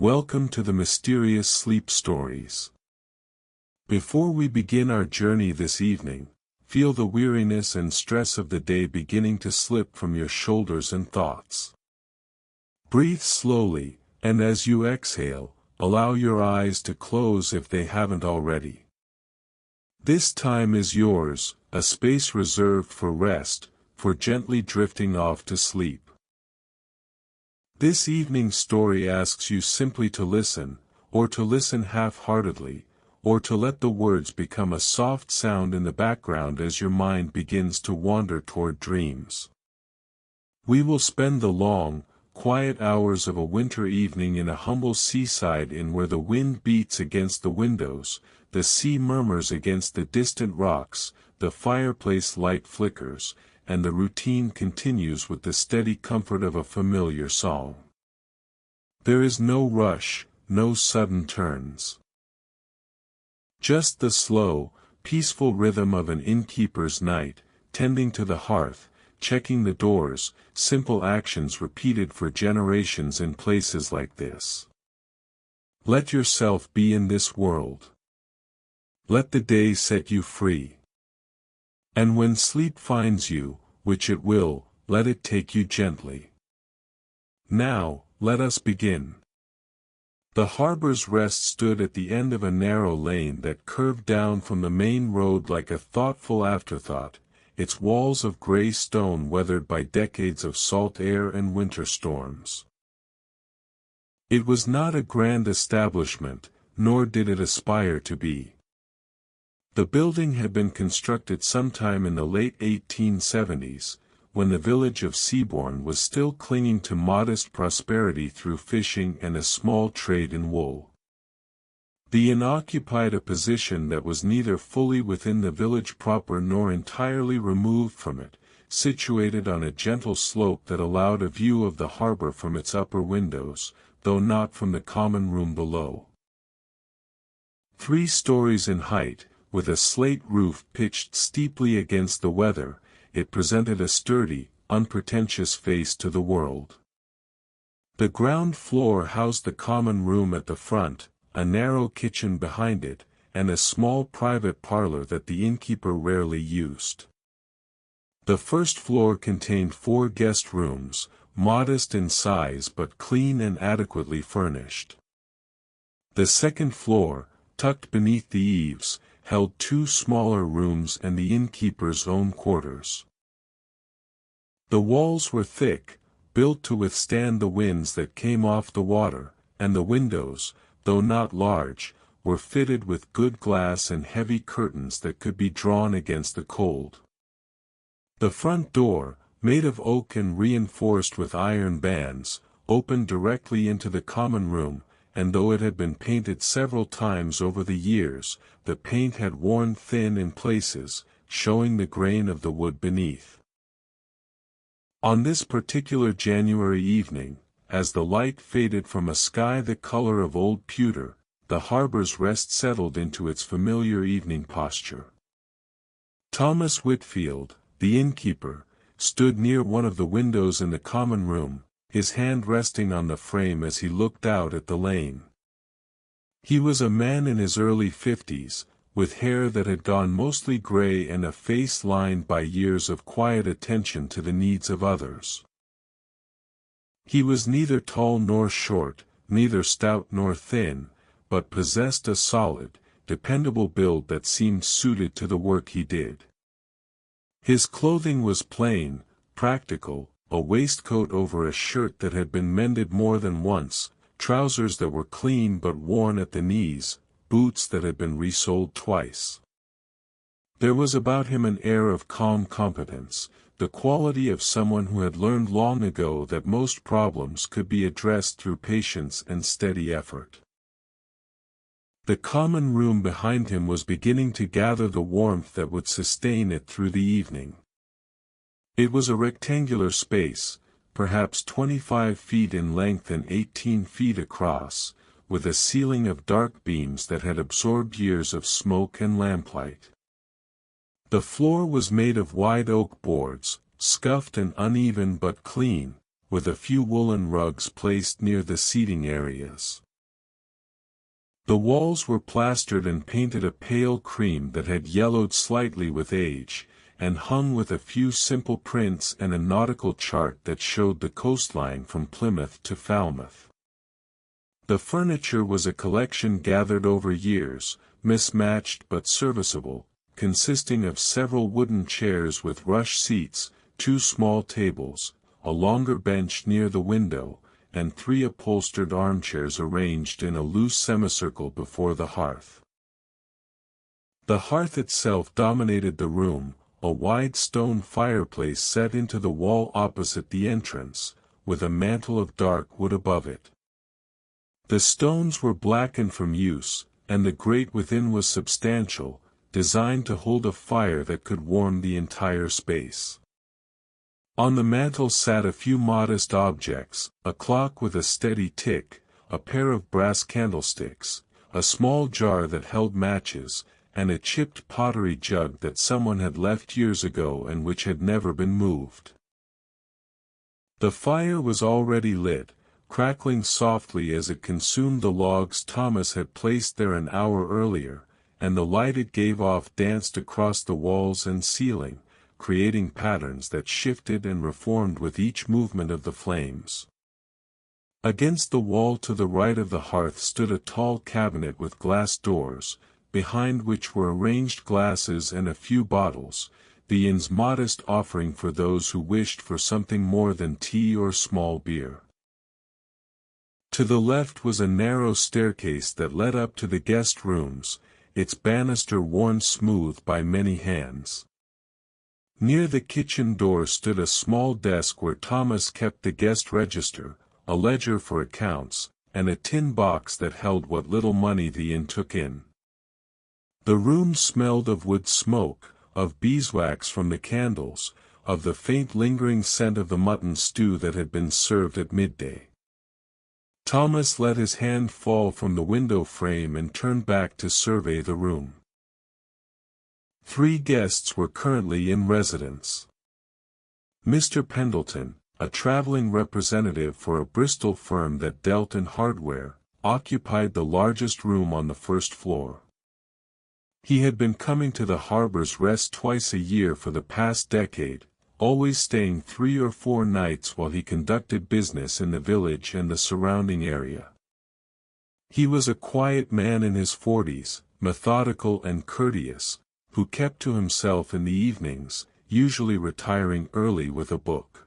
Welcome to the Mysterious Sleep Stories. Before we begin our journey this evening, feel the weariness and stress of the day beginning to slip from your shoulders and thoughts. Breathe slowly, and as you exhale, allow your eyes to close if they haven't already. This time is yours, a space reserved for rest, for gently drifting off to sleep. This evening's story asks you simply to listen, or to listen half-heartedly, or to let the words become a soft sound in the background as your mind begins to wander toward dreams. We will spend the long, quiet hours of a winter evening in a humble seaside inn where the wind beats against the windows, the sea murmurs against the distant rocks, the fireplace light flickers, and the routine continues with the steady comfort of a familiar song. There is no rush, no sudden turns. Just the slow, peaceful rhythm of an innkeeper's night, tending to the hearth, checking the doors, simple actions repeated for generations in places like this. Let yourself be in this world. Let the day set you free. And when sleep finds you, which it will, let it take you gently. Now, let us begin. The harbor's rest stood at the end of a narrow lane that curved down from the main road like a thoughtful afterthought, its walls of gray stone weathered by decades of salt air and winter storms. It was not a grand establishment, nor did it aspire to be. The building had been constructed sometime in the late 1870s, when the village of Seabourne was still clinging to modest prosperity through fishing and a small trade in wool. The inn occupied a position that was neither fully within the village proper nor entirely removed from it, situated on a gentle slope that allowed a view of the harbor from its upper windows, though not from the common room below. 3 stories in height, with a slate roof pitched steeply against the weather, it presented a sturdy, unpretentious face to the world. The ground floor housed the common room at the front, a narrow kitchen behind it, and a small private parlor that the innkeeper rarely used. The first floor contained 4 guest rooms, modest in size but clean and adequately furnished. The second floor, tucked beneath the eaves, held 2 smaller rooms and the innkeeper's own quarters. The walls were thick, built to withstand the winds that came off the water, and the windows, though not large, were fitted with good glass and heavy curtains that could be drawn against the cold. The front door, made of oak and reinforced with iron bands, opened directly into the common room, and though it had been painted several times over the years, the paint had worn thin in places, showing the grain of the wood beneath. On this particular January evening, as the light faded from a sky the color of old pewter, the harbor's rest settled into its familiar evening posture. Thomas Whitfield, the innkeeper, stood near one of the windows in the common room, his hand resting on the frame as he looked out at the lane. He was a man in his early 50s, with hair that had gone mostly gray and a face lined by years of quiet attention to the needs of others. He was neither tall nor short, neither stout nor thin, but possessed a solid, dependable build that seemed suited to the work he did. His clothing was plain, practical, a waistcoat over a shirt that had been mended more than once, trousers that were clean but worn at the knees, boots that had been resoled twice. There was about him an air of calm competence, the quality of someone who had learned long ago that most problems could be addressed through patience and steady effort. The common room behind him was beginning to gather the warmth that would sustain it through the evening. It was a rectangular space, perhaps 25 feet in length and 18 feet across, with a ceiling of dark beams that had absorbed years of smoke and lamplight. The floor was made of wide oak boards, scuffed and uneven but clean, with a few woolen rugs placed near the seating areas. The walls were plastered and painted a pale cream that had yellowed slightly with age, and hung with a few simple prints and a nautical chart that showed the coastline from Plymouth to Falmouth. The furniture was a collection gathered over years, mismatched but serviceable, consisting of several wooden chairs with rush seats, 2 small tables, a longer bench near the window, and 3 upholstered armchairs arranged in a loose semicircle before the hearth. The hearth itself dominated the room, a wide stone fireplace set into the wall opposite the entrance, with a mantel of dark wood above it. The stones were blackened from use, and the grate within was substantial, designed to hold a fire that could warm the entire space. On the mantel sat a few modest objects, a clock with a steady tick, a pair of brass candlesticks, a small jar that held matches, and a chipped pottery jug that someone had left years ago and which had never been moved. The fire was already lit, crackling softly as it consumed the logs Thomas had placed there an hour earlier, and the light it gave off danced across the walls and ceiling, creating patterns that shifted and reformed with each movement of the flames. Against the wall to the right of the hearth stood a tall cabinet with glass doors, behind which were arranged glasses and a few bottles, the inn's modest offering for those who wished for something more than tea or small beer. To the left was a narrow staircase that led up to the guest rooms, its banister worn smooth by many hands. Near the kitchen door stood a small desk where Thomas kept the guest register, a ledger for accounts, and a tin box that held what little money the inn took in. The room smelled of wood smoke, of beeswax from the candles, of the faint lingering scent of the mutton stew that had been served at midday. Thomas let his hand fall from the window frame and turned back to survey the room. 3 guests were currently in residence. Mr. Pendleton, a traveling representative for a Bristol firm that dealt in hardware, occupied the largest room on the first floor. He had been coming to the Harbour's Rest twice a year for the past decade, always staying 3 or 4 nights while he conducted business in the village and the surrounding area. He was a quiet man in his 40s, methodical and courteous, who kept to himself in the evenings, usually retiring early with a book.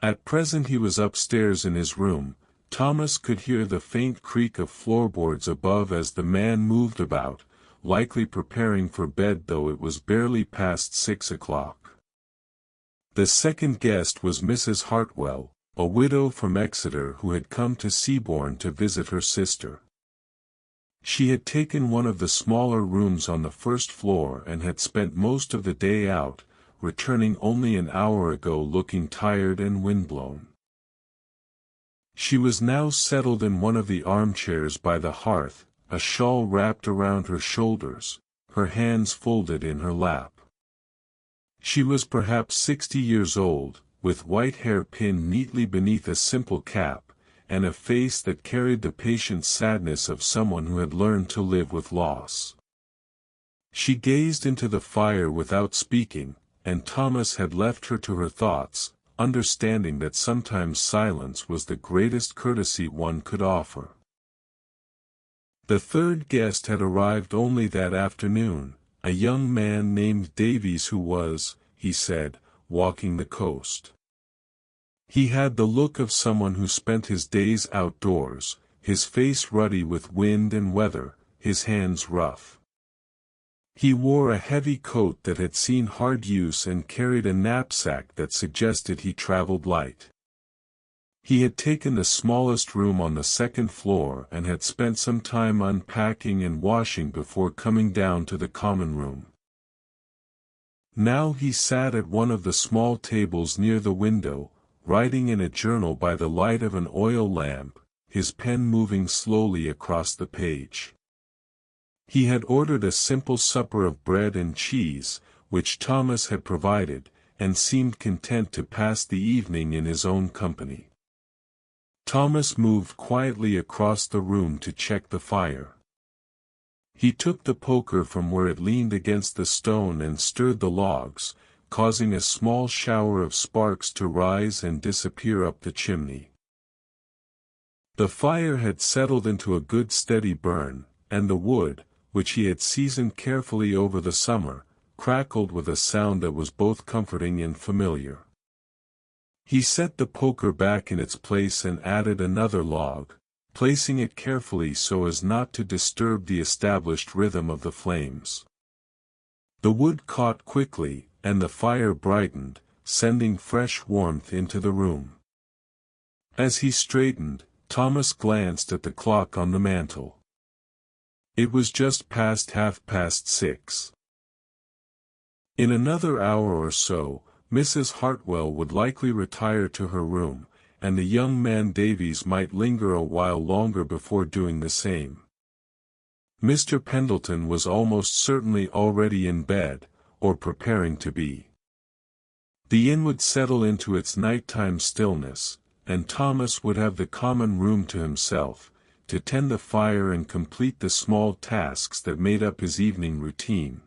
At present he was upstairs in his room. Thomas could hear the faint creak of floorboards above as the man moved about, likely preparing for bed though it was barely past 6 o'clock. The second guest was Mrs. Hartwell, a widow from Exeter who had come to Seabourn to visit her sister. She had taken one of the smaller rooms on the first floor and had spent most of the day out, returning only an hour ago looking tired and windblown. She was now settled in one of the armchairs by the hearth, a shawl wrapped around her shoulders, her hands folded in her lap. She was perhaps 60 years old, with white hair pinned neatly beneath a simple cap, and a face that carried the patient sadness of someone who had learned to live with loss. She gazed into the fire without speaking, and Thomas had left her to her thoughts, understanding that sometimes silence was the greatest courtesy one could offer. The third guest had arrived only that afternoon, a young man named Davies who was, he said, walking the coast. He had the look of someone who spent his days outdoors, his face ruddy with wind and weather, his hands rough. He wore a heavy coat that had seen hard use and carried a knapsack that suggested he traveled light. He had taken the smallest room on the second floor and had spent some time unpacking and washing before coming down to the common room. Now he sat at one of the small tables near the window, writing in a journal by the light of an oil lamp, his pen moving slowly across the page. He had ordered a simple supper of bread and cheese, which Thomas had provided, and seemed content to pass the evening in his own company. Thomas moved quietly across the room to check the fire. He took the poker from where it leaned against the stone and stirred the logs, causing a small shower of sparks to rise and disappear up the chimney. The fire had settled into a good steady burn, and the wood, which he had seasoned carefully over the summer, crackled with a sound that was both comforting and familiar. He set the poker back in its place and added another log, placing it carefully so as not to disturb the established rhythm of the flames. The wood caught quickly, and the fire brightened, sending fresh warmth into the room. As he straightened, Thomas glanced at the clock on the mantel. It was just past 6:30. In another hour or so, Mrs. Hartwell would likely retire to her room, and the young man Davies might linger a while longer before doing the same. Mr. Pendleton was almost certainly already in bed, or preparing to be. The inn would settle into its nighttime stillness, and Thomas would have the common room to himself, to tend the fire and complete the small tasks that made up his evening routine.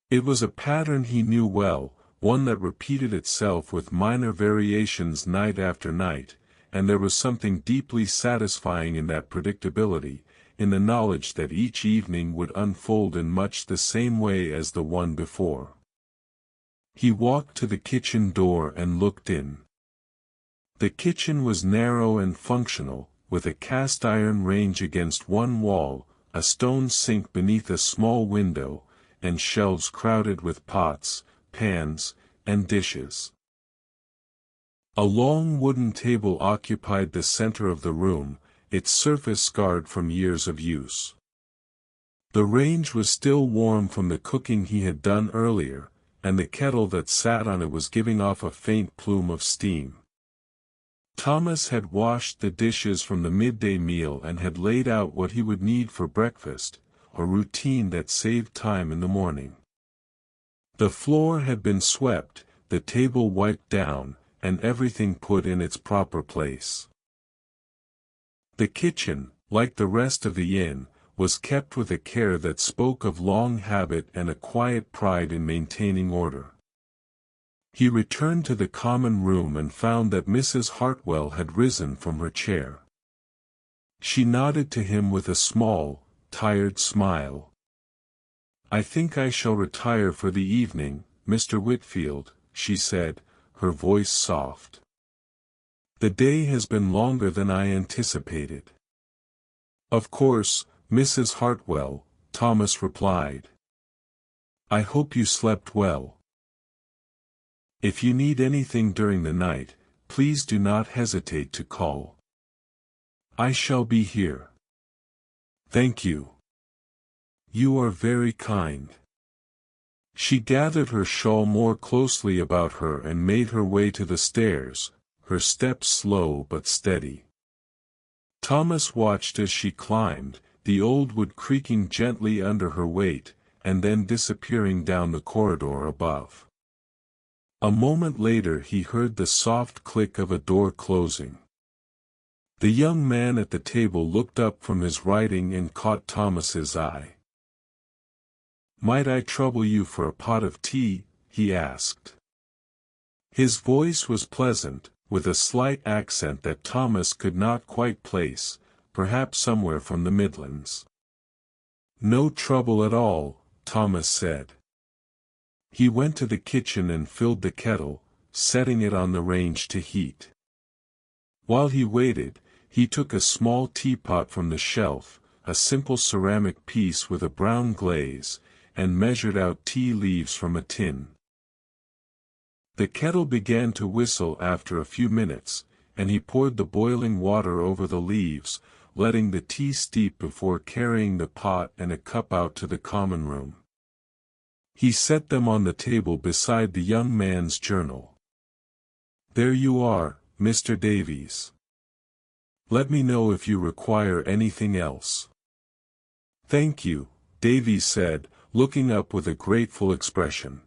It was a pattern he knew well, one that repeated itself with minor variations night after night, and there was something deeply satisfying in that predictability, in the knowledge that each evening would unfold in much the same way as the one before. He walked to the kitchen door and looked in. The kitchen was narrow and functional, with a cast-iron range against one wall, a stone sink beneath a small window, and shelves crowded with pots, pans, and dishes. A long wooden table occupied the center of the room, its surface scarred from years of use. The range was still warm from the cooking he had done earlier, and the kettle that sat on it was giving off a faint plume of steam. Thomas had washed the dishes from the midday meal and had laid out what he would need for breakfast, a routine that saved time in the morning. The floor had been swept, the table wiped down, and everything put in its proper place. The kitchen, like the rest of the inn, was kept with a care that spoke of long habit and a quiet pride in maintaining order. He returned to the common room and found that Mrs. Hartwell had risen from her chair. She nodded to him with a small, tired smile. "I think I shall retire for the evening, Mr. Whitfield," she said, her voice soft. "The day has been longer than I anticipated." "Of course, Mrs. Hartwell," Thomas replied. "I hope you slept well. If you need anything during the night, please do not hesitate to call. I shall be here." "Thank you. You are very kind." She gathered her shawl more closely about her and made her way to the stairs, her steps slow but steady. Thomas watched as she climbed, the old wood creaking gently under her weight, and then disappearing down the corridor above. A moment later he heard the soft click of a door closing. The young man at the table looked up from his writing and caught Thomas's eye. "Might I trouble you for a pot of tea?" he asked. His voice was pleasant, with a slight accent that Thomas could not quite place, perhaps somewhere from the Midlands. "No trouble at all," Thomas said. He went to the kitchen and filled the kettle, setting it on the range to heat. While he waited, he took a small teapot from the shelf, a simple ceramic piece with a brown glaze, and measured out tea leaves from a tin. The kettle began to whistle after a few minutes, and he poured the boiling water over the leaves, letting the tea steep before carrying the pot and a cup out to the common room. He set them on the table beside the young man's journal. "There you are, Mr. Davies. Let me know if you require anything else." "Thank you," Davies said, looking up with a grateful expression.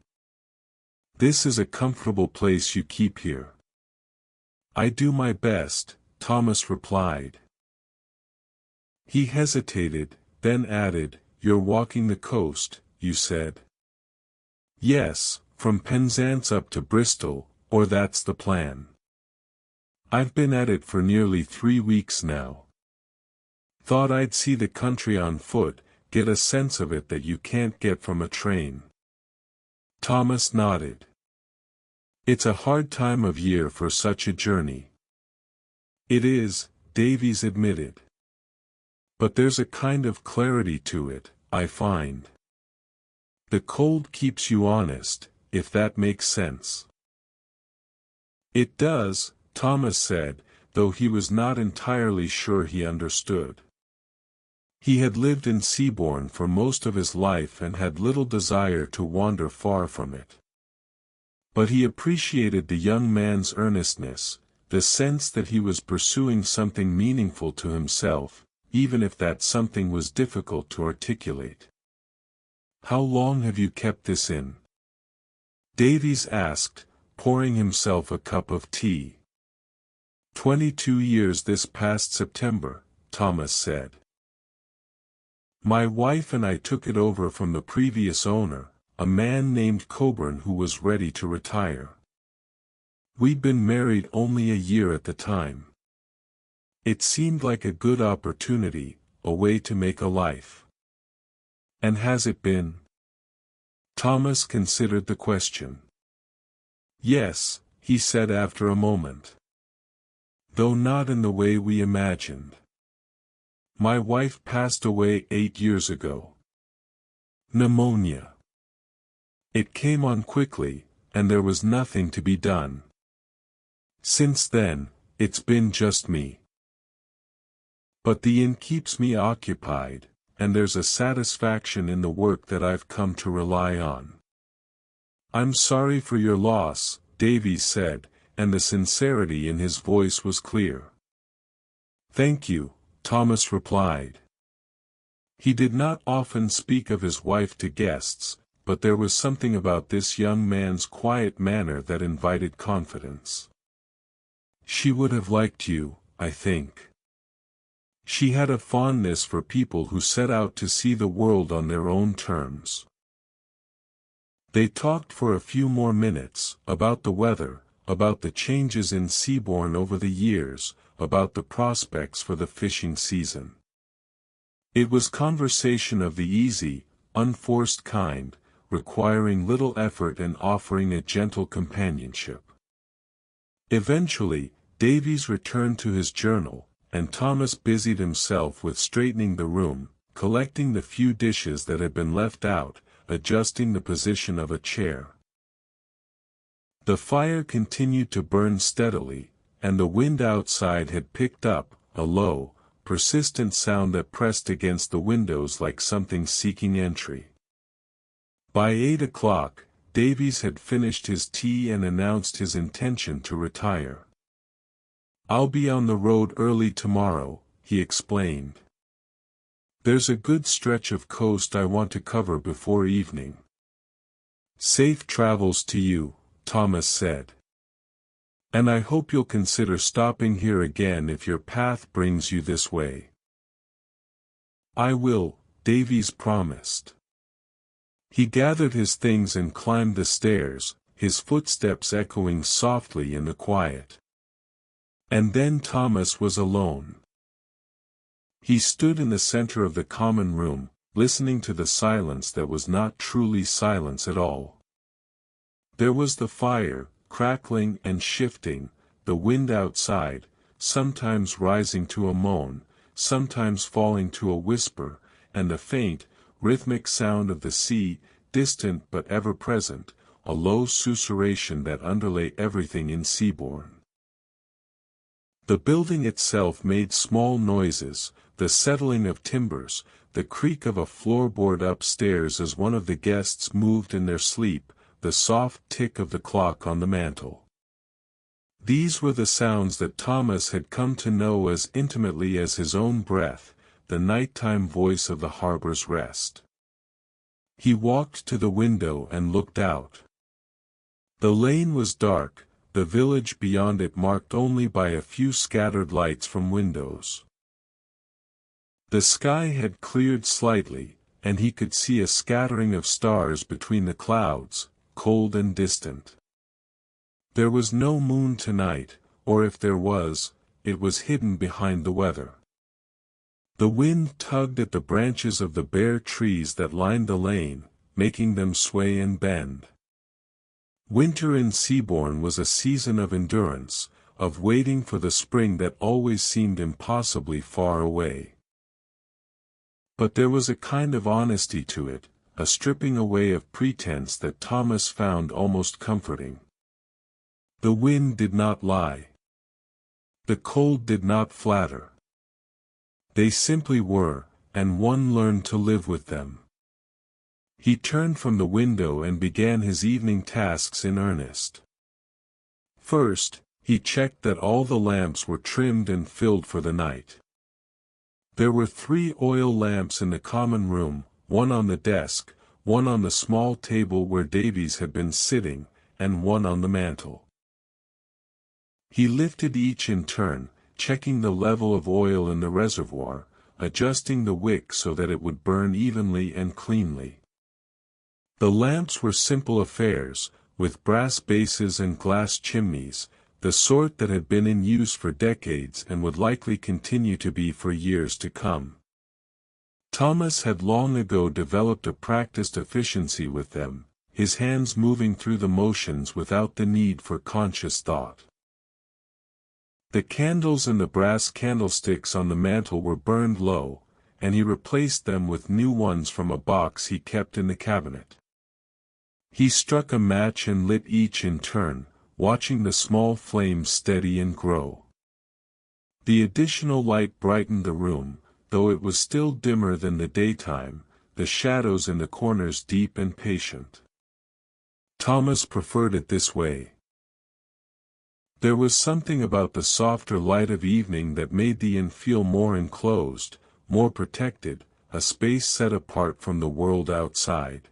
"This is a comfortable place you keep here." "I do my best," Thomas replied. He hesitated, then added, "You're walking the coast, you said?" "Yes, from Penzance up to Bristol, or that's the plan. I've been at it for nearly 3 weeks now. Thought I'd see the country on foot, get a sense of it that you can't get from a train." Thomas nodded. "It's a hard time of year for such a journey." "It is," Davies admitted. "But there's a kind of clarity to it, I find. The cold keeps you honest, if that makes sense." "It does," Thomas said, though he was not entirely sure he understood. He had lived in Seabourn for most of his life and had little desire to wander far from it. But he appreciated the young man's earnestness, the sense that he was pursuing something meaningful to himself, even if that something was difficult to articulate. "How long have you kept this in?" Davies asked, pouring himself a cup of tea. 22 years this past September," Thomas said. "My wife and I took it over from the previous owner, a man named Coburn who was ready to retire. We'd been married only a year at the time. It seemed like a good opportunity, a way to make a life." "And has it been?" Thomas considered the question. "Yes," he said after a moment. "Though not in the way we imagined. My wife passed away 8 years ago. Pneumonia. It came on quickly, and there was nothing to be done. Since then, it's been just me. But the inn keeps me occupied, and there's a satisfaction in the work that I've come to rely on." "I'm sorry for your loss," Davies said, and the sincerity in his voice was clear. "Thank you," Thomas replied. He did not often speak of his wife to guests, but there was something about this young man's quiet manner that invited confidence. "She would have liked you, I think. She had a fondness for people who set out to see the world on their own terms." They talked for a few more minutes, about the weather, about the changes in Seabourn over the years, about the prospects for the fishing season. It was conversation of the easy, unforced kind, requiring little effort and offering a gentle companionship. Eventually, Davies returned to his journal, and Thomas busied himself with straightening the room, collecting the few dishes that had been left out, adjusting the position of a chair. The fire continued to burn steadily, and the wind outside had picked up, a low, persistent sound that pressed against the windows like something seeking entry. By 8 o'clock, Davies had finished his tea and announced his intention to retire. "I'll be on the road early tomorrow," he explained. "There's a good stretch of coast I want to cover before evening." "Safe travels to you," Thomas said. "And I hope you'll consider stopping here again if your path brings you this way." "I will," Davies promised. He gathered his things and climbed the stairs, his footsteps echoing softly in the quiet. And then Thomas was alone. He stood in the center of the common room, listening to the silence that was not truly silence at all. There was the fire, crackling and shifting, the wind outside, sometimes rising to a moan, sometimes falling to a whisper, and the faint, rhythmic sound of the sea, distant but ever present, a low susurration that underlay everything in Seabourn. The building itself made small noises, the settling of timbers, the creak of a floorboard upstairs as one of the guests moved in their sleep, the soft tick of the clock on the mantel. These were the sounds that Thomas had come to know as intimately as his own breath, the nighttime voice of the harbor's rest. He walked to the window and looked out. The lane was dark, the village beyond it marked only by a few scattered lights from windows. The sky had cleared slightly, and he could see a scattering of stars between the clouds, cold and distant. There was no moon tonight, or if there was, it was hidden behind the weather. The wind tugged at the branches of the bare trees that lined the lane, making them sway and bend. Winter in Seabourne was a season of endurance, of waiting for the spring that always seemed impossibly far away. But there was a kind of honesty to it, a stripping away of pretense that Thomas found almost comforting. The wind did not lie. The cold did not flatter. They simply were, and one learned to live with them. He turned from the window and began his evening tasks in earnest. First, he checked that all the lamps were trimmed and filled for the night. There were 3 oil lamps in the common room, one on the desk, one on the small table where Davies had been sitting, and one on the mantel. He lifted each in turn, checking the level of oil in the reservoir, adjusting the wick so that it would burn evenly and cleanly. The lamps were simple affairs, with brass bases and glass chimneys, the sort that had been in use for decades and would likely continue to be for years to come. Thomas had long ago developed a practiced efficiency with them, his hands moving through the motions without the need for conscious thought. The candles and the brass candlesticks on the mantel were burned low, and he replaced them with new ones from a box he kept in the cabinet. He struck a match and lit each in turn, watching the small flames steady and grow. The additional light brightened the room, though it was still dimmer than the daytime, the shadows in the corners deep and patient. Thomas preferred it this way. There was something about the softer light of evening that made the inn feel more enclosed, more protected, a space set apart from the world outside.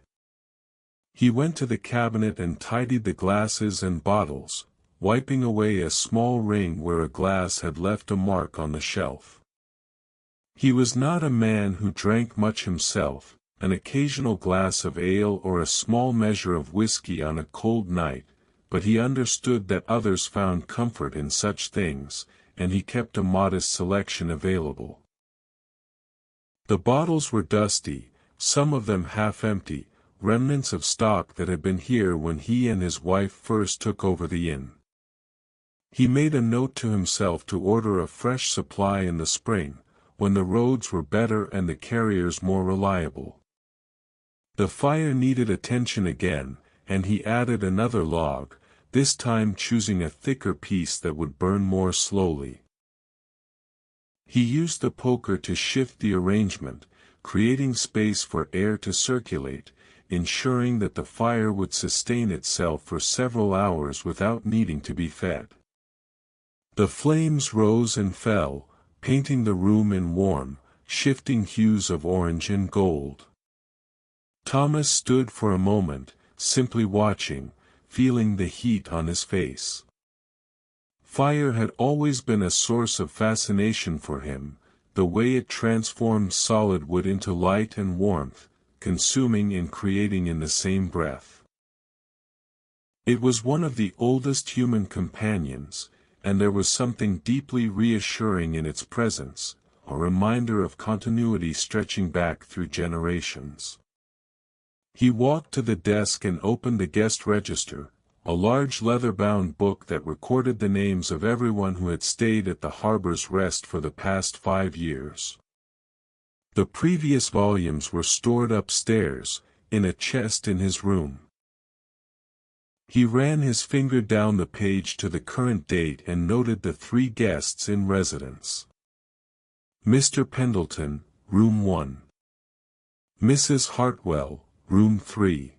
He went to the cabinet and tidied the glasses and bottles, wiping away a small ring where a glass had left a mark on the shelf. He was not a man who drank much himself, an occasional glass of ale or a small measure of whiskey on a cold night, but he understood that others found comfort in such things, and he kept a modest selection available. The bottles were dusty, some of them half empty, remnants of stock that had been here when he and his wife first took over the inn. He made a note to himself to order a fresh supply in the spring, when the roads were better and the carriers more reliable. The fire needed attention again, and he added another log, this time choosing a thicker piece that would burn more slowly. He used the poker to shift the arrangement, creating space for air to circulate, ensuring that the fire would sustain itself for several hours without needing to be fed. The flames rose and fell, painting the room in warm, shifting hues of orange and gold. Thomas stood for a moment, simply watching, feeling the heat on his face. Fire had always been a source of fascination for him, the way it transformed solid wood into light and warmth, consuming and creating in the same breath. It was one of the oldest human companions, and there was something deeply reassuring in its presence, a reminder of continuity stretching back through generations. He walked to the desk and opened the guest register, a large leather-bound book that recorded the names of everyone who had stayed at the Harbor's Rest for the past 5 years. The previous volumes were stored upstairs, in a chest in his room. He ran his finger down the page to the current date and noted the 3 guests in residence. Mr. Pendleton, Room 1. Mrs. Hartwell, Room 3.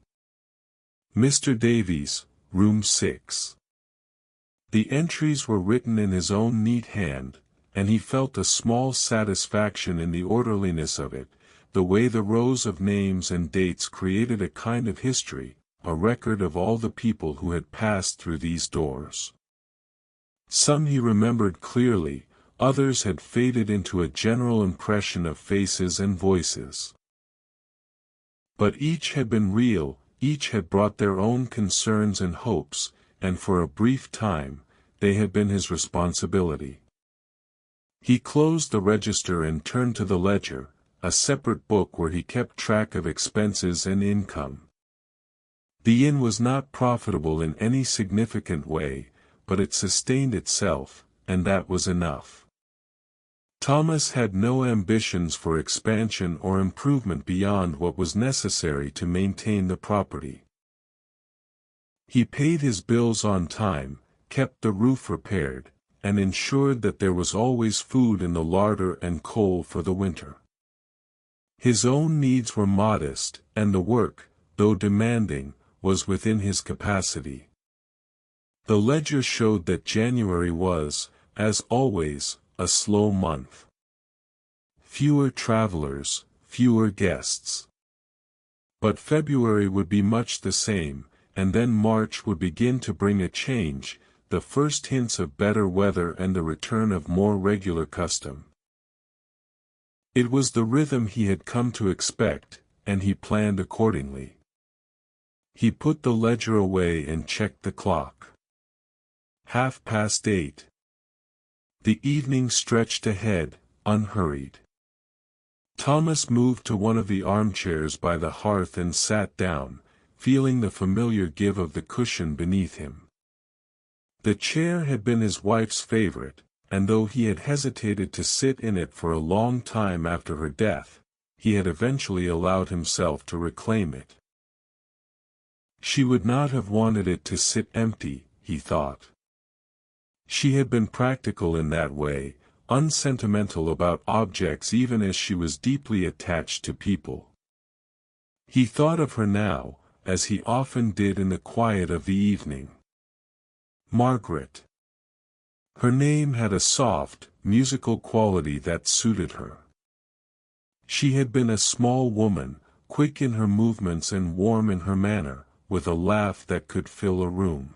Mr. Davies, Room 6. The entries were written in his own neat hand, and he felt a small satisfaction in the orderliness of it, the way the rows of names and dates created a kind of history, a record of all the people who had passed through these doors. Some he remembered clearly, others had faded into a general impression of faces and voices. But each had been real, each had brought their own concerns and hopes, and for a brief time, they had been his responsibility. He closed the register and turned to the ledger, a separate book where he kept track of expenses and income. The inn was not profitable in any significant way, but it sustained itself, and that was enough. Thomas had no ambitions for expansion or improvement beyond what was necessary to maintain the property. He paid his bills on time, kept the roof repaired, and ensured that there was always food in the larder and coal for the winter. His own needs were modest, and the work, though demanding, was within his capacity. The ledger showed that January was, as always, a slow month. Fewer travelers, fewer guests. But February would be much the same, and then March would begin to bring a change, the first hints of better weather and the return of more regular custom. It was the rhythm he had come to expect, and he planned accordingly. He put the ledger away and checked the clock. 8:30. The evening stretched ahead, unhurried. Thomas moved to one of the armchairs by the hearth and sat down, feeling the familiar give of the cushion beneath him. The chair had been his wife's favorite, and though he had hesitated to sit in it for a long time after her death, he had eventually allowed himself to reclaim it. She would not have wanted it to sit empty, he thought. She had been practical in that way, unsentimental about objects even as she was deeply attached to people. He thought of her now, as he often did in the quiet of the evening. Margaret. Her name had a soft, musical quality that suited her. She had been a small woman, quick in her movements and warm in her manner, with a laugh that could fill a room.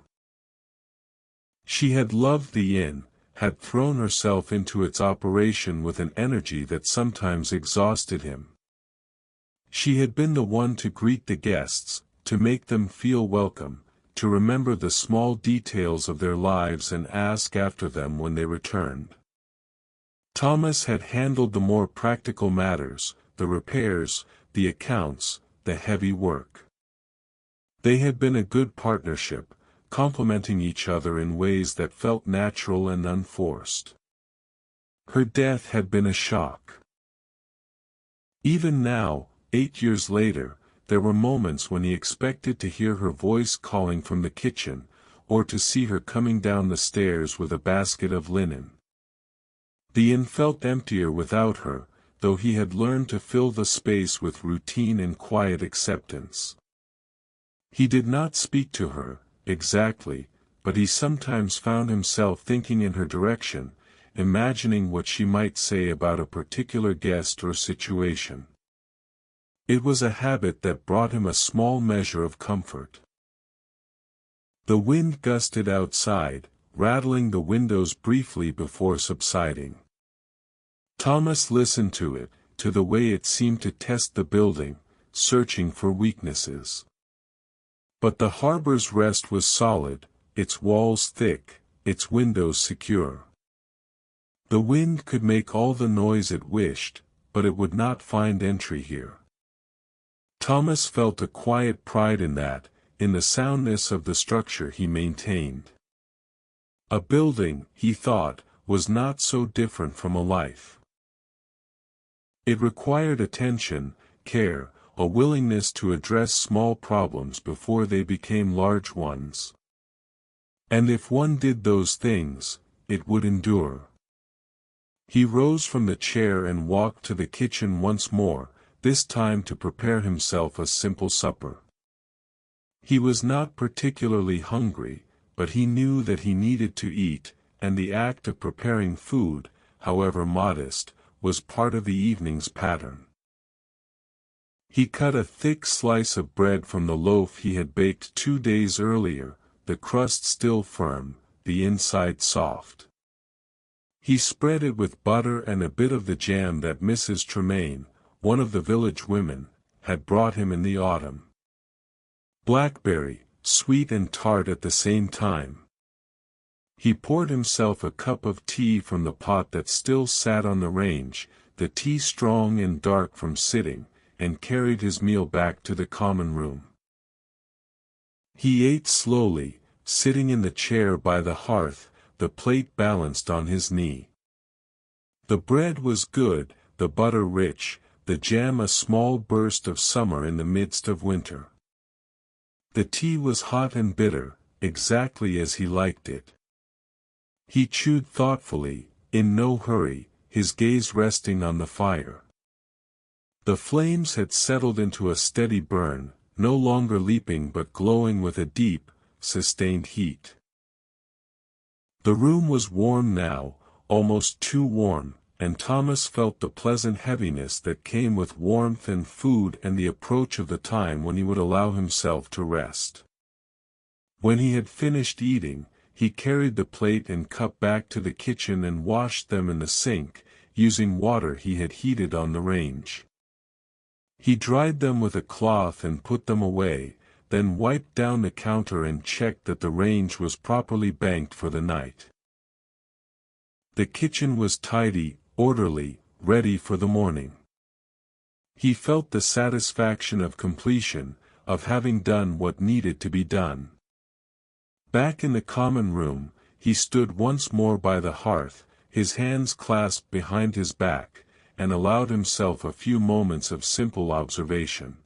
She had loved the inn, had thrown herself into its operation with an energy that sometimes exhausted him. She had been the one to greet the guests, to make them feel welcome, to remember the small details of their lives and ask after them when they returned. Thomas had handled the more practical matters, the repairs, the accounts, the heavy work. They had been a good partnership, complementing each other in ways that felt natural and unforced. Her death had been a shock. Even now, 8 years later, there were moments when he expected to hear her voice calling from the kitchen, or to see her coming down the stairs with a basket of linen. The inn felt emptier without her, though he had learned to fill the space with routine and quiet acceptance. He did not speak to her, exactly, but he sometimes found himself thinking in her direction, imagining what she might say about a particular guest or situation. It was a habit that brought him a small measure of comfort. The wind gusted outside, rattling the windows briefly before subsiding. Thomas listened to it, to the way it seemed to test the building, searching for weaknesses. But the harbor's rest was solid, its walls thick, its windows secure. The wind could make all the noise it wished, but it would not find entry here. Thomas felt a quiet pride in that, in the soundness of the structure he maintained. A building, he thought, was not so different from a life. It required attention, care, a willingness to address small problems before they became large ones. And if one did those things, it would endure. He rose from the chair and walked to the kitchen once more, this time to prepare himself a simple supper. He was not particularly hungry, but he knew that he needed to eat, and the act of preparing food, however modest, was part of the evening's pattern. He cut a thick slice of bread from the loaf he had baked 2 days earlier, the crust still firm, the inside soft. He spread it with butter and a bit of the jam that Mrs. Tremaine, one of the village women, had brought him in the autumn. Blackberry, sweet and tart at the same time. He poured himself a cup of tea from the pot that still sat on the range, the tea strong and dark from sitting, and carried his meal back to the common room. He ate slowly, sitting in the chair by the hearth, the plate balanced on his knee. The bread was good, the butter rich, the jam a small burst of summer in the midst of winter. The tea was hot and bitter, exactly as he liked it. He chewed thoughtfully, in no hurry, his gaze resting on the fire. The flames had settled into a steady burn, no longer leaping but glowing with a deep, sustained heat. The room was warm now, almost too warm, and Thomas felt the pleasant heaviness that came with warmth and food and the approach of the time when he would allow himself to rest. When he had finished eating, he carried the plate and cup back to the kitchen and washed them in the sink, using water he had heated on the range. He dried them with a cloth and put them away, then wiped down the counter and checked that the range was properly banked for the night. The kitchen was tidy, orderly, ready for the morning. He felt the satisfaction of completion, of having done what needed to be done. Back in the common room, he stood once more by the hearth, his hands clasped behind his back, and allowed himself a few moments of simple observation.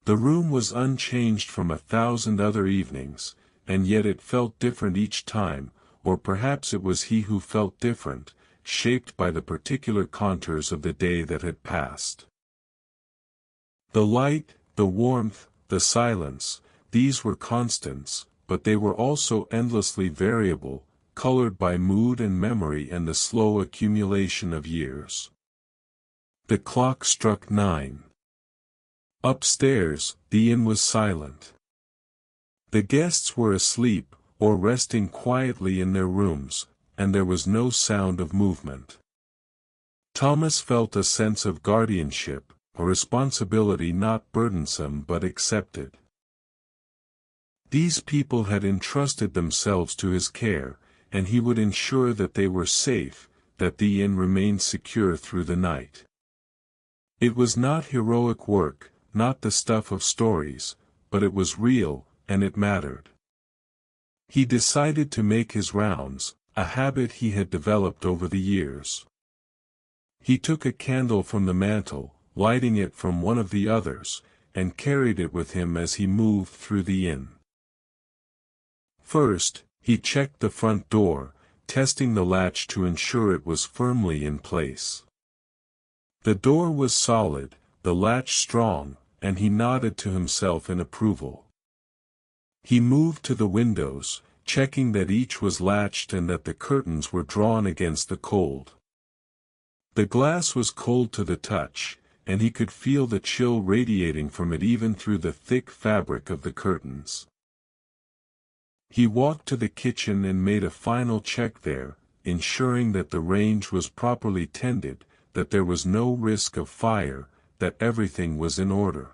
The room was unchanged from 1,000 other evenings, and yet it felt different each time, or perhaps it was he who felt different, shaped by the particular contours of the day that had passed. The light, the warmth, the silence, these were constants, but they were also endlessly variable, colored by mood and memory and the slow accumulation of years. The clock struck 9. Upstairs, the inn was silent. The guests were asleep, or resting quietly in their rooms, and there was no sound of movement. Thomas felt a sense of guardianship, a responsibility not burdensome but accepted. These people had entrusted themselves to his care, and he would ensure that they were safe, that the inn remained secure through the night. It was not heroic work, not the stuff of stories, but it was real, and it mattered. He decided to make his rounds, a habit he had developed over the years. He took a candle from the mantel, lighting it from one of the others, and carried it with him as he moved through the inn. First, he checked the front door, testing the latch to ensure it was firmly in place. The door was solid, the latch strong, and he nodded to himself in approval. He moved to the windows, checking that each was latched and that the curtains were drawn against the cold. The glass was cold to the touch, and he could feel the chill radiating from it even through the thick fabric of the curtains. He walked to the kitchen and made a final check there, ensuring that the range was properly tended, that there was no risk of fire, that everything was in order.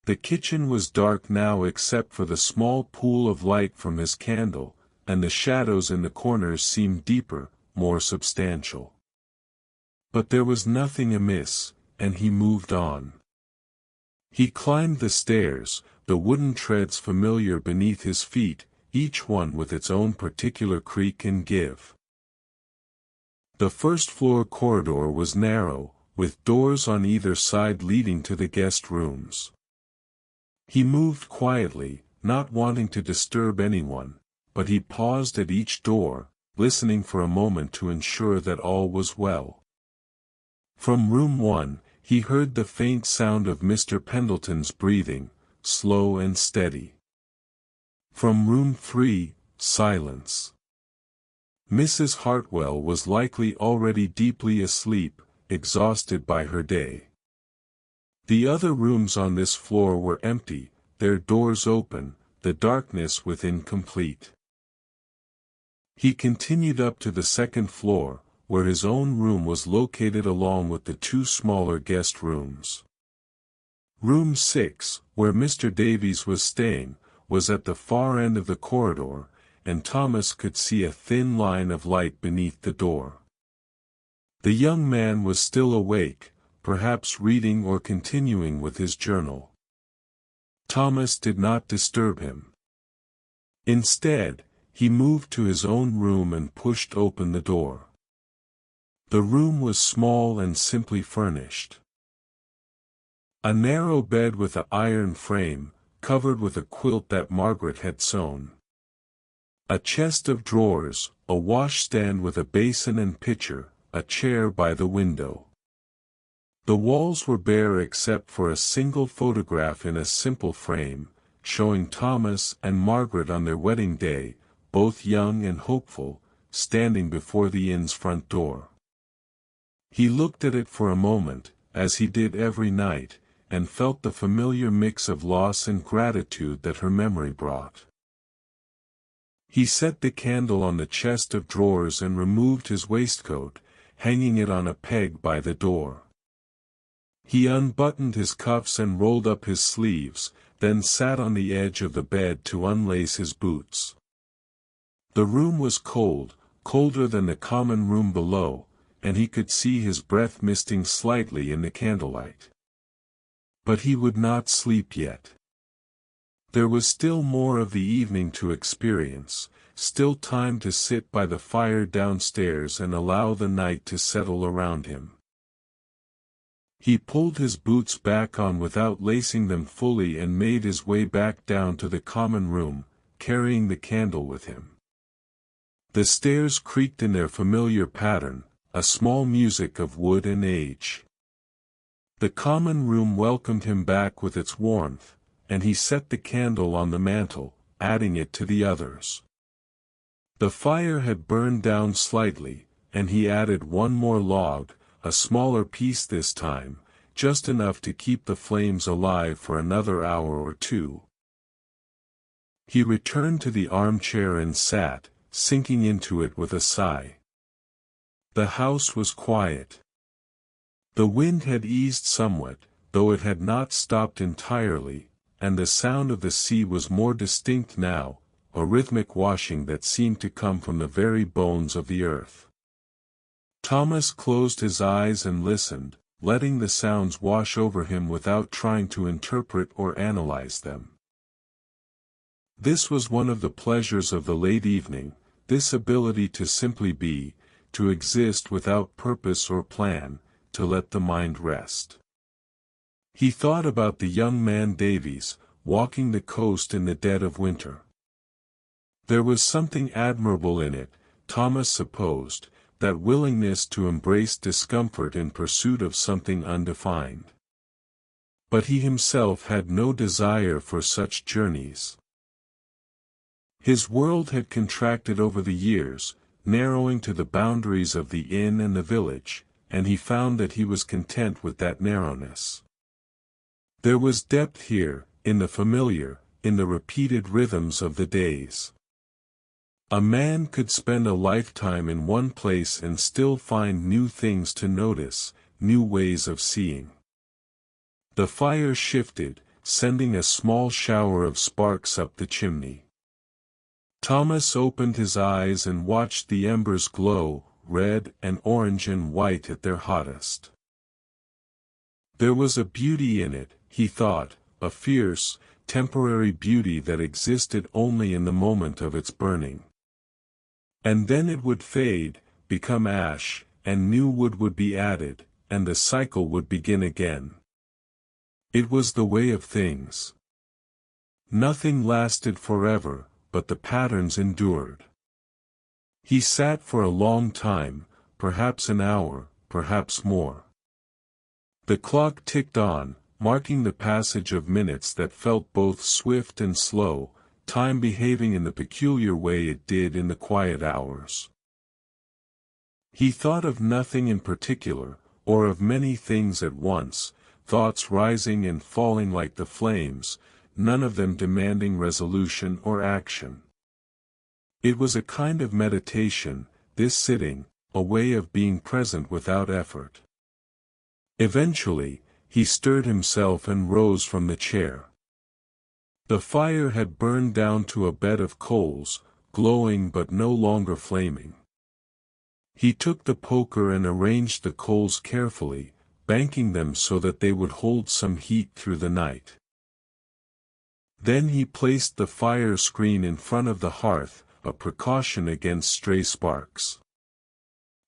The kitchen was dark now except for the small pool of light from his candle, and the shadows in the corners seemed deeper, more substantial. But there was nothing amiss, and he moved on. He climbed the stairs, the wooden treads familiar beneath his feet, each one with its own particular creak and give. The first-floor corridor was narrow, with doors on either side leading to the guest rooms. He moved quietly, not wanting to disturb anyone, but he paused at each door, listening for a moment to ensure that all was well. From room 1, he heard the faint sound of Mr. Pendleton's breathing, slow and steady. From room 3, silence. Mrs. Hartwell was likely already deeply asleep, exhausted by her day. The other rooms on this floor were empty, their doors open, the darkness within complete. He continued up to the second floor, where his own room was located along with the two smaller guest rooms. Room 6, where Mr. Davies was staying, was at the far end of the corridor, and Thomas could see a thin line of light beneath the door. The young man was still awake, perhaps reading or continuing with his journal. Thomas did not disturb him. Instead, he moved to his own room and pushed open the door. The room was small and simply furnished. A narrow bed with an iron frame, covered with a quilt that Margaret had sewn. A chest of drawers, a washstand with a basin and pitcher, a chair by the window. The walls were bare except for a single photograph in a simple frame, showing Thomas and Margaret on their wedding day, both young and hopeful, standing before the inn's front door. He looked at it for a moment, as he did every night, and felt the familiar mix of loss and gratitude that her memory brought. He set the candle on the chest of drawers and removed his waistcoat, hanging it on a peg by the door. He unbuttoned his cuffs and rolled up his sleeves, then sat on the edge of the bed to unlace his boots. The room was cold, colder than the common room below, and he could see his breath misting slightly in the candlelight. But he would not sleep yet. There was still more of the evening to experience, still time to sit by the fire downstairs and allow the night to settle around him. He pulled his boots back on without lacing them fully and made his way back down to the common room, carrying the candle with him. The stairs creaked in their familiar pattern, a small music of wood and age. The common room welcomed him back with its warmth, and he set the candle on the mantel, adding it to the others. The fire had burned down slightly, and he added one more log, a smaller piece this time, just enough to keep the flames alive for another hour or two. He returned to the armchair and sat, sinking into it with a sigh. The house was quiet. The wind had eased somewhat, though it had not stopped entirely, and the sound of the sea was more distinct now, a rhythmic washing that seemed to come from the very bones of the earth. Thomas closed his eyes and listened, letting the sounds wash over him without trying to interpret or analyze them. This was one of the pleasures of the late evening, this ability to simply be, to exist without purpose or plan, to let the mind rest. He thought about the young man Davies, walking the coast in the dead of winter. There was something admirable in it, Thomas supposed, that willingness to embrace discomfort in pursuit of something undefined. But he himself had no desire for such journeys. His world had contracted over the years, narrowing to the boundaries of the inn and the village, and he found that he was content with that narrowness. There was depth here, in the familiar, in the repeated rhythms of the days. A man could spend a lifetime in one place and still find new things to notice, new ways of seeing. The fire shifted, sending a small shower of sparks up the chimney. Thomas opened his eyes and watched the embers glow, red and orange and white at their hottest. There was a beauty in it, he thought, a fierce, temporary beauty that existed only in the moment of its burning. And then it would fade, become ash, and new wood would be added, and the cycle would begin again. It was the way of things. Nothing lasted forever, but the patterns endured. He sat for a long time, perhaps an hour, perhaps more. The clock ticked on, marking the passage of minutes that felt both swift and slow, time behaving in the peculiar way it did in the quiet hours. He thought of nothing in particular, or of many things at once, thoughts rising and falling like the flames, none of them demanding resolution or action. It was a kind of meditation, this sitting, a way of being present without effort. Eventually, he stirred himself and rose from the chair. The fire had burned down to a bed of coals, glowing but no longer flaming. He took the poker and arranged the coals carefully, banking them so that they would hold some heat through the night. Then he placed the fire screen in front of the hearth, a precaution against stray sparks.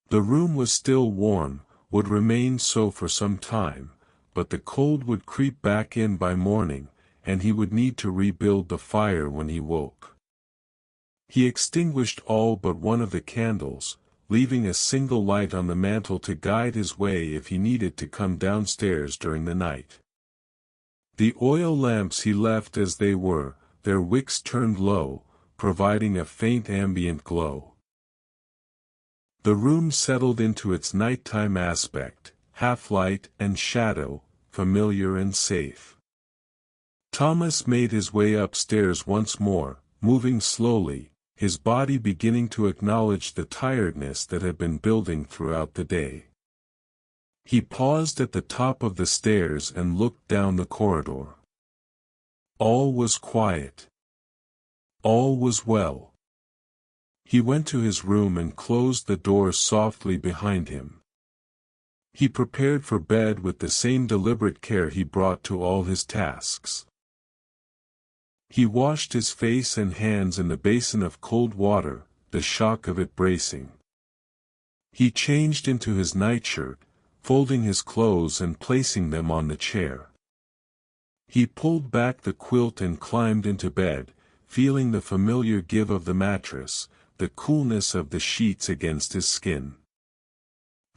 The room was still warm, would remain so for some time, but the cold would creep back in by morning, and he would need to rebuild the fire when he woke. He extinguished all but one of the candles, leaving a single light on the mantel to guide his way if he needed to come downstairs during the night. The oil lamps he left as they were, their wicks turned low, providing a faint ambient glow. The room settled into its nighttime aspect, half light and shadow, familiar and safe. Thomas made his way upstairs once more, moving slowly, his body beginning to acknowledge the tiredness that had been building throughout the day. He paused at the top of the stairs and looked down the corridor. All was quiet. All was well. He went to his room and closed the door softly behind him. He prepared for bed with the same deliberate care he brought to all his tasks. He washed his face and hands in the basin of cold water, the shock of it bracing. He changed into his nightshirt, folding his clothes and placing them on the chair. He pulled back the quilt and climbed into bed, feeling the familiar give of the mattress, the coolness of the sheets against his skin.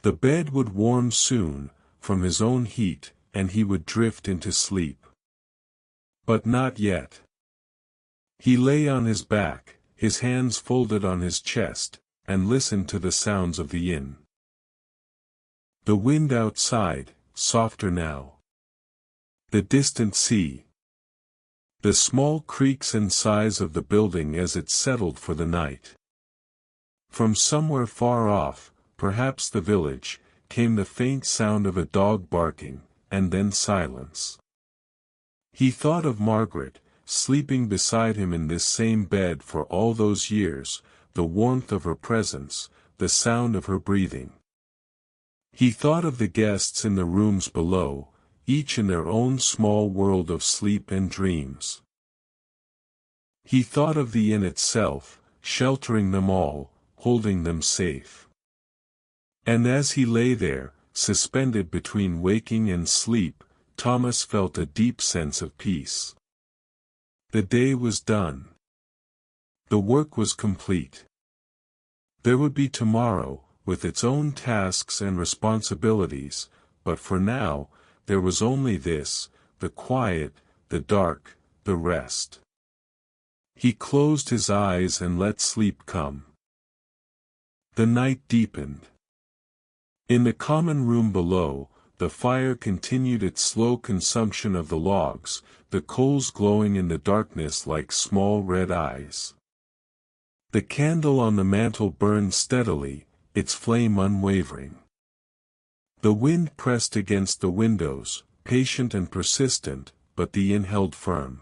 The bed would warm soon, from his own heat, and he would drift into sleep. But not yet. He lay on his back, his hands folded on his chest, and listened to the sounds of the inn. The wind outside, softer now. The distant sea. The small creaks and sighs of the building as it settled for the night. From somewhere far off, perhaps the village, came the faint sound of a dog barking, and then silence. He thought of Margaret, sleeping beside him in this same bed for all those years, the warmth of her presence, the sound of her breathing. He thought of the guests in the rooms below, each in their own small world of sleep and dreams. He thought of the inn itself, sheltering them all, holding them safe. And as he lay there, suspended between waking and sleep, Thomas felt a deep sense of peace. The day was done. The work was complete. There would be tomorrow, with its own tasks and responsibilities, but for now, there was only this, the quiet, the dark, the rest. He closed his eyes and let sleep come. The night deepened. In the common room below, the fire continued its slow consumption of the logs, the coals glowing in the darkness like small red eyes. The candle on the mantel burned steadily, its flame unwavering. The wind pressed against the windows, patient and persistent, but the inn held firm.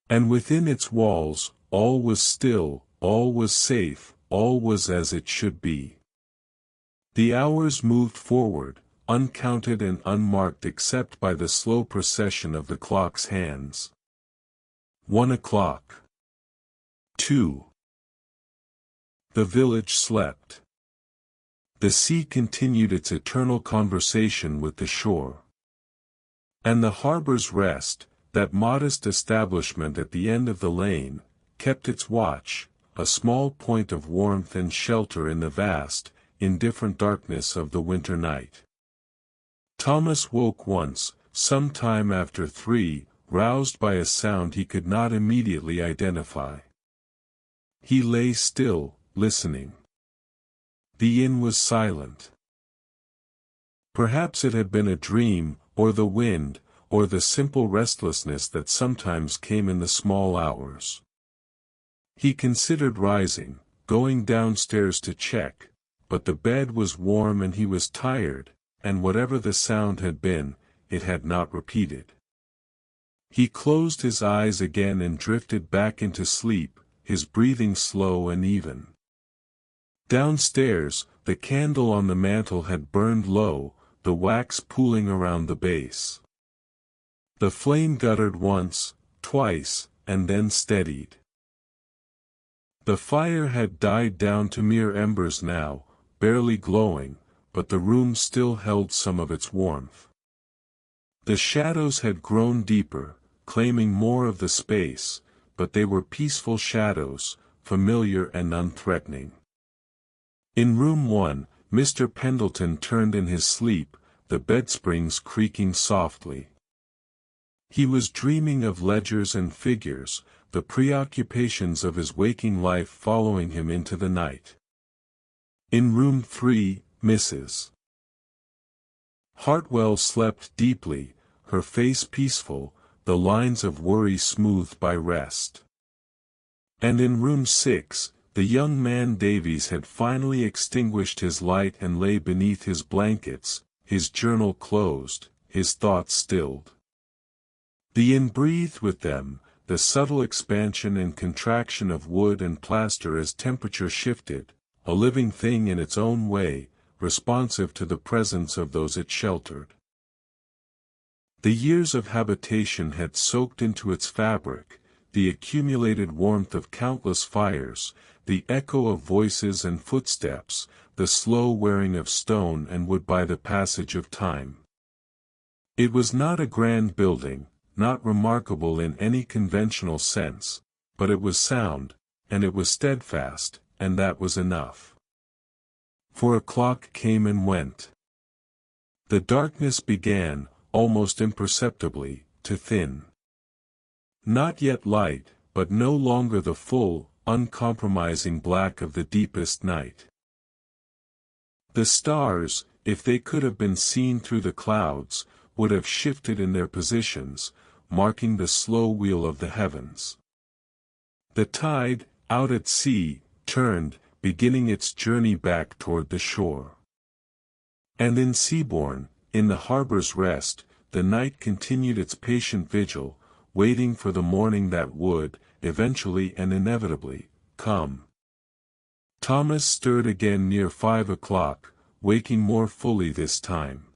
And within its walls, all was still, all was safe, all was as it should be. The hours moved forward, uncounted and unmarked except by the slow procession of the clock's hands. 1 o'clock. 2. The village slept. The sea continued its eternal conversation with the shore. And the harbor's rest, that modest establishment at the end of the lane, kept its watch, a small point of warmth and shelter in the vast, indifferent darkness of the winter night. Thomas woke once, some time after 3, roused by a sound he could not immediately identify. He lay still, listening. The inn was silent. Perhaps it had been a dream, or the wind, or the simple restlessness that sometimes came in the small hours. He considered rising, going downstairs to check, but the bed was warm and he was tired, and whatever the sound had been, it had not repeated. He closed his eyes again and drifted back into sleep, his breathing slow and even. Downstairs, the candle on the mantel had burned low, the wax pooling around the base. The flame guttered once, twice, and then steadied. The fire had died down to mere embers now, barely glowing, but the room still held some of its warmth. The shadows had grown deeper, claiming more of the space, but they were peaceful shadows, familiar and unthreatening. In room 1, Mr. Pendleton turned in his sleep, the bedsprings creaking softly. He was dreaming of ledgers and figures, the preoccupations of his waking life following him into the night. In room 3, Mrs. Hartwell slept deeply, her face peaceful, the lines of worry smoothed by rest. And in room 6, the young man Davies had finally extinguished his light and lay beneath his blankets, his journal closed, his thoughts stilled. The inn breathed with them, the subtle expansion and contraction of wood and plaster as temperature shifted, a living thing in its own way, responsive to the presence of those it sheltered. The years of habitation had soaked into its fabric, the accumulated warmth of countless fires, the echo of voices and footsteps, the slow wearing of stone and wood by the passage of time. It was not a grand building, not remarkable in any conventional sense, but it was sound, and it was steadfast, and that was enough. For a clock came and went. The darkness began, almost imperceptibly, to thin. Not yet light, but no longer the full, uncompromising black of the deepest night. The stars, if they could have been seen through the clouds, would have shifted in their positions, marking the slow wheel of the heavens. The tide, out at sea, turned, beginning its journey back toward the shore. And in Seabourn, in the harbor's rest, the night continued its patient vigil, waiting for the morning that would, eventually and inevitably, come. Thomas stirred again near 5 o'clock, waking more fully this time.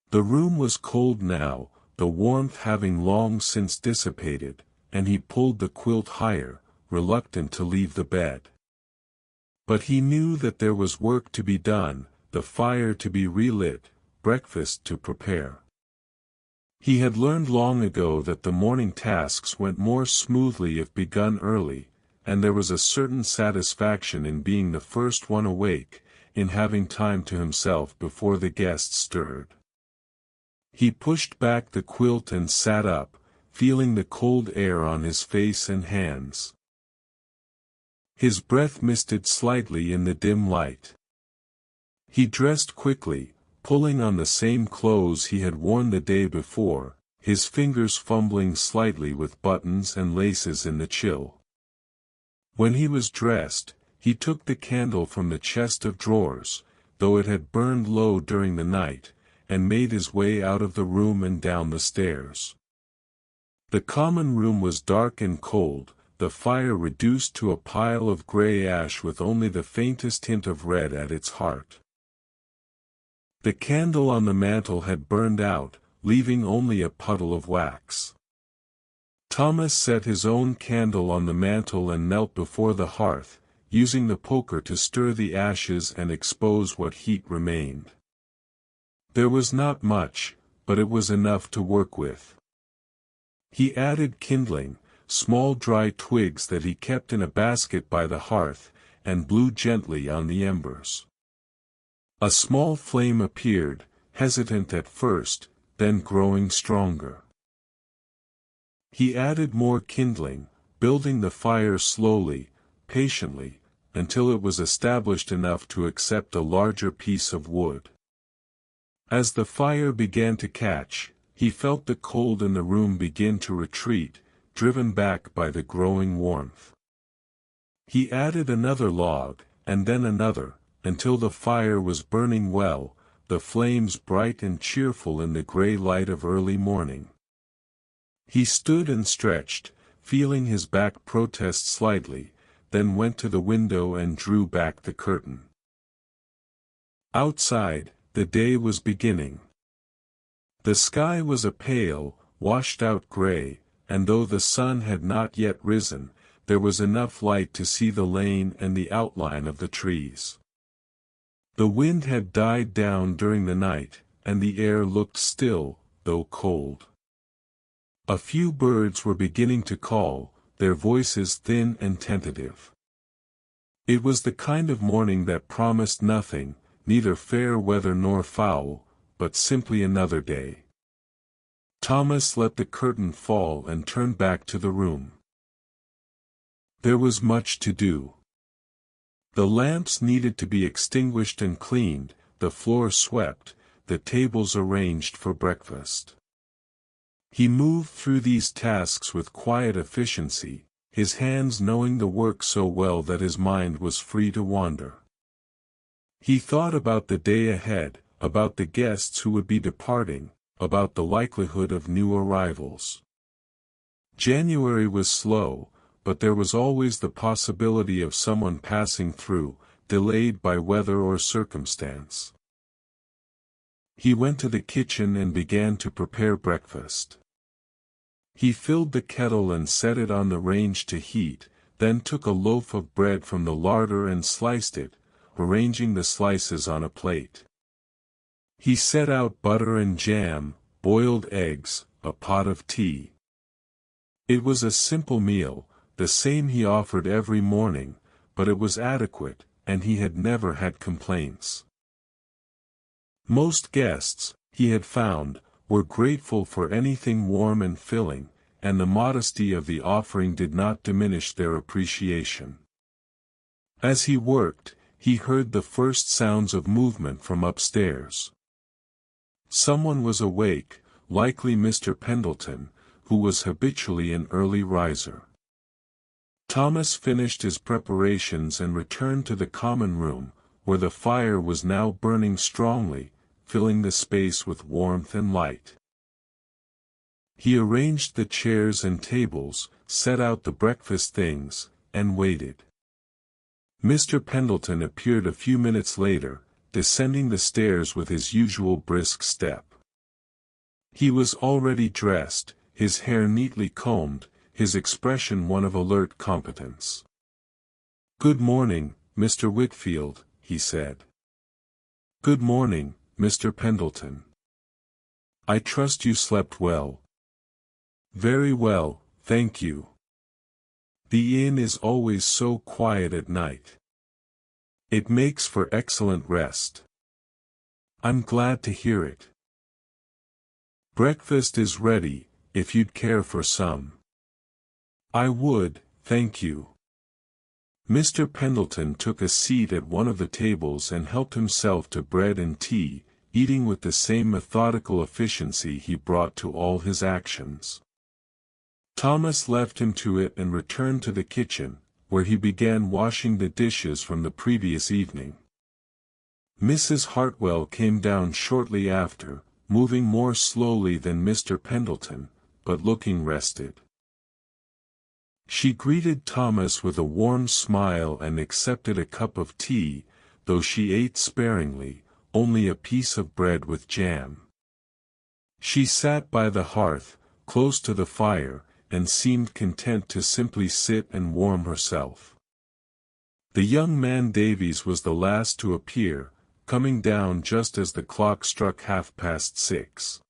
The room was cold now, the warmth having long since dissipated, and he pulled the quilt higher, reluctant to leave the bed. But he knew that there was work to be done, the fire to be relit, breakfast to prepare. He had learned long ago that the morning tasks went more smoothly if begun early, and there was a certain satisfaction in being the first one awake, in having time to himself before the guests stirred. He pushed back the quilt and sat up, feeling the cold air on his face and hands. His breath misted slightly in the dim light. He dressed quickly, pulling on the same clothes he had worn the day before, his fingers fumbling slightly with buttons and laces in the chill. When he was dressed, he took the candle from the chest of drawers, though it had burned low during the night, and made his way out of the room and down the stairs. The common room was dark and cold, the fire reduced to a pile of gray ash with only the faintest hint of red at its heart. The candle on the mantel had burned out, leaving only a puddle of wax. Thomas set his own candle on the mantel and knelt before the hearth, using the poker to stir the ashes and expose what heat remained. There was not much, but it was enough to work with. He added kindling, small dry twigs that he kept in a basket by the hearth, and blew gently on the embers. A small flame appeared, hesitant at first, then growing stronger. He added more kindling, building the fire slowly, patiently, until it was established enough to accept a larger piece of wood. As the fire began to catch, he felt the cold in the room begin to retreat, driven back by the growing warmth. He added another log, and then another, until the fire was burning well, the flames bright and cheerful in the gray light of early morning. He stood and stretched, feeling his back protest slightly, then went to the window and drew back the curtain. Outside, the day was beginning. The sky was a pale, washed-out gray, and though the sun had not yet risen, there was enough light to see the lane and the outline of the trees. The wind had died down during the night, and the air looked still, though cold. A few birds were beginning to call, their voices thin and tentative. It was the kind of morning that promised nothing, neither fair weather nor foul, but simply another day. Thomas let the curtain fall and turned back to the room. There was much to do. The lamps needed to be extinguished and cleaned, the floor swept, the tables arranged for breakfast. He moved through these tasks with quiet efficiency, his hands knowing the work so well that his mind was free to wander. He thought about the day ahead, about the guests who would be departing, about the likelihood of new arrivals. January was slow, but there was always the possibility of someone passing through, delayed by weather or circumstance. He went to the kitchen and began to prepare breakfast. He filled the kettle and set it on the range to heat, then took a loaf of bread from the larder and sliced it, arranging the slices on a plate. He set out butter and jam, boiled eggs, a pot of tea. It was a simple meal, the same he offered every morning, but it was adequate, and he had never had complaints. Most guests, he had found, were grateful for anything warm and filling, and the modesty of the offering did not diminish their appreciation. As he worked, he heard the first sounds of movement from upstairs. Someone was awake, likely Mr. Pendleton, who was habitually an early riser. Thomas finished his preparations and returned to the common room, where the fire was now burning strongly, filling the space with warmth and light. He arranged the chairs and tables, set out the breakfast things, and waited. Mr. Pendleton appeared a few minutes later, descending the stairs with his usual brisk step. He was already dressed, his hair neatly combed, his expression one of alert competence. "Good morning, Mr. Whitfield," he said. "Good morning, Mr. Pendleton. I trust you slept well." "Very well, thank you. The inn is always so quiet at night. It makes for excellent rest." "I'm glad to hear it. Breakfast is ready, if you'd care for some." "I would, thank you." Mr. Pendleton took a seat at one of the tables and helped himself to bread and tea, eating with the same methodical efficiency he brought to all his actions. Thomas left him to it and returned to the kitchen, where he began washing the dishes from the previous evening. Mrs. Hartwell came down shortly after, moving more slowly than Mr. Pendleton, but looking rested. She greeted Thomas with a warm smile and accepted a cup of tea, though she ate sparingly, only a piece of bread with jam. She sat by the hearth, close to the fire, and seemed content to simply sit and warm herself. The young man Davies was the last to appear, coming down just as the clock struck 6:30.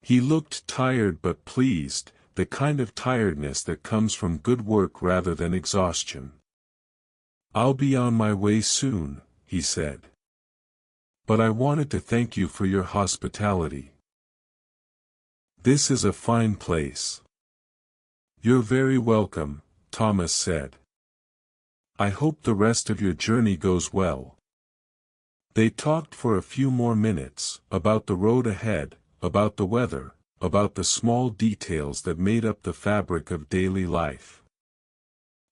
He looked tired but pleased, the kind of tiredness that comes from good work rather than exhaustion. "I'll be on my way soon," he said. "But I wanted to thank you for your hospitality. This is a fine place." "You're very welcome," Thomas said. "I hope the rest of your journey goes well." They talked for a few more minutes, about the road ahead, about the weather, about the small details that made up the fabric of daily life.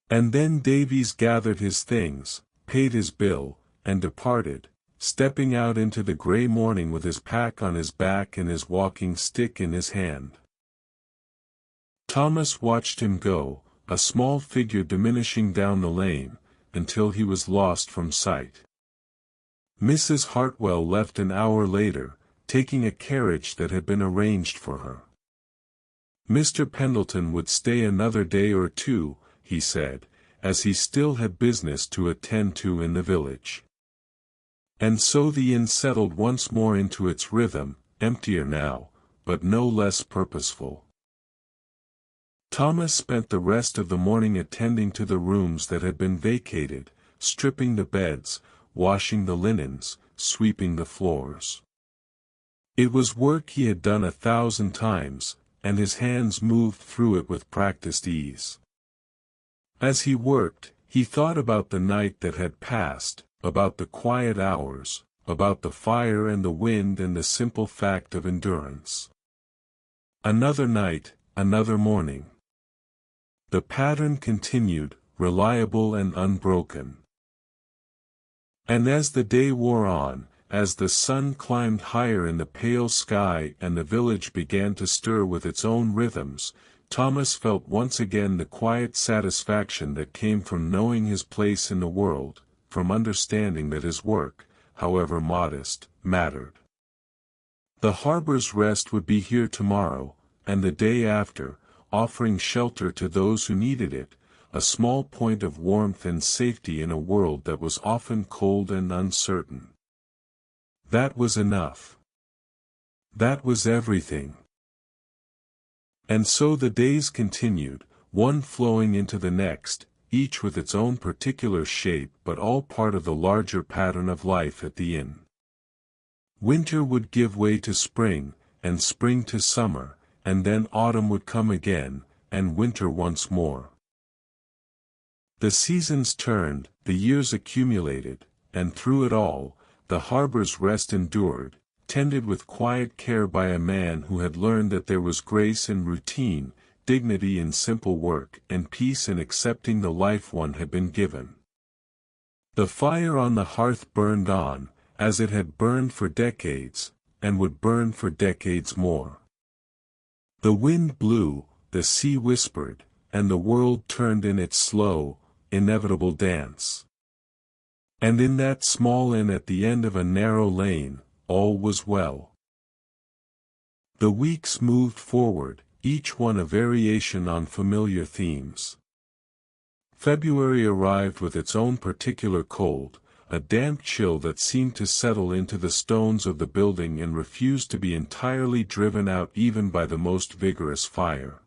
And then Davies gathered his things, paid his bill, and departed, stepping out into the grey morning with his pack on his back and his walking stick in his hand. Thomas watched him go, a small figure diminishing down the lane, until he was lost from sight. Mrs. Hartwell left an hour later, taking a carriage that had been arranged for her. Mr. Pendleton would stay another day or two, he said, as he still had business to attend to in the village. And so the inn settled once more into its rhythm, emptier now, but no less purposeful. Thomas spent the rest of the morning attending to the rooms that had been vacated, stripping the beds, washing the linens, sweeping the floors. It was work he had done 1,000 times, and his hands moved through it with practiced ease. As he worked, he thought about the night that had passed, about the quiet hours, about the fire and the wind and the simple fact of endurance. Another night, another morning. The pattern continued, reliable and unbroken. And as the day wore on, as the sun climbed higher in the pale sky and the village began to stir with its own rhythms, Thomas felt once again the quiet satisfaction that came from knowing his place in the world, from understanding that his work, however modest, mattered. The harbor's rest would be here tomorrow, and the day after, offering shelter to those who needed it, a small point of warmth and safety in a world that was often cold and uncertain. That was enough. That was everything. And so the days continued, one flowing into the next, each with its own particular shape but all part of the larger pattern of life at the inn. Winter would give way to spring, and spring to summer, and then autumn would come again, and winter once more. The seasons turned, the years accumulated, and through it all, the harbor's rest endured, tended with quiet care by a man who had learned that there was grace in routine, dignity in simple work, and peace in accepting the life one had been given. The fire on the hearth burned on, as it had burned for decades, and would burn for decades more. The wind blew, the sea whispered, and the world turned in its slow, inevitable dance. And in that small inn at the end of a narrow lane, all was well. The weeks moved forward, each one a variation on familiar themes. February arrived with its own particular cold, a damp chill that seemed to settle into the stones of the building and refused to be entirely driven out even by the most vigorous fire.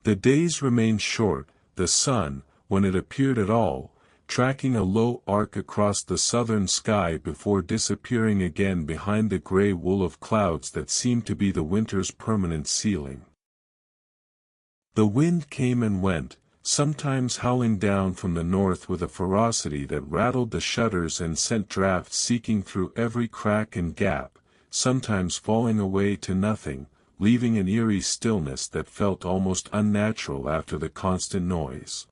The days remained short, the sun, when it appeared at all, tracking a low arc across the southern sky before disappearing again behind the grey wool of clouds that seemed to be the winter's permanent ceiling. The wind came and went, sometimes howling down from the north with a ferocity that rattled the shutters and sent drafts seeking through every crack and gap, sometimes falling away to nothing, leaving an eerie stillness that felt almost unnatural after the constant noise.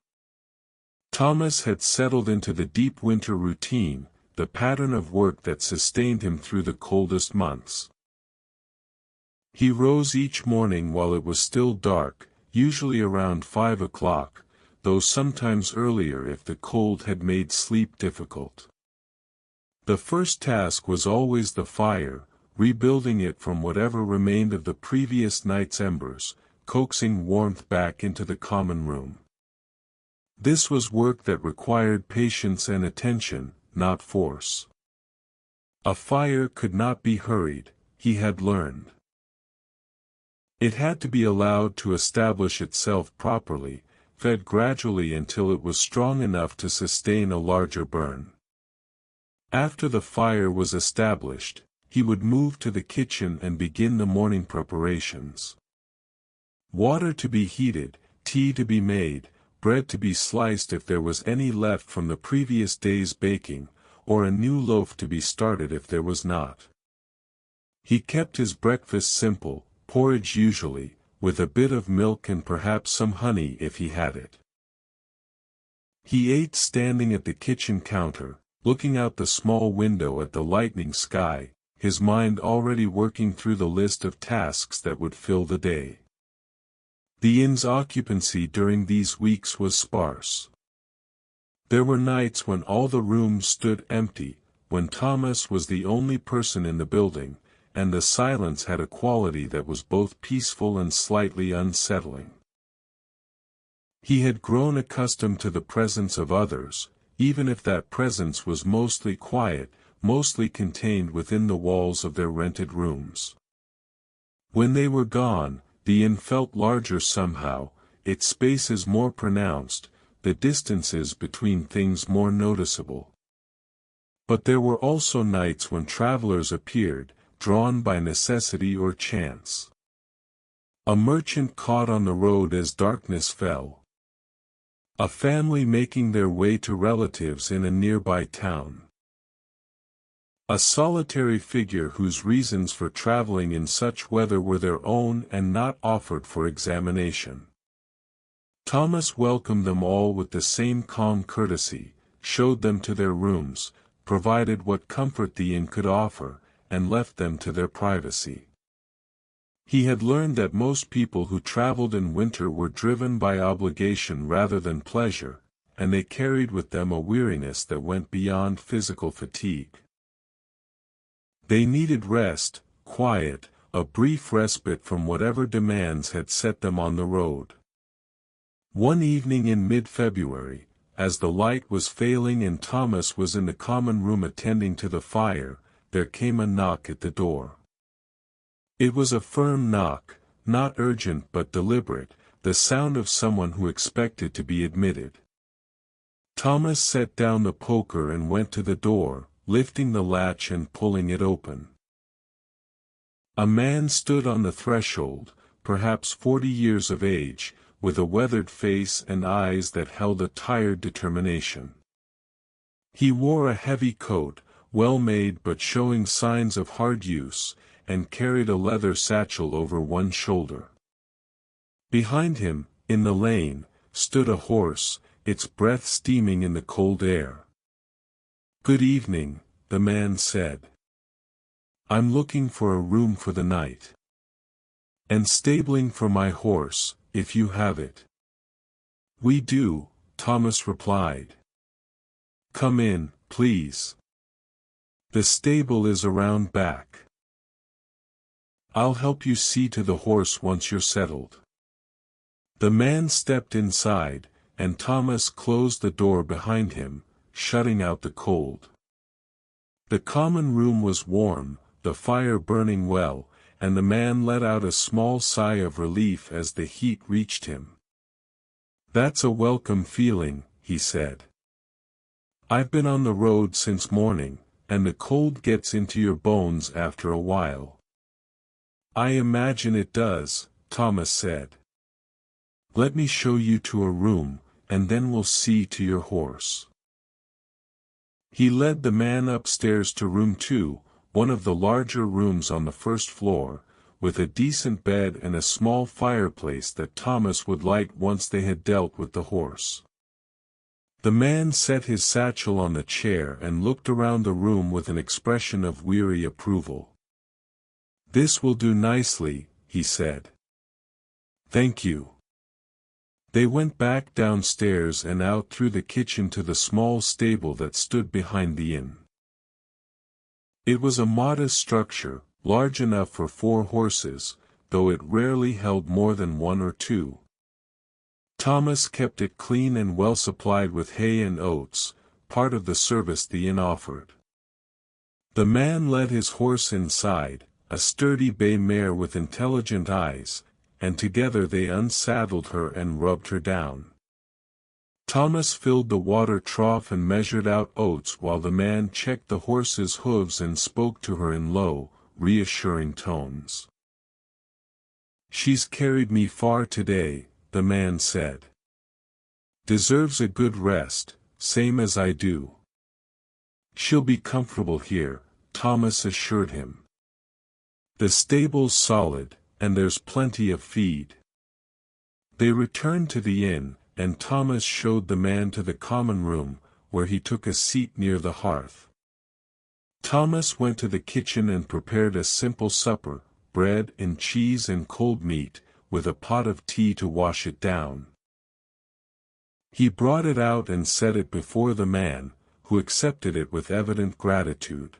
Thomas had settled into the deep winter routine, the pattern of work that sustained him through the coldest months. He rose each morning while it was still dark, usually around 5 o'clock, though sometimes earlier if the cold had made sleep difficult. The first task was always the fire, rebuilding it from whatever remained of the previous night's embers, coaxing warmth back into the common room. This was work that required patience and attention, not force. A fire could not be hurried, he had learned. It had to be allowed to establish itself properly, fed gradually until it was strong enough to sustain a larger burn. After the fire was established, he would move to the kitchen and begin the morning preparations. Water to be heated, tea to be made, bread to be sliced if there was any left from the previous day's baking, or a new loaf to be started if there was not. He kept his breakfast simple, porridge usually, with a bit of milk and perhaps some honey if he had it. He ate standing at the kitchen counter, looking out the small window at the lightening sky, his mind already working through the list of tasks that would fill the day. The inn's occupancy during these weeks was sparse. There were nights when all the rooms stood empty, when Thomas was the only person in the building, and the silence had a quality that was both peaceful and slightly unsettling. He had grown accustomed to the presence of others, even if that presence was mostly quiet, mostly contained within the walls of their rented rooms. When they were gone, the inn felt larger somehow, its spaces more pronounced, the distances between things more noticeable. But there were also nights when travelers appeared, drawn by necessity or chance. A merchant caught on the road as darkness fell. A family making their way to relatives in a nearby town. A solitary figure whose reasons for traveling in such weather were their own and not offered for examination. Thomas welcomed them all with the same calm courtesy, showed them to their rooms, provided what comfort the inn could offer, and left them to their privacy. He had learned that most people who traveled in winter were driven by obligation rather than pleasure, and they carried with them a weariness that went beyond physical fatigue. They needed rest, quiet, a brief respite from whatever demands had set them on the road. One evening in mid-February, as the light was failing and Thomas was in the common room attending to the fire, there came a knock at the door. It was a firm knock, not urgent but deliberate, the sound of someone who expected to be admitted. Thomas set down the poker and went to the door, lifting the latch and pulling it open. A man stood on the threshold, perhaps 40 years of age, with a weathered face and eyes that held a tired determination. He wore a heavy coat, well made but showing signs of hard use, and carried a leather satchel over one shoulder. Behind him, in the lane, stood a horse, its breath steaming in the cold air. "Good evening," the man said. "I'm looking for a room for the night. And stabling for my horse, if you have it." "We do," Thomas replied. "Come in, please. The stable is around back. I'll help you see to the horse once you're settled." The man stepped inside, and Thomas closed the door behind him, shutting out the cold. The common room was warm, the fire burning well, and the man let out a small sigh of relief as the heat reached him. "That's a welcome feeling," he said. "I've been on the road since morning, and the cold gets into your bones after a while." "I imagine it does," Thomas said. "Let me show you to a room, and then we'll see to your horse." He led the man upstairs to room 2, one of the larger rooms on the first floor, with a decent bed and a small fireplace that Thomas would light once they had dealt with the horse. The man set his satchel on the chair and looked around the room with an expression of weary approval. "This will do nicely," he said. "Thank you." They went back downstairs and out through the kitchen to the small stable that stood behind the inn. It was a modest structure, large enough for 4 horses, though it rarely held more than 1 or 2. Thomas kept it clean and well supplied with hay and oats, part of the service the inn offered. The man led his horse inside, a sturdy bay mare with intelligent eyes, and together they unsaddled her and rubbed her down. Thomas filled the water trough and measured out oats while the man checked the horse's hooves and spoke to her in low, reassuring tones. "She's carried me far today," the man said. "Deserves a good rest, same as I do." "She'll be comfortable here," Thomas assured him. "The stable's solid, and there's plenty of feed." They returned to the inn, and Thomas showed the man to the common room, where he took a seat near the hearth. Thomas went to the kitchen and prepared a simple supper, bread and cheese and cold meat, with a pot of tea to wash it down. He brought it out and set it before the man, who accepted it with evident gratitude.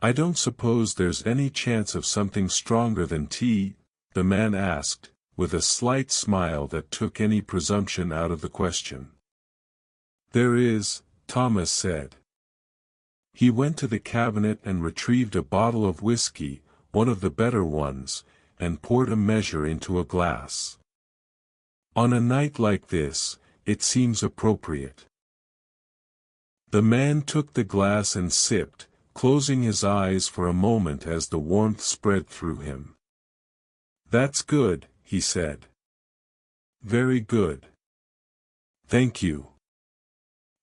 "I don't suppose there's any chance of something stronger than tea?" the man asked, with a slight smile that took any presumption out of the question. "There is," Thomas said. He went to the cabinet and retrieved a bottle of whiskey, one of the better ones, and poured a measure into a glass. "On a night like this, it seems appropriate." The man took the glass and sipped, closing his eyes for a moment as the warmth spread through him. "That's good," he said. "Very good. Thank you."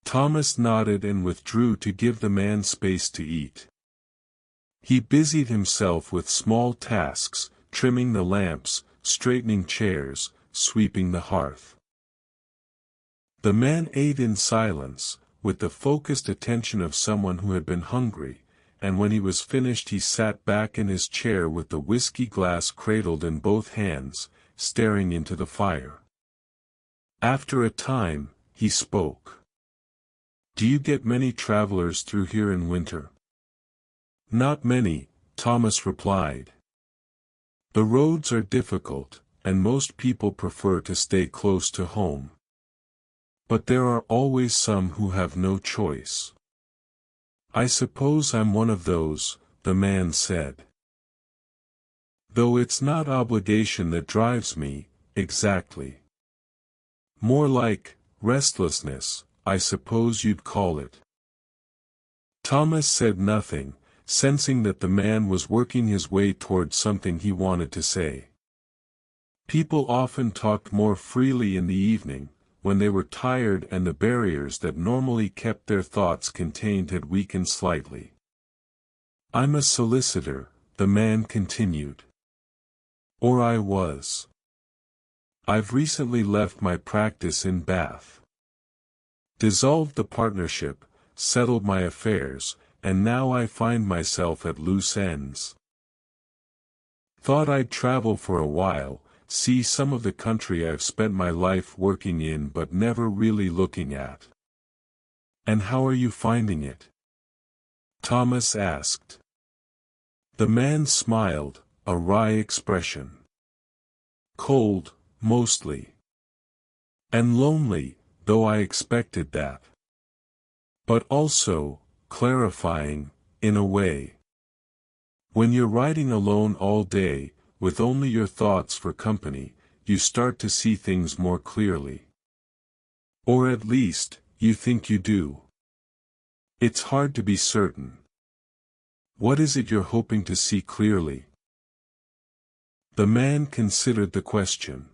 Thomas nodded and withdrew to give the man space to eat. He busied himself with small tasks, trimming the lamps, straightening chairs, sweeping the hearth. The man ate in silence, with the focused attention of someone who had been hungry, and when he was finished he sat back in his chair with the whiskey glass cradled in both hands, staring into the fire. After a time, he spoke. "Do you get many travelers through here in winter?" "Not many," Thomas replied. "The roads are difficult, and most people prefer to stay close to home. But there are always some who have no choice." "I suppose I'm one of those," the man said. "Though it's not obligation that drives me, exactly. More like restlessness, I suppose you'd call it." Thomas said nothing, sensing that the man was working his way toward something he wanted to say. People often talked more freely in the evening, when they were tired and the barriers that normally kept their thoughts contained had weakened slightly. "I'm a solicitor," the man continued. "Or I was. I've recently left my practice in Bath. Dissolved the partnership, settled my affairs, and now I find myself at loose ends. Thought I'd travel for a while, see some of the country I've spent my life working in but never really looking at." "And how are you finding it?" Thomas asked. The man smiled, a wry expression. "Cold, mostly. And lonely, though I expected that. But also, clarifying, in a way. When you're riding alone all day, with only your thoughts for company, you start to see things more clearly. Or at least, you think you do. It's hard to be certain. What is it you're hoping to see clearly?" The man considered the question.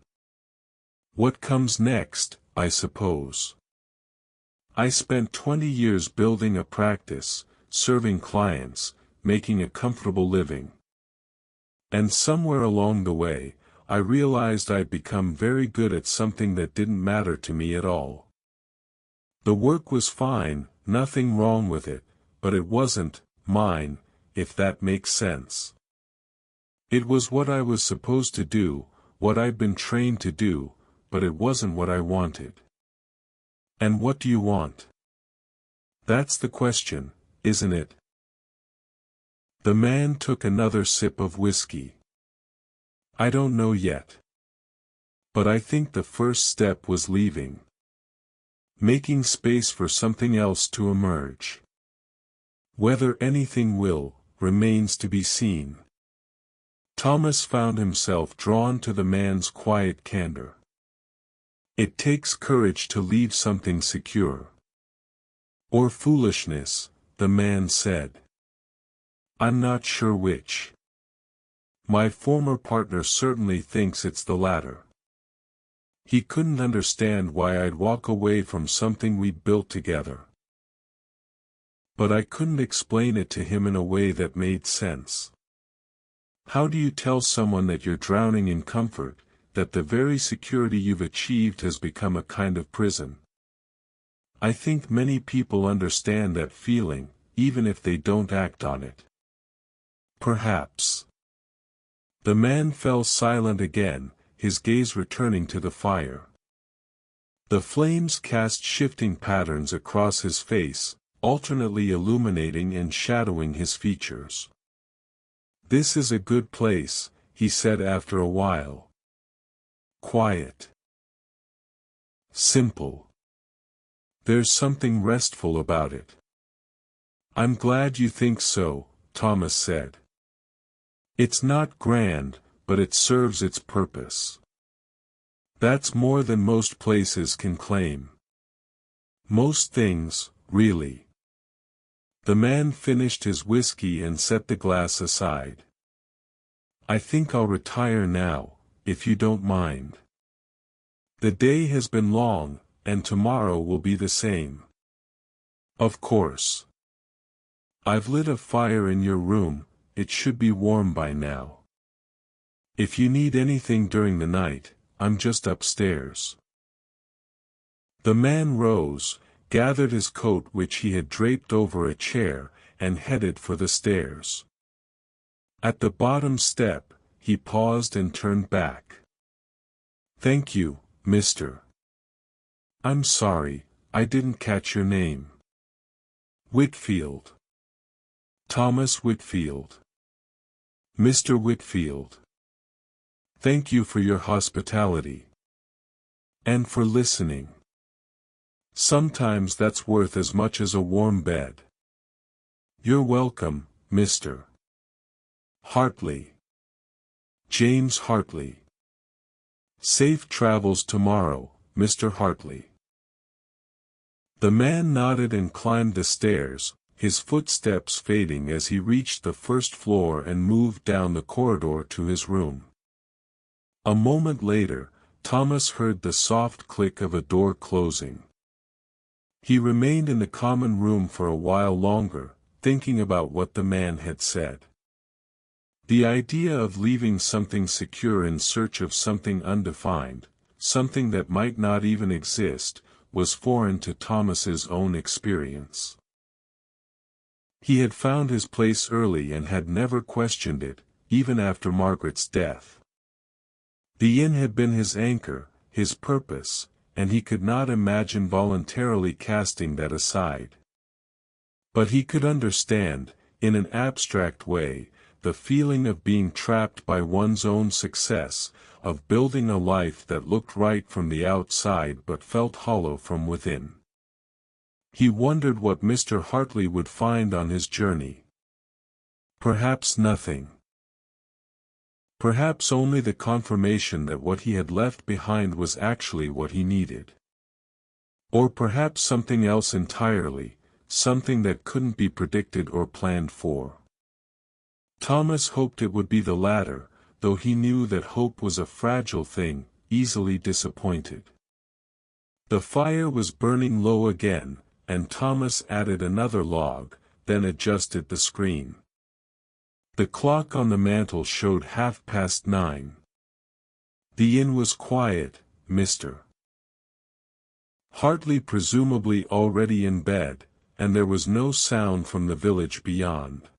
"What comes next, I suppose. I spent 20 years building a practice, serving clients, making a comfortable living. And somewhere along the way, I realized I'd become very good at something that didn't matter to me at all. The work was fine, nothing wrong with it, but it wasn't mine, if that makes sense. It was what I was supposed to do, what I'd been trained to do, but it wasn't what I wanted." "And what do you want?" "That's the question, isn't it?" The man took another sip of whiskey. "I don't know yet. But I think the first step was leaving. Making space for something else to emerge. Whether anything will, remains to be seen." Thomas found himself drawn to the man's quiet candor. "It takes courage to leave something secure." "Or foolishness," the man said. "I'm not sure which. My former partner certainly thinks it's the latter. He couldn't understand why I'd walk away from something we'd built together." But I couldn't explain it to him in a way that made sense. How do you tell someone that you're drowning in comfort, that the very security you've achieved has become a kind of prison? I think many people understand that feeling, even if they don't act on it. Perhaps. The man fell silent again, his gaze returning to the fire. The flames cast shifting patterns across his face, alternately illuminating and shadowing his features. "This is a good place," he said after a while. "Quiet. Simple. There's something restful about it." "I'm glad you think so," Thomas said. "It's not grand, but it serves its purpose. That's more than most places can claim. Most things, really." The man finished his whiskey and set the glass aside. "I think I'll retire now, if you don't mind. The day has been long, and tomorrow will be the same." "Of course. I've lit a fire in your room, it should be warm by now. If you need anything during the night, I'm just upstairs." The man rose, gathered his coat which he had draped over a chair, and headed for the stairs. At the bottom step, he paused and turned back. "Thank you, mister. I'm sorry, I didn't catch your name." "Whitfield. Thomas Whitfield. Mr. Whitfield. Thank you for your hospitality. And for listening. Sometimes that's worth as much as a warm bed." "You're welcome, Mr. Hartley. James Hartley. Safe travels tomorrow, Mr. Hartley." The man nodded and climbed the stairs, his footsteps fading as he reached the first floor and moved down the corridor to his room. A moment later, Thomas heard the soft click of a door closing. He remained in the common room for a while longer, thinking about what the man had said. The idea of leaving something secure in search of something undefined, something that might not even exist, was foreign to Thomas's own experience. He had found his place early and had never questioned it, even after Margaret's death. The inn had been his anchor, his purpose, and he could not imagine voluntarily casting that aside. But he could understand, in an abstract way, the feeling of being trapped by one's own success, of building a life that looked right from the outside but felt hollow from within. He wondered what Mr. Hartley would find on his journey. Perhaps nothing. Perhaps only the confirmation that what he had left behind was actually what he needed. Or perhaps something else entirely, something that couldn't be predicted or planned for. Thomas hoped it would be the latter, though he knew that hope was a fragile thing, easily disappointed. The fire was burning low again, and Thomas added another log, then adjusted the screen. The clock on the mantel showed 9:30. The inn was quiet, Mr. Hartley presumably already in bed, and there was no sound from the village beyond.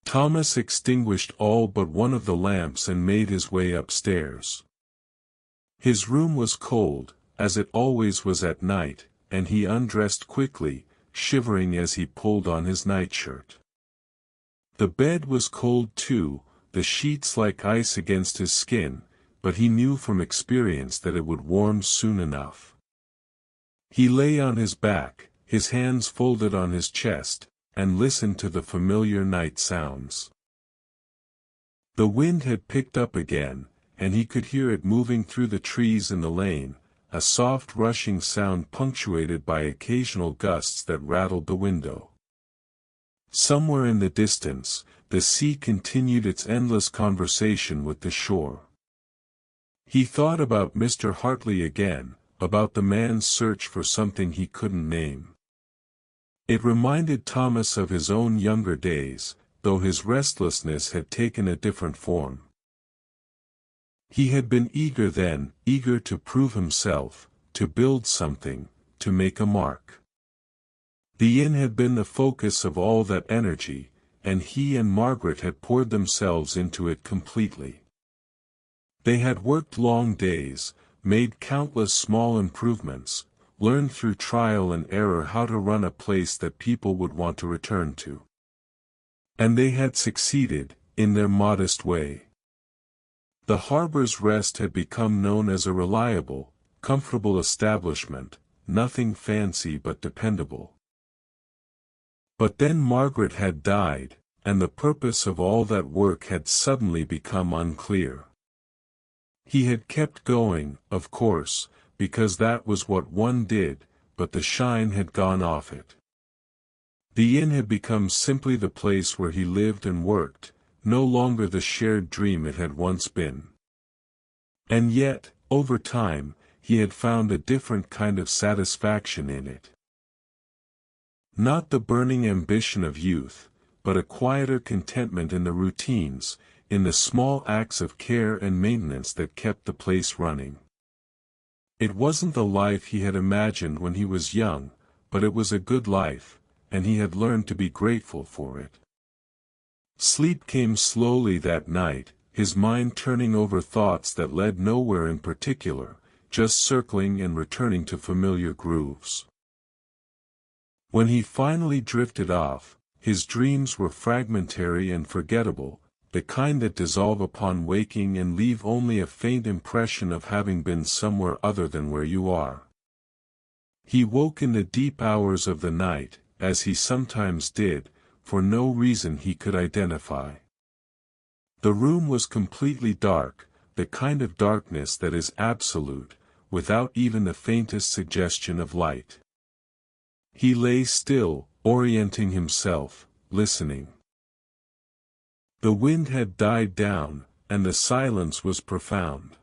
Thomas extinguished all but one of the lamps and made his way upstairs. His room was cold, as it always was at night, and he undressed quickly, shivering as he pulled on his nightshirt. The bed was cold too, the sheets like ice against his skin, but he knew from experience that it would warm soon enough. He lay on his back, his hands folded on his chest, and listened to the familiar night sounds. The wind had picked up again, and he could hear it moving through the trees in the lane, a soft rushing sound punctuated by occasional gusts that rattled the window. Somewhere in the distance, the sea continued its endless conversation with the shore. He thought about Mr. Hartley again, about the man's search for something he couldn't name. It reminded Thomas of his own younger days, though his restlessness had taken a different form. He had been eager then, eager to prove himself, to build something, to make a mark. The inn had been the focus of all that energy, and he and Margaret had poured themselves into it completely. They had worked long days, made countless small improvements, learned through trial and error how to run a place that people would want to return to. And they had succeeded, in their modest way. The Harbor's Rest had become known as a reliable, comfortable establishment, nothing fancy but dependable. But then Margaret had died, and the purpose of all that work had suddenly become unclear. He had kept going, of course, because that was what one did, but the shine had gone off it. The inn had become simply the place where he lived and worked, no longer the shared dream it had once been. And yet, over time, he had found a different kind of satisfaction in it. Not the burning ambition of youth, but a quieter contentment in the routines, in the small acts of care and maintenance that kept the place running. It wasn't the life he had imagined when he was young, but it was a good life, and he had learned to be grateful for it. Sleep came slowly that night, his mind turning over thoughts that led nowhere in particular, just circling and returning to familiar grooves. When he finally drifted off, his dreams were fragmentary and forgettable, the kind that dissolve upon waking and leave only a faint impression of having been somewhere other than where you are. He woke in the deep hours of the night, as he sometimes did, for no reason he could identify. The room was completely dark, the kind of darkness that is absolute, without even the faintest suggestion of light. He lay still, orienting himself, listening. The wind had died down, and the silence was profound.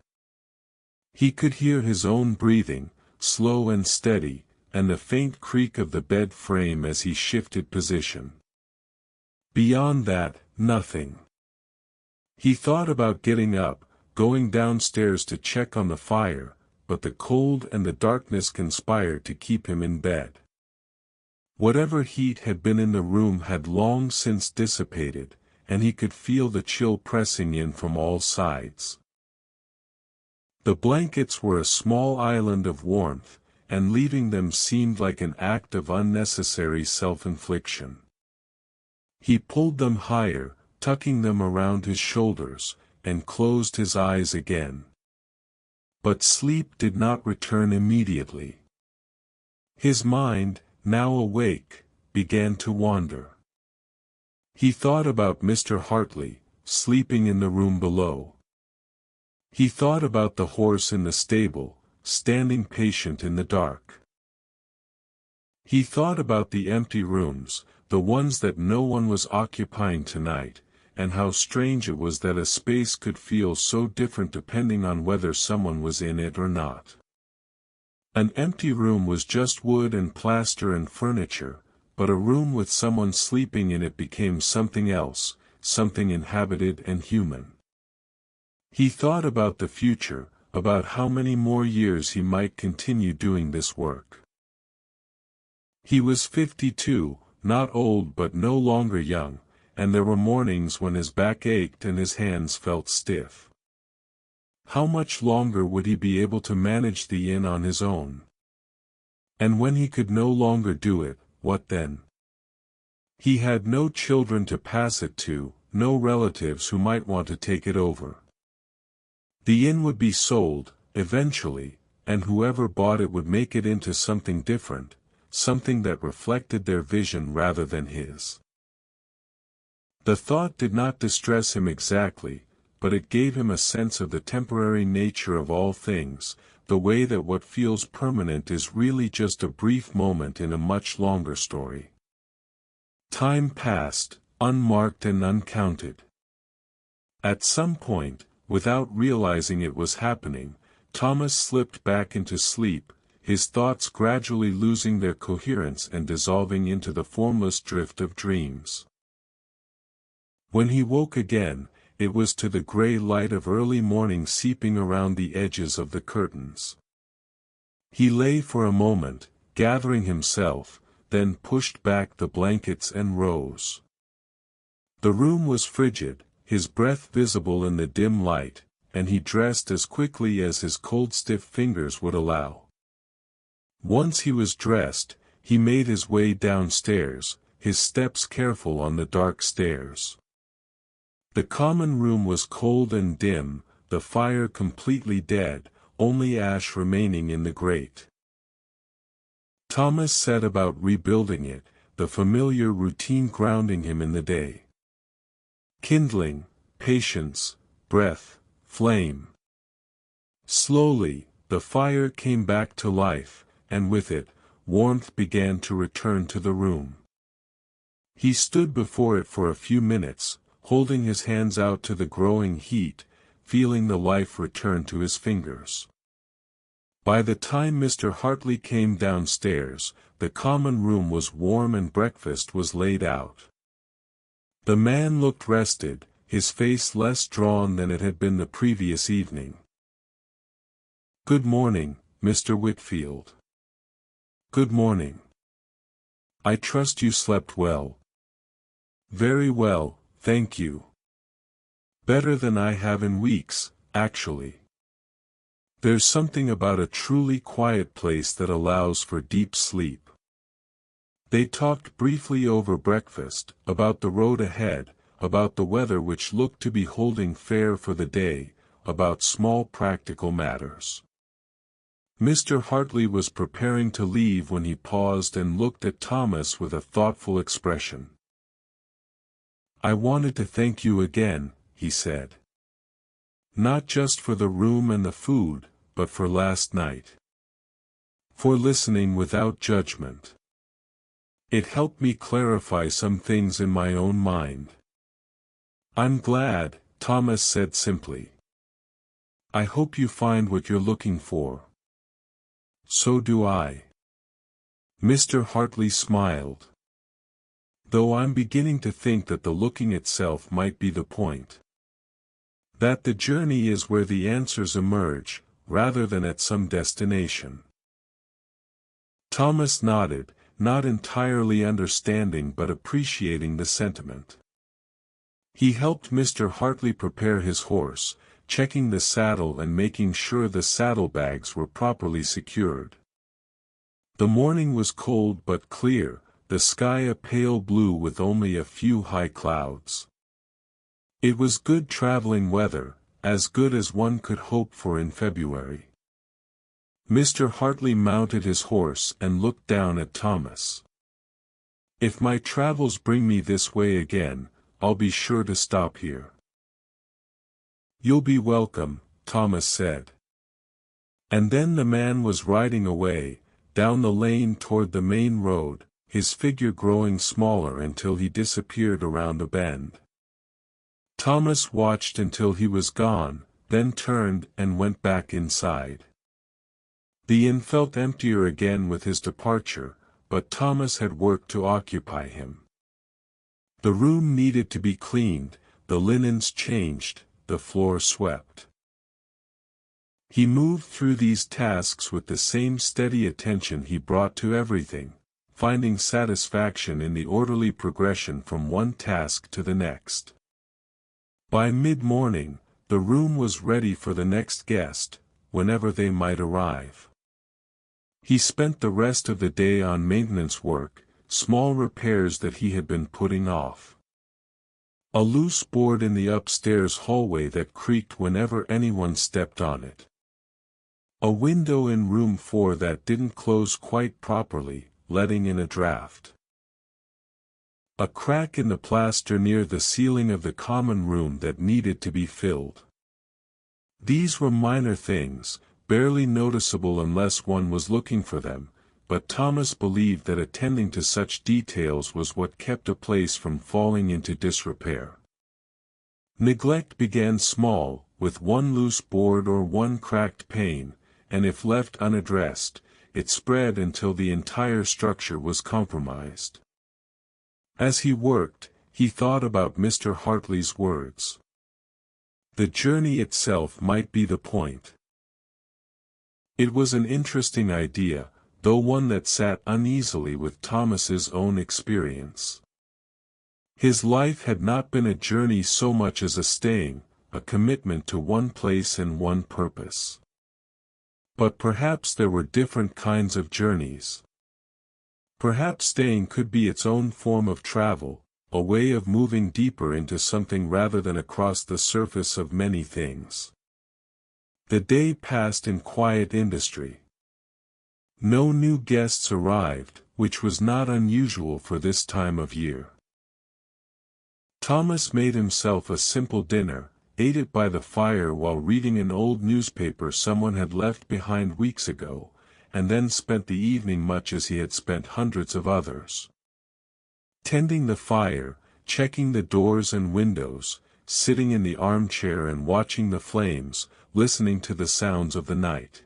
He could hear his own breathing, slow and steady, and the faint creak of the bed frame as he shifted position. Beyond that, nothing. He thought about getting up, going downstairs to check on the fire, but the cold and the darkness conspired to keep him in bed. Whatever heat had been in the room had long since dissipated, and he could feel the chill pressing in from all sides. The blankets were a small island of warmth, and leaving them seemed like an act of unnecessary self-infliction. He pulled them higher, tucking them around his shoulders, and closed his eyes again. But sleep did not return immediately. His mind, now awake, began to wander. He thought about Mr. Hartley, sleeping in the room below. He thought about the horse in the stable, standing patient in the dark. He thought about the empty rooms, the ones that no one was occupying tonight, and how strange it was that a space could feel so different depending on whether someone was in it or not. An empty room was just wood and plaster and furniture, but a room with someone sleeping in it became something else, something inhabited and human. He thought about the future, about how many more years he might continue doing this work. He was 52, not old but no longer young, and there were mornings when his back ached and his hands felt stiff. How much longer would he be able to manage the inn on his own? And when he could no longer do it, what then? He had no children to pass it to, no relatives who might want to take it over. The inn would be sold, eventually, and whoever bought it would make it into something different, something that reflected their vision rather than his. The thought did not distress him exactly, but it gave him a sense of the temporary nature of all things, the way that what feels permanent is really just a brief moment in a much longer story. Time passed, unmarked and uncounted. At some point, without realizing it was happening, Thomas slipped back into sleep, his thoughts gradually losing their coherence and dissolving into the formless drift of dreams. When he woke again, it was to the gray light of early morning seeping around the edges of the curtains. He lay for a moment, gathering himself, then pushed back the blankets and rose. The room was frigid, his breath visible in the dim light, and he dressed as quickly as his cold stiff fingers would allow. Once he was dressed, he made his way downstairs, his steps careful on the dark stairs. The common room was cold and dim, the fire completely dead, only ash remaining in the grate. Thomas set about rebuilding it, the familiar routine grounding him in the day. Kindling, patience, breath, flame. Slowly, the fire came back to life, and with it, warmth began to return to the room. He stood before it for a few minutes, holding his hands out to the growing heat, feeling the life return to his fingers. By the time Mr. Hartley came downstairs, the common room was warm and breakfast was laid out. The man looked rested, his face less drawn than it had been the previous evening. "Good morning, Mr. Whitfield." "Good morning. I trust you slept well." "Very well, thank you. Better than I have in weeks, actually. There's something about a truly quiet place that allows for deep sleep." They talked briefly over breakfast, about the road ahead, about the weather which looked to be holding fair for the day, about small practical matters. Mr. Hartley was preparing to leave when he paused and looked at Thomas with a thoughtful expression. "I wanted to thank you again," he said. "Not just for the room and the food, but for last night. For listening without judgment. It helped me clarify some things in my own mind." "I'm glad," Thomas said simply. "I hope you find what you're looking for." "So do I." Mr. Hartley smiled. "Though I'm beginning to think that the looking itself might be the point. That the journey is where the answers emerge, rather than at some destination." Thomas nodded, not entirely understanding but appreciating the sentiment. He helped Mr. Hartley prepare his horse, checking the saddle and making sure the saddlebags were properly secured. The morning was cold but clear, the sky a pale blue with only a few high clouds. It was good traveling weather, as good as one could hope for in February. Mr. Hartley mounted his horse and looked down at Thomas. "If my travels bring me this way again, I'll be sure to stop here." "You'll be welcome," Thomas said. And then the man was riding away, down the lane toward the main road, his figure growing smaller until he disappeared around a bend. Thomas watched until he was gone, then turned and went back inside. The inn felt emptier again with his departure, but Thomas had work to occupy him. The room needed to be cleaned, the linens changed, the floor swept. He moved through these tasks with the same steady attention he brought to everything, finding satisfaction in the orderly progression from one task to the next. By mid-morning, the room was ready for the next guest, whenever they might arrive. He spent the rest of the day on maintenance work, small repairs that he had been putting off. A loose board in the upstairs hallway that creaked whenever anyone stepped on it. A window in room 4 that didn't close quite properly, letting in a draft. A crack in the plaster near the ceiling of the common room that needed to be filled. These were minor things, barely noticeable unless one was looking for them, but Thomas believed that attending to such details was what kept a place from falling into disrepair. Neglect began small, with one loose board or one cracked pane, and if left unaddressed, it spread until the entire structure was compromised. As he worked, he thought about Mr. Hartley's words. The journey itself might be the point. It was an interesting idea, though one that sat uneasily with Thomas's own experience. His life had not been a journey so much as a staying, a commitment to one place and one purpose. But perhaps there were different kinds of journeys. Perhaps staying could be its own form of travel, a way of moving deeper into something rather than across the surface of many things. The day passed in quiet industry. No new guests arrived, which was not unusual for this time of year. Thomas made himself a simple dinner, ate it by the fire while reading an old newspaper someone had left behind weeks ago, and then spent the evening much as he had spent hundreds of others. Tending the fire, checking the doors and windows, sitting in the armchair and watching the flames, listening to the sounds of the night.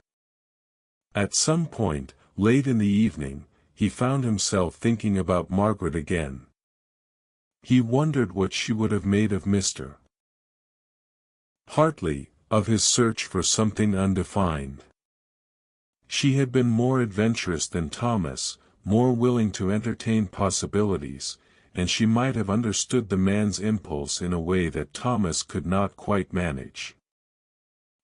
At some point, late in the evening, he found himself thinking about Margaret again. He wondered what she would have made of Mr. Hartley, of his search for something undefined. She had been more adventurous than Thomas, more willing to entertain possibilities, and she might have understood the man's impulse in a way that Thomas could not quite manage.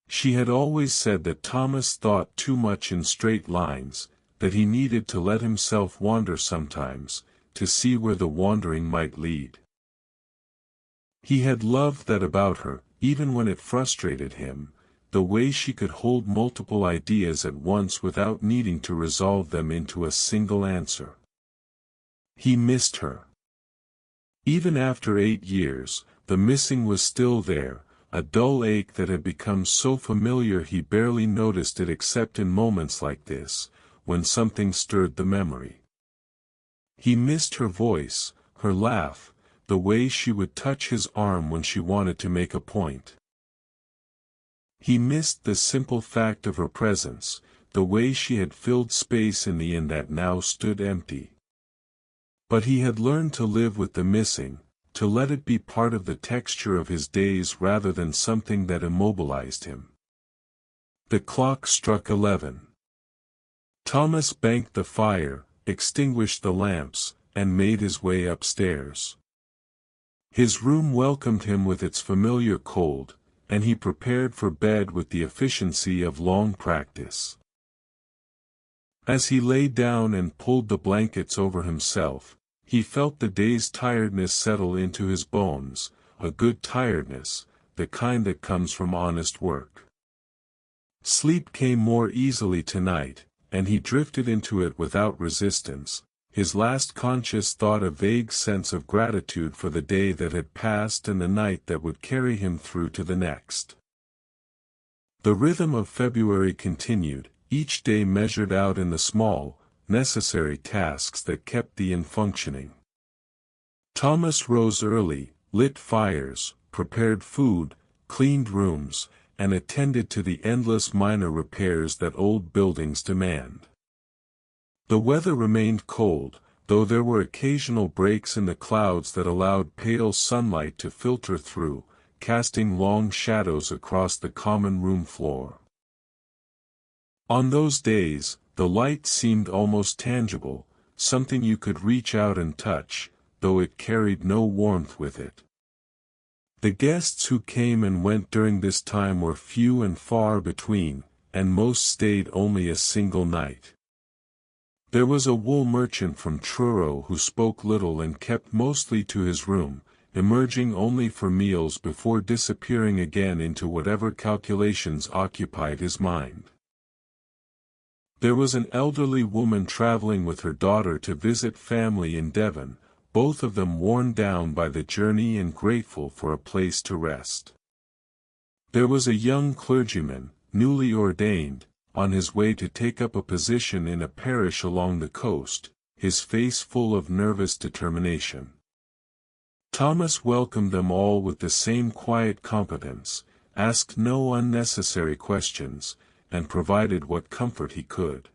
She had always said that Thomas thought too much in straight lines, that he needed to let himself wander sometimes, to see where the wandering might lead. He had loved that about her, even when it frustrated him, the way she could hold multiple ideas at once without needing to resolve them into a single answer. He missed her. Even after 8 years, the missing was still there, a dull ache that had become so familiar he barely noticed it except in moments like this, when something stirred the memory. He missed her voice, her laugh, the way she would touch his arm when she wanted to make a point. He missed the simple fact of her presence, the way she had filled space in the inn that now stood empty. But he had learned to live with the missing, to let it be part of the texture of his days rather than something that immobilized him. The clock struck 11. Thomas banked the fire, extinguished the lamps, and made his way upstairs. His room welcomed him with its familiar cold, and he prepared for bed with the efficiency of long practice. As he lay down and pulled the blankets over himself, he felt the day's tiredness settle into his bones, a good tiredness, the kind that comes from honest work. Sleep came more easily tonight, and he drifted into it without resistance, his last conscious thought a vague sense of gratitude for the day that had passed and the night that would carry him through to the next. The rhythm of February continued, each day measured out in the small, necessary tasks that kept the inn functioning. Thomas rose early, lit fires, prepared food, cleaned rooms, and attended to the endless minor repairs that old buildings demand. The weather remained cold, though there were occasional breaks in the clouds that allowed pale sunlight to filter through, casting long shadows across the common room floor. On those days, the light seemed almost tangible, something you could reach out and touch, though it carried no warmth with it. The guests who came and went during this time were few and far between, and most stayed only a single night. There was a wool merchant from Truro who spoke little and kept mostly to his room, emerging only for meals before disappearing again into whatever calculations occupied his mind. There was an elderly woman traveling with her daughter to visit family in Devon, both of them worn down by the journey and grateful for a place to rest. There was a young clergyman, newly ordained, on his way to take up a position in a parish along the coast, his face full of nervous determination. Thomas welcomed them all with the same quiet competence, asked no unnecessary questions, and provided what comfort he could.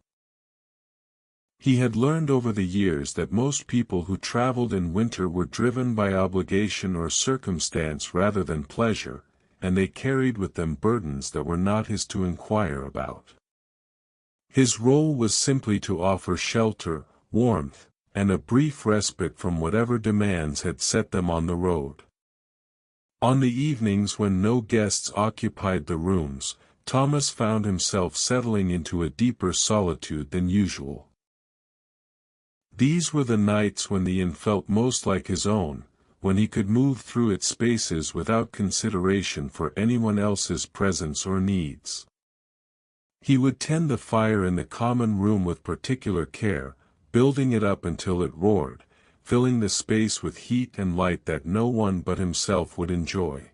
He had learned over the years that most people who traveled in winter were driven by obligation or circumstance rather than pleasure, and they carried with them burdens that were not his to inquire about. His role was simply to offer shelter, warmth, and a brief respite from whatever demands had set them on the road. On the evenings when no guests occupied the rooms, Thomas found himself settling into a deeper solitude than usual. These were the nights when the inn felt most like his own, when he could move through its spaces without consideration for anyone else's presence or needs. He would tend the fire in the common room with particular care, building it up until it roared, filling the space with heat and light that no one but himself would enjoy.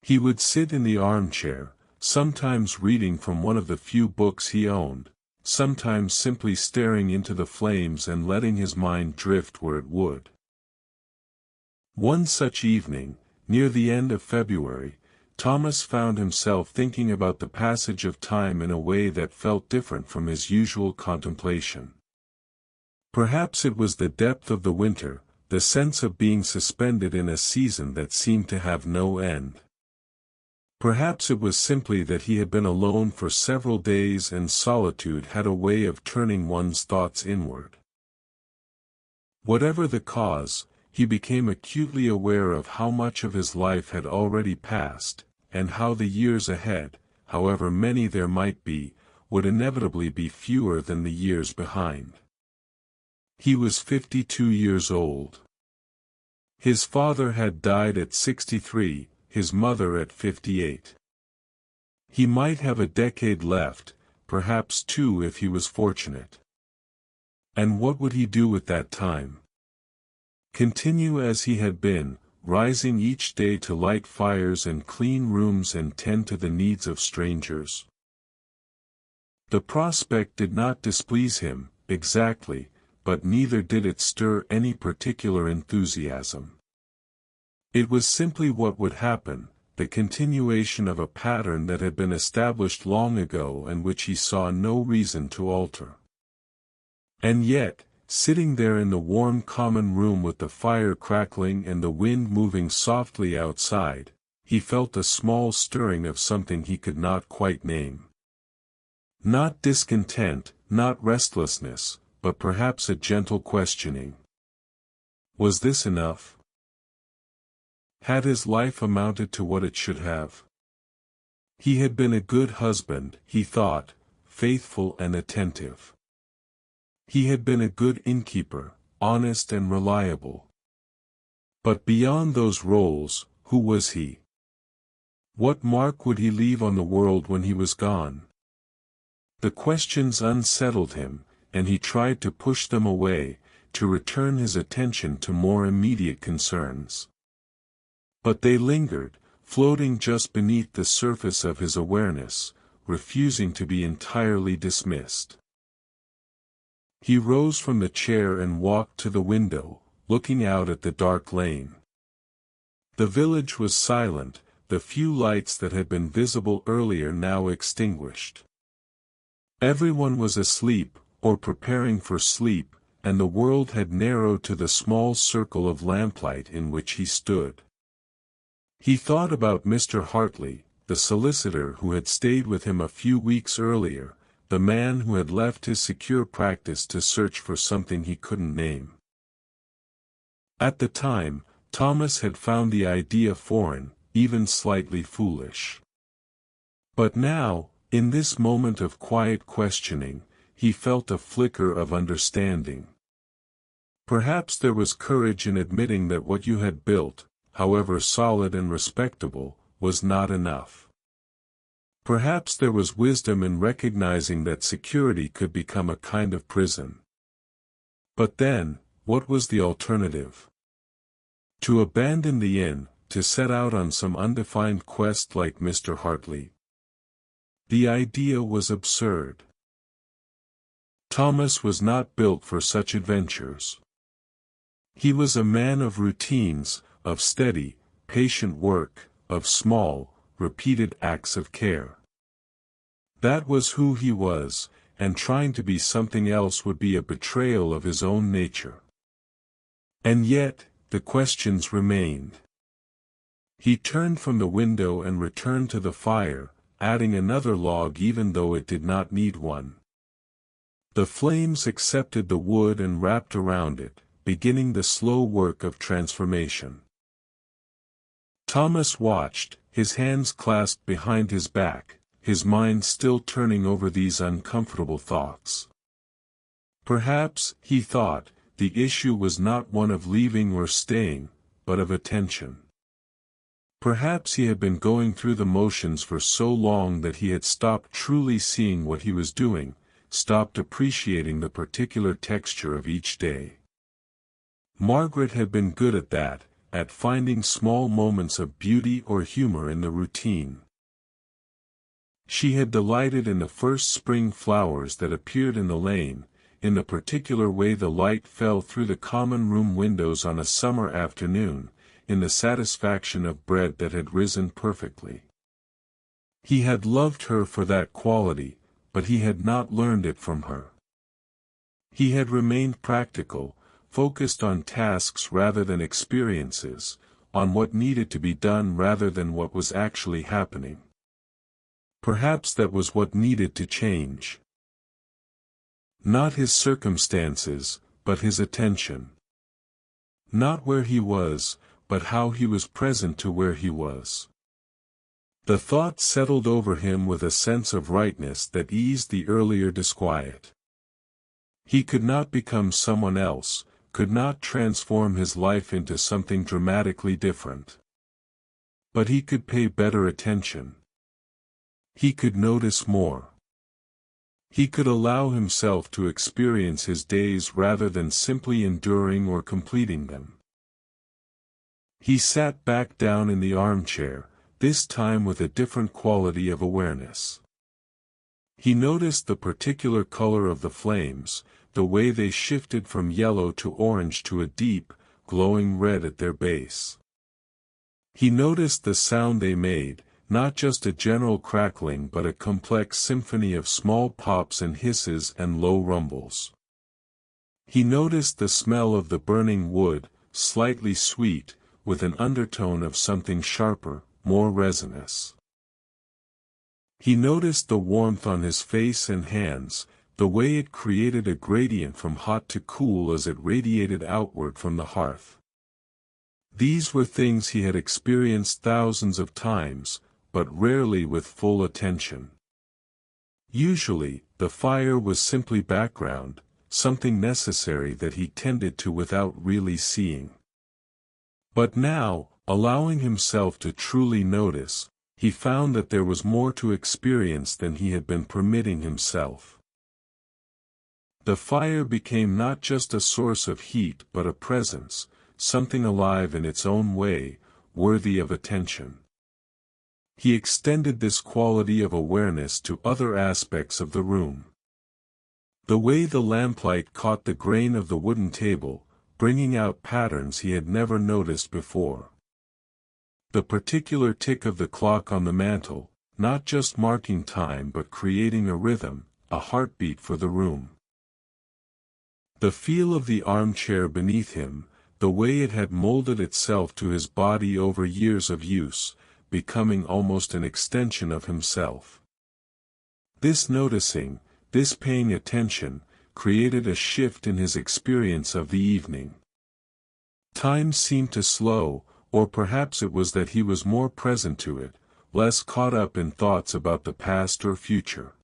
He would sit in the armchair, sometimes reading from one of the few books he owned, sometimes simply staring into the flames and letting his mind drift where it would. One such evening, near the end of February, Thomas found himself thinking about the passage of time in a way that felt different from his usual contemplation. Perhaps it was the depth of the winter, the sense of being suspended in a season that seemed to have no end. Perhaps it was simply that he had been alone for several days and solitude had a way of turning one's thoughts inward. Whatever the cause, he became acutely aware of how much of his life had already passed, and how the years ahead, however many there might be, would inevitably be fewer than the years behind. He was 52 years old. His father had died at 63, his mother at 58. He might have a decade left, perhaps two if he was fortunate. And what would he do with that time? Continue as he had been, rising each day to light fires and clean rooms and tend to the needs of strangers? The prospect did not displease him, exactly, but neither did it stir any particular enthusiasm. It was simply what would happen, the continuation of a pattern that had been established long ago and which he saw no reason to alter. And yet, sitting there in the warm common room with the fire crackling and the wind moving softly outside, he felt a small stirring of something he could not quite name. Not discontent, not restlessness, but perhaps a gentle questioning. Was this enough? Had his life amounted to what it should have? He had been a good husband, he thought, faithful and attentive. He had been a good innkeeper, honest and reliable. But beyond those roles, who was he? What mark would he leave on the world when he was gone? The questions unsettled him, and he tried to push them away, to return his attention to more immediate concerns. But they lingered, floating just beneath the surface of his awareness, refusing to be entirely dismissed. He rose from the chair and walked to the window, looking out at the dark lane. The village was silent, the few lights that had been visible earlier now extinguished. Everyone was asleep, or preparing for sleep, and the world had narrowed to the small circle of lamplight in which he stood. He thought about Mr. Hartley, the solicitor who had stayed with him a few weeks earlier, the man who had left his secure practice to search for something he couldn't name. At the time, Thomas had found the idea foreign, even slightly foolish. But now, in this moment of quiet questioning, he felt a flicker of understanding. Perhaps there was courage in admitting that what you had built, however solid and respectable, was not enough. Perhaps there was wisdom in recognizing that security could become a kind of prison. But then, what was the alternative? To abandon the inn, to set out on some undefined quest like Mr. Hartley? The idea was absurd. Thomas was not built for such adventures. He was a man of routines, of steady, patient work, of small, repeated acts of care. That was who he was, and trying to be something else would be a betrayal of his own nature. And yet, the questions remained. He turned from the window and returned to the fire, adding another log even though it did not need one. The flames accepted the wood and wrapped around it, beginning the slow work of transformation. Thomas watched, his hands clasped behind his back, his mind still turning over these uncomfortable thoughts. Perhaps, he thought, the issue was not one of leaving or staying, but of attention. Perhaps he had been going through the motions for so long that he had stopped truly seeing what he was doing, stopped appreciating the particular texture of each day. Margaret had been good at that, at finding small moments of beauty or humor in the routine. She had delighted in the first spring flowers that appeared in the lane, in the particular way the light fell through the common room windows on a summer afternoon, in the satisfaction of bread that had risen perfectly. He had loved her for that quality, but he had not learned it from her. He had remained practical, focused on tasks rather than experiences, on what needed to be done rather than what was actually happening. Perhaps that was what needed to change. Not his circumstances, but his attention. Not where he was, but how he was present to where he was. The thought settled over him with a sense of rightness that eased the earlier disquiet. He could not become someone else, could not transform his life into something dramatically different. But he could pay better attention. He could notice more. He could allow himself to experience his days rather than simply enduring or completing them. He sat back down in the armchair, this time with a different quality of awareness. He noticed the particular color of the flames, the way they shifted from yellow to orange to a deep, glowing red at their base. He noticed the sound they made, not just a general crackling but a complex symphony of small pops and hisses and low rumbles. He noticed the smell of the burning wood, slightly sweet, with an undertone of something sharper, more resinous. He noticed the warmth on his face and hands, the way it created a gradient from hot to cool as it radiated outward from the hearth. These were things he had experienced thousands of times, but rarely with full attention. Usually, the fire was simply background, something necessary that he tended to without really seeing. But now, allowing himself to truly notice, he found that there was more to experience than he had been permitting himself. The fire became not just a source of heat but a presence, something alive in its own way, worthy of attention. He extended this quality of awareness to other aspects of the room. The way the lamplight caught the grain of the wooden table, bringing out patterns he had never noticed before. The particular tick of the clock on the mantel, not just marking time but creating a rhythm, a heartbeat for the room. The feel of the armchair beneath him, the way it had molded itself to his body over years of use, becoming almost an extension of himself. This noticing, this paying attention, created a shift in his experience of the evening. Time seemed to slow, or perhaps it was that he was more present to it, less caught up in thoughts about the past or future.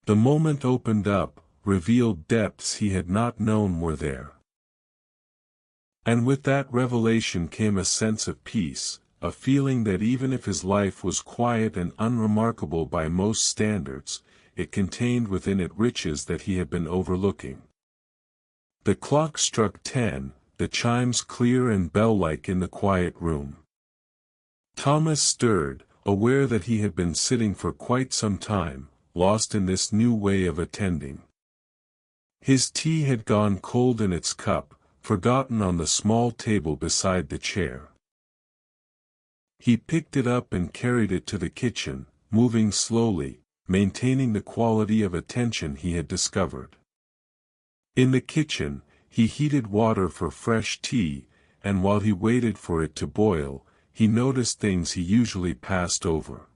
The moment opened up, revealed depths he had not known were there. And with that revelation came a sense of peace, a feeling that even if his life was quiet and unremarkable by most standards, it contained within it riches that he had been overlooking. The clock struck 10, the chimes clear and bell-like in the quiet room. Thomas stirred, aware that he had been sitting for quite some time, lost in this new way of attending. His tea had gone cold in its cup, forgotten on the small table beside the chair. He picked it up and carried it to the kitchen, moving slowly, maintaining the quality of attention he had discovered. In the kitchen, he heated water for fresh tea, and while he waited for it to boil, he noticed things he usually passed over.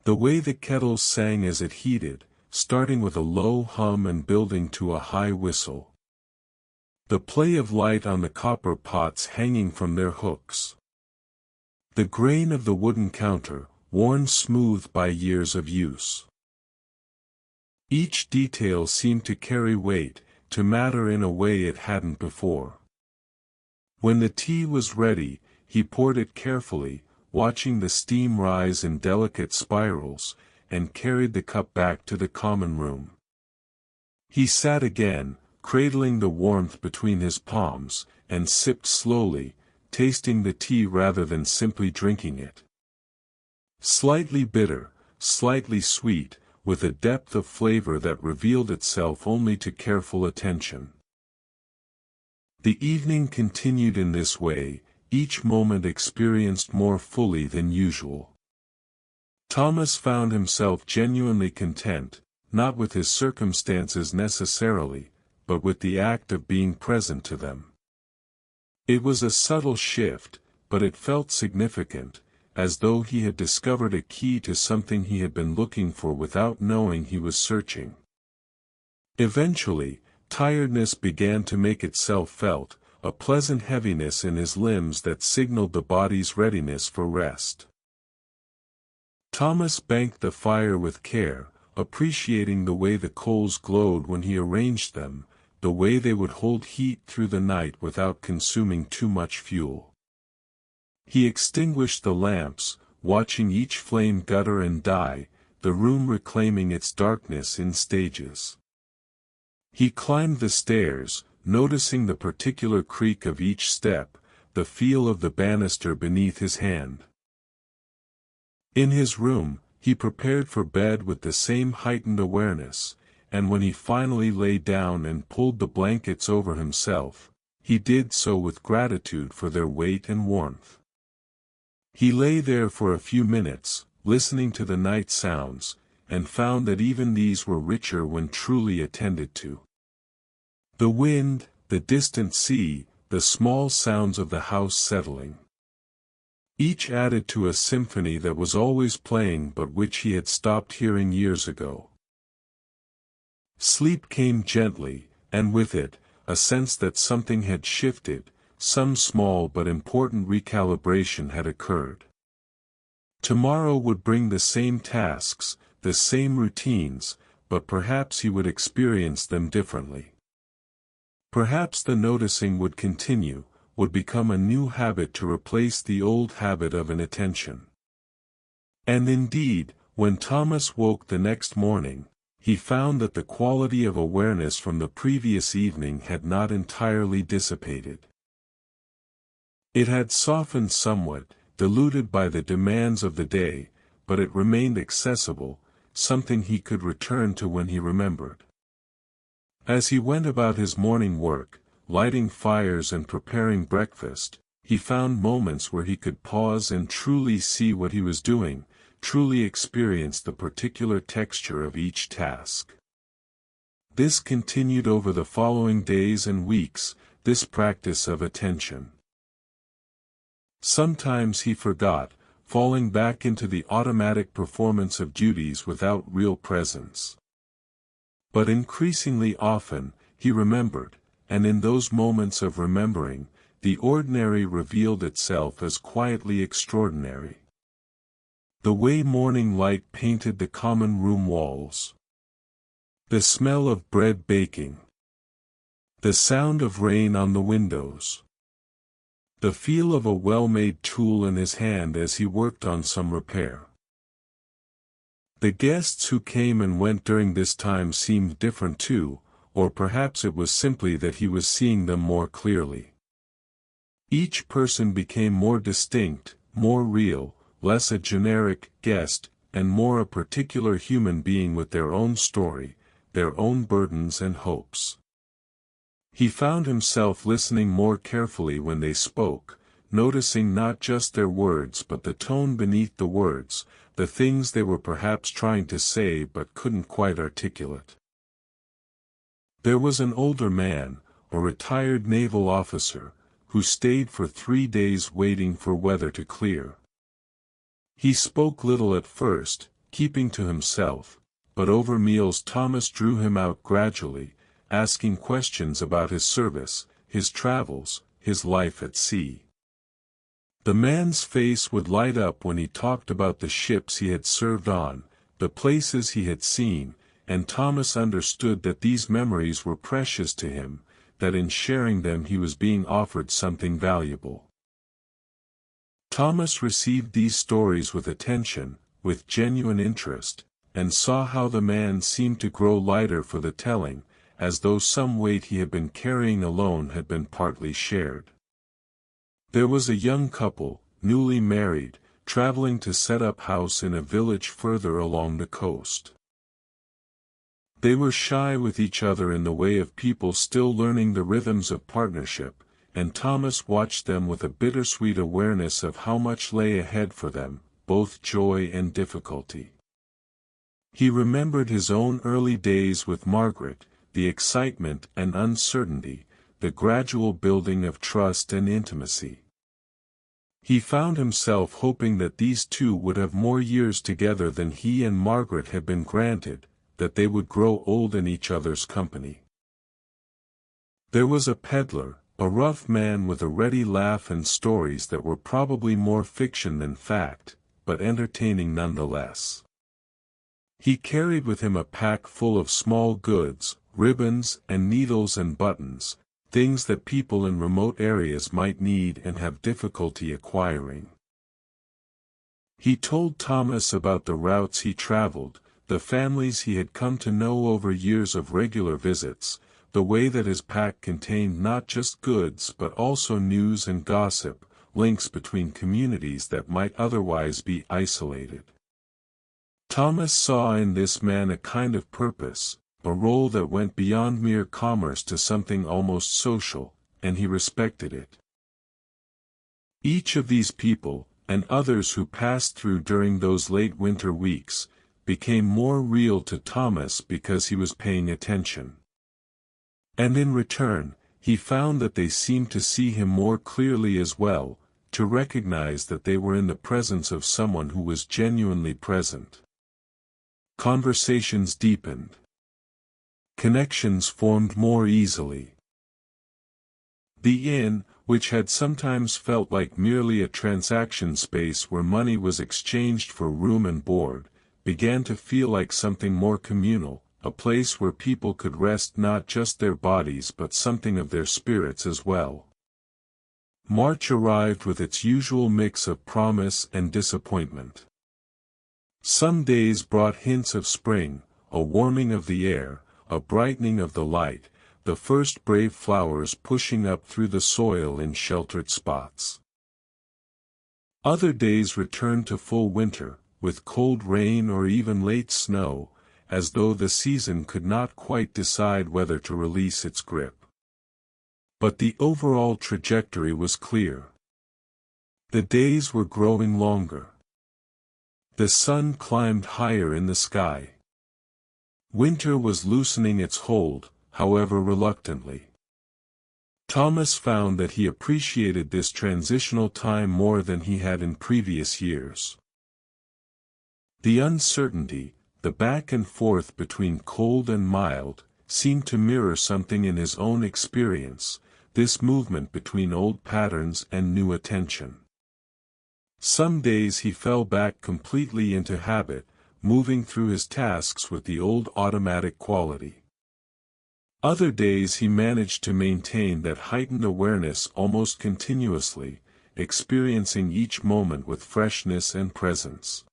The way the kettle sang as it heated, starting with a low hum and building to a high whistle. The play of light on the copper pots hanging from their hooks. The grain of the wooden counter, worn smooth by years of use. Each detail seemed to carry weight, to matter in a way it hadn't before. When the tea was ready, he poured it carefully, watching the steam rise in delicate spirals, and carried the cup back to the common room. He sat again, cradling the warmth between his palms, and sipped slowly, tasting the tea rather than simply drinking it. Slightly bitter, slightly sweet, with a depth of flavor that revealed itself only to careful attention. The evening continued in this way, each moment experienced more fully than usual. Thomas found himself genuinely content, not with his circumstances necessarily, but with the act of being present to them. It was a subtle shift, but it felt significant, as though he had discovered a key to something he had been looking for without knowing he was searching. Eventually, tiredness began to make itself felt, a pleasant heaviness in his limbs that signaled the body's readiness for rest. Thomas banked the fire with care, appreciating the way the coals glowed when he arranged them, the way they would hold heat through the night without consuming too much fuel. He extinguished the lamps, watching each flame gutter and die, the room reclaiming its darkness in stages. He climbed the stairs, noticing the particular creak of each step, the feel of the banister beneath his hand. In his room, he prepared for bed with the same heightened awareness, and when he finally lay down and pulled the blankets over himself, he did so with gratitude for their weight and warmth. He lay there for a few minutes, listening to the night sounds, and found that even these were richer when truly attended to. The wind, the distant sea, the small sounds of the house settling. Each added to a symphony that was always playing but which he had stopped hearing years ago. Sleep came gently, and with it, a sense that something had shifted, some small but important recalibration had occurred. Tomorrow would bring the same tasks, the same routines, but perhaps he would experience them differently. Perhaps the noticing would continue, would become a new habit to replace the old habit of inattention. And indeed, when Thomas woke the next morning, he found that the quality of awareness from the previous evening had not entirely dissipated. It had softened somewhat, diluted by the demands of the day, but it remained accessible, something he could return to when he remembered. As he went about his morning work, lighting fires and preparing breakfast, he found moments where he could pause and truly see what he was doing, truly experience the particular texture of each task. This continued over the following days and weeks, this practice of attention. Sometimes he forgot, falling back into the automatic performance of duties without real presence. But increasingly often, he remembered, and in those moments of remembering, the ordinary revealed itself as quietly extraordinary. The way morning light painted the common room walls. The smell of bread baking. The sound of rain on the windows. The feel of a well-made tool in his hand as he worked on some repair. The guests who came and went during this time seemed different too, or perhaps it was simply that he was seeing them more clearly. Each person became more distinct, more real, less a generic guest, and more a particular human being with their own story, their own burdens and hopes. He found himself listening more carefully when they spoke, noticing not just their words but the tone beneath the words, the things they were perhaps trying to say but couldn't quite articulate. There was an older man, a retired naval officer, who stayed for 3 days waiting for weather to clear. He spoke little at first, keeping to himself, but over meals Thomas drew him out gradually, asking questions about his service, his travels, his life at sea. The man's face would light up when he talked about the ships he had served on, the places he had seen, and Thomas understood that these memories were precious to him, that in sharing them he was being offered something valuable. Thomas received these stories with attention, with genuine interest, and saw how the man seemed to grow lighter for the telling, as though some weight he had been carrying alone had been partly shared. There was a young couple, newly married, traveling to set up house in a village further along the coast. They were shy with each other in the way of people still learning the rhythms of partnership, and Thomas watched them with a bittersweet awareness of how much lay ahead for them, both joy and difficulty. He remembered his own early days with Margaret, the excitement and uncertainty, the gradual building of trust and intimacy. He found himself hoping that these two would have more years together than he and Margaret had been granted, that they would grow old in each other's company. There was a peddler, a rough man with a ready laugh and stories that were probably more fiction than fact, but entertaining nonetheless. He carried with him a pack full of small goods, ribbons and needles and buttons, things that people in remote areas might need and have difficulty acquiring. He told Thomas about the routes he traveled, the families he had come to know over years of regular visits, the way that his pack contained not just goods but also news and gossip, links between communities that might otherwise be isolated. Thomas saw in this man a kind of purpose, a role that went beyond mere commerce to something almost social, and he respected it. Each of these people, and others who passed through during those late winter weeks, became more real to Thomas because he was paying attention. And in return, he found that they seemed to see him more clearly as well, to recognize that they were in the presence of someone who was genuinely present. Conversations deepened. Connections formed more easily. The inn, which had sometimes felt like merely a transaction space where money was exchanged for room and board, began to feel like something more communal, a place where people could rest not just their bodies but something of their spirits as well. March arrived with its usual mix of promise and disappointment. Some days brought hints of spring, a warming of the air, a brightening of the light, the first brave flowers pushing up through the soil in sheltered spots. Other days returned to full winter, with cold rain or even late snow, as though the season could not quite decide whether to release its grip. But the overall trajectory was clear. The days were growing longer. The sun climbed higher in the sky. Winter was loosening its hold, however reluctantly. Thomas found that he appreciated this transitional time more than he had in previous years. The uncertainty, the back and forth between cold and mild, seemed to mirror something in his own experience, this movement between old patterns and new attention. Some days he fell back completely into habit, moving through his tasks with the old automatic quality. Other days he managed to maintain that heightened awareness almost continuously, experiencing each moment with freshness and presence.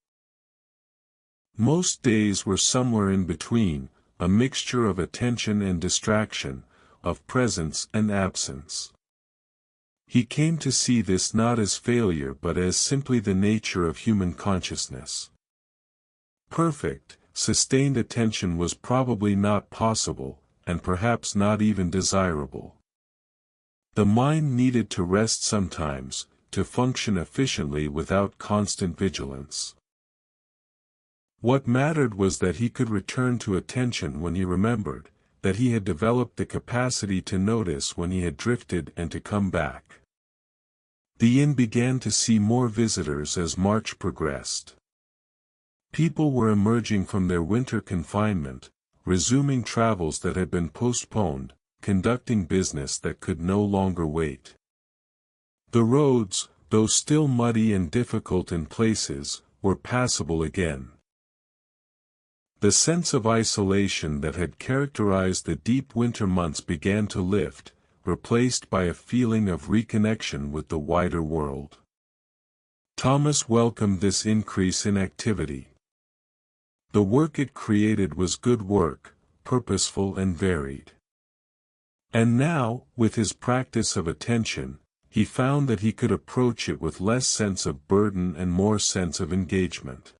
Most days were somewhere in between, a mixture of attention and distraction, of presence and absence. He came to see this not as failure but as simply the nature of human consciousness. Perfect, sustained attention was probably not possible, and perhaps not even desirable. The mind needed to rest sometimes, to function efficiently without constant vigilance. What mattered was that he could return to attention when he remembered, that he had developed the capacity to notice when he had drifted and to come back. The inn began to see more visitors as March progressed. People were emerging from their winter confinement, resuming travels that had been postponed, conducting business that could no longer wait. The roads, though still muddy and difficult in places, were passable again. The sense of isolation that had characterized the deep winter months began to lift, replaced by a feeling of reconnection with the wider world. Thomas welcomed this increase in activity. The work it created was good work, purposeful and varied. And now, with his practice of attention, he found that he could approach it with less sense of burden and more sense of engagement.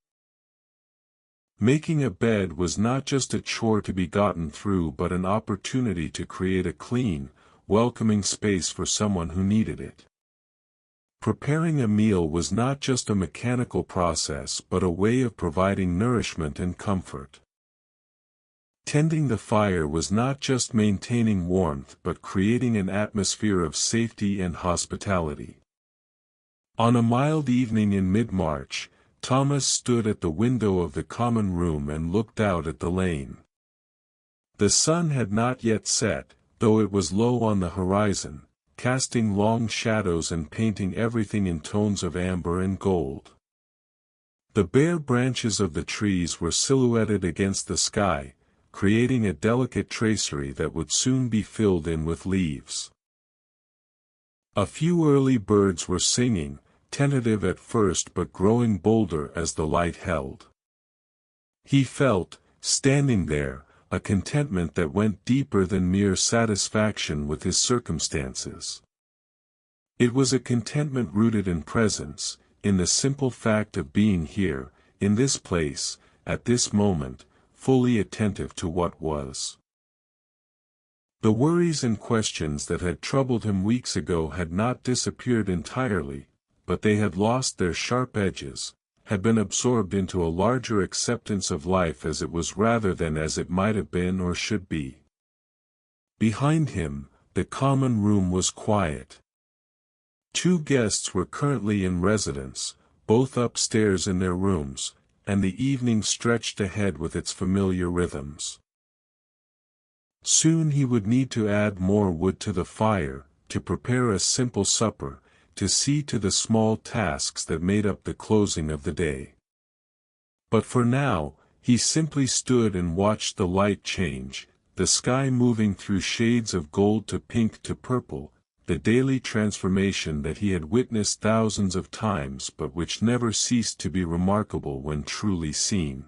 Making a bed was not just a chore to be gotten through but an opportunity to create a clean, welcoming space for someone who needed it. Preparing a meal was not just a mechanical process but a way of providing nourishment and comfort. Tending the fire was not just maintaining warmth but creating an atmosphere of safety and hospitality. On a mild evening in mid-March, Thomas stood at the window of the common room and looked out at the lane. The sun had not yet set, though it was low on the horizon, casting long shadows and painting everything in tones of amber and gold. The bare branches of the trees were silhouetted against the sky, creating a delicate tracery that would soon be filled in with leaves. A few early birds were singing, tentative at first but growing bolder as the light held. He felt, standing there, a contentment that went deeper than mere satisfaction with his circumstances. It was a contentment rooted in presence, in the simple fact of being here, in this place, at this moment, fully attentive to what was. The worries and questions that had troubled him weeks ago had not disappeared entirely, but they had lost their sharp edges, had been absorbed into a larger acceptance of life as it was rather than as it might have been or should be. Behind him, the common room was quiet. 2 guests were currently in residence, both upstairs in their rooms, and the evening stretched ahead with its familiar rhythms. Soon he would need to add more wood to the fire, to prepare a simple supper, to see to the small tasks that made up the closing of the day. But for now, he simply stood and watched the light change, the sky moving through shades of gold to pink to purple, the daily transformation that he had witnessed thousands of times but which never ceased to be remarkable when truly seen.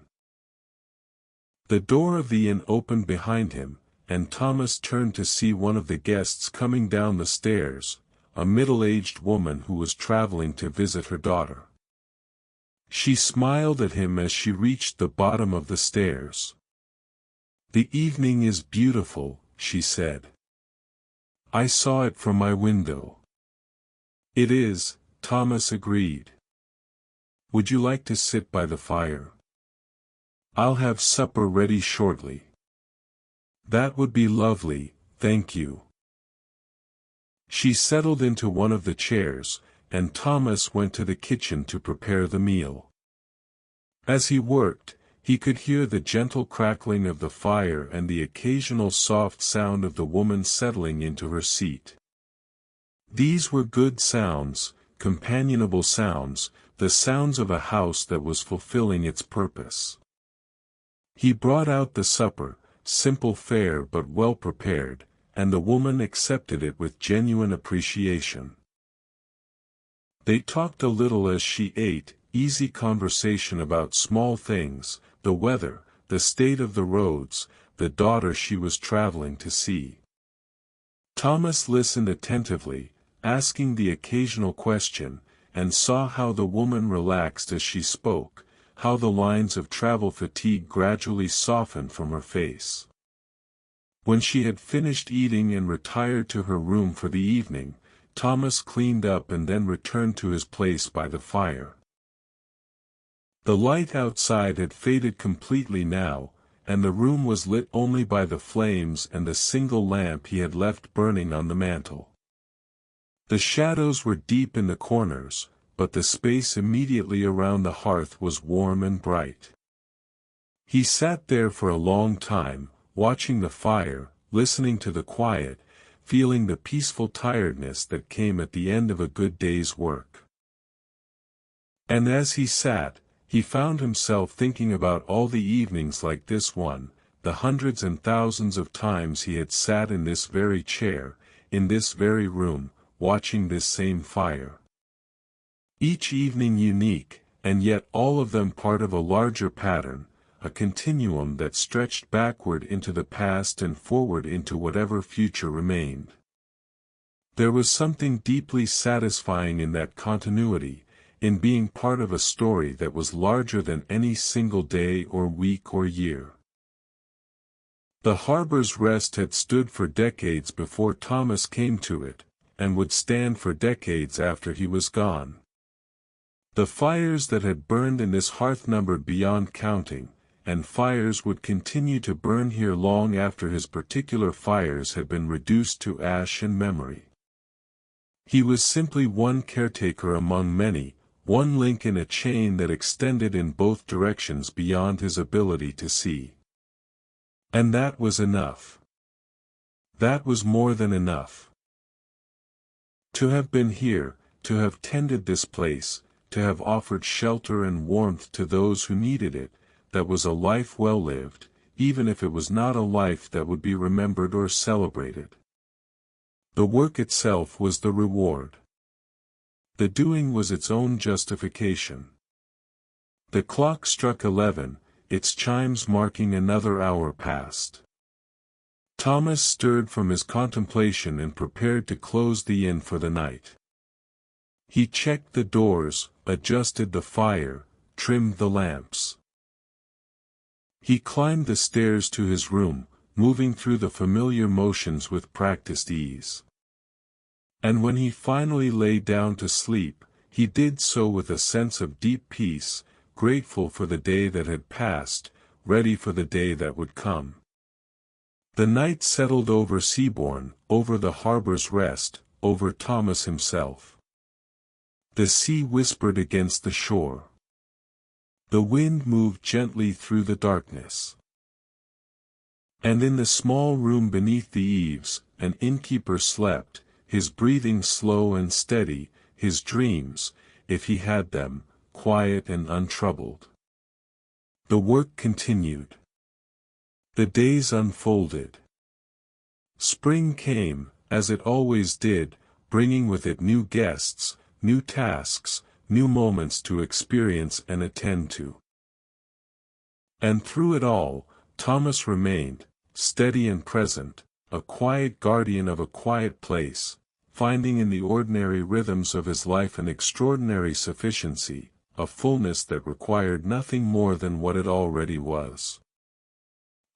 The door of the inn opened behind him, and Thomas turned to see one of the guests coming down the stairs, a middle-aged woman who was traveling to visit her daughter. She smiled at him as she reached the bottom of the stairs. "The evening is beautiful," she said. "I saw it from my window." "It is," Thomas agreed. "Would you like to sit by the fire? I'll have supper ready shortly." "That would be lovely, thank you." She settled into one of the chairs, and Thomas went to the kitchen to prepare the meal. As he worked, he could hear the gentle crackling of the fire and the occasional soft sound of the woman settling into her seat. These were good sounds, companionable sounds, the sounds of a house that was fulfilling its purpose. He brought out the supper, simple fare but well prepared, and the woman accepted it with genuine appreciation. They talked a little as she ate, easy conversation about small things, the weather, the state of the roads, the daughter she was traveling to see. Thomas listened attentively, asking the occasional question, and saw how the woman relaxed as she spoke, how the lines of travel fatigue gradually softened from her face. When she had finished eating and retired to her room for the evening, Thomas cleaned up and then returned to his place by the fire. The light outside had faded completely now, and the room was lit only by the flames and the single lamp he had left burning on the mantel. The shadows were deep in the corners, but the space immediately around the hearth was warm and bright. He sat there for a long time, watching the fire, listening to the quiet, feeling the peaceful tiredness that came at the end of a good day's work. And as he sat, he found himself thinking about all the evenings like this one, the hundreds and thousands of times he had sat in this very chair, in this very room, watching this same fire. Each evening unique, and yet all of them part of a larger pattern, a continuum that stretched backward into the past and forward into whatever future remained. There was something deeply satisfying in that continuity, in being part of a story that was larger than any single day or week or year. The harbor's rest had stood for decades before Thomas came to it, and would stand for decades after he was gone. The fires that had burned in this hearth numbered beyond counting, and fires would continue to burn here long after his particular fires had been reduced to ash and memory. He was simply one caretaker among many, one link in a chain that extended in both directions beyond his ability to see. And that was enough. That was more than enough. To have been here, to have tended this place, to have offered shelter and warmth to those who needed it, that was a life well lived, even if it was not a life that would be remembered or celebrated. The work itself was the reward. The doing was its own justification. The clock struck 11, its chimes marking another hour past. Thomas stirred from his contemplation and prepared to close the inn for the night. He checked the doors, adjusted the fire, trimmed the lamps. He climbed the stairs to his room, moving through the familiar motions with practiced ease. And when he finally lay down to sleep, he did so with a sense of deep peace, grateful for the day that had passed, ready for the day that would come. The night settled over Seabourn, over the harbor's rest, over Thomas himself. The sea whispered against the shore. The wind moved gently through the darkness. And in the small room beneath the eaves, an innkeeper slept, his breathing slow and steady, his dreams, if he had them, quiet and untroubled. The work continued. The days unfolded. Spring came, as it always did, bringing with it new guests, new tasks, new moments to experience and attend to. And through it all, Thomas remained, steady and present, a quiet guardian of a quiet place, finding in the ordinary rhythms of his life an extraordinary sufficiency, a fullness that required nothing more than what it already was.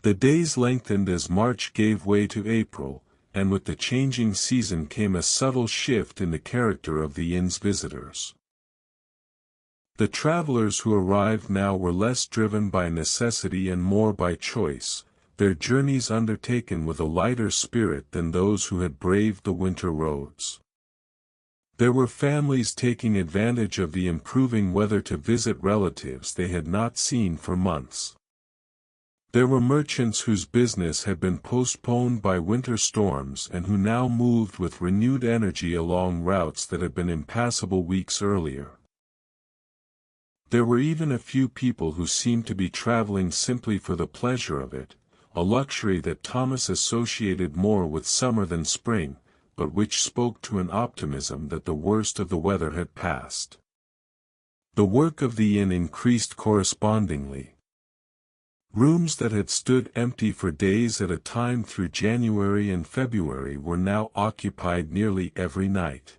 The days lengthened as March gave way to April, and with the changing season came a subtle shift in the character of the inn's visitors. The travelers who arrived now were less driven by necessity and more by choice, their journeys undertaken with a lighter spirit than those who had braved the winter roads. There were families taking advantage of the improving weather to visit relatives they had not seen for months. There were merchants whose business had been postponed by winter storms and who now moved with renewed energy along routes that had been impassable weeks earlier. There were even a few people who seemed to be traveling simply for the pleasure of it, a luxury that Thomas associated more with summer than spring, but which spoke to an optimism that the worst of the weather had passed. The work of the inn increased correspondingly. Rooms that had stood empty for days at a time through January and February were now occupied nearly every night.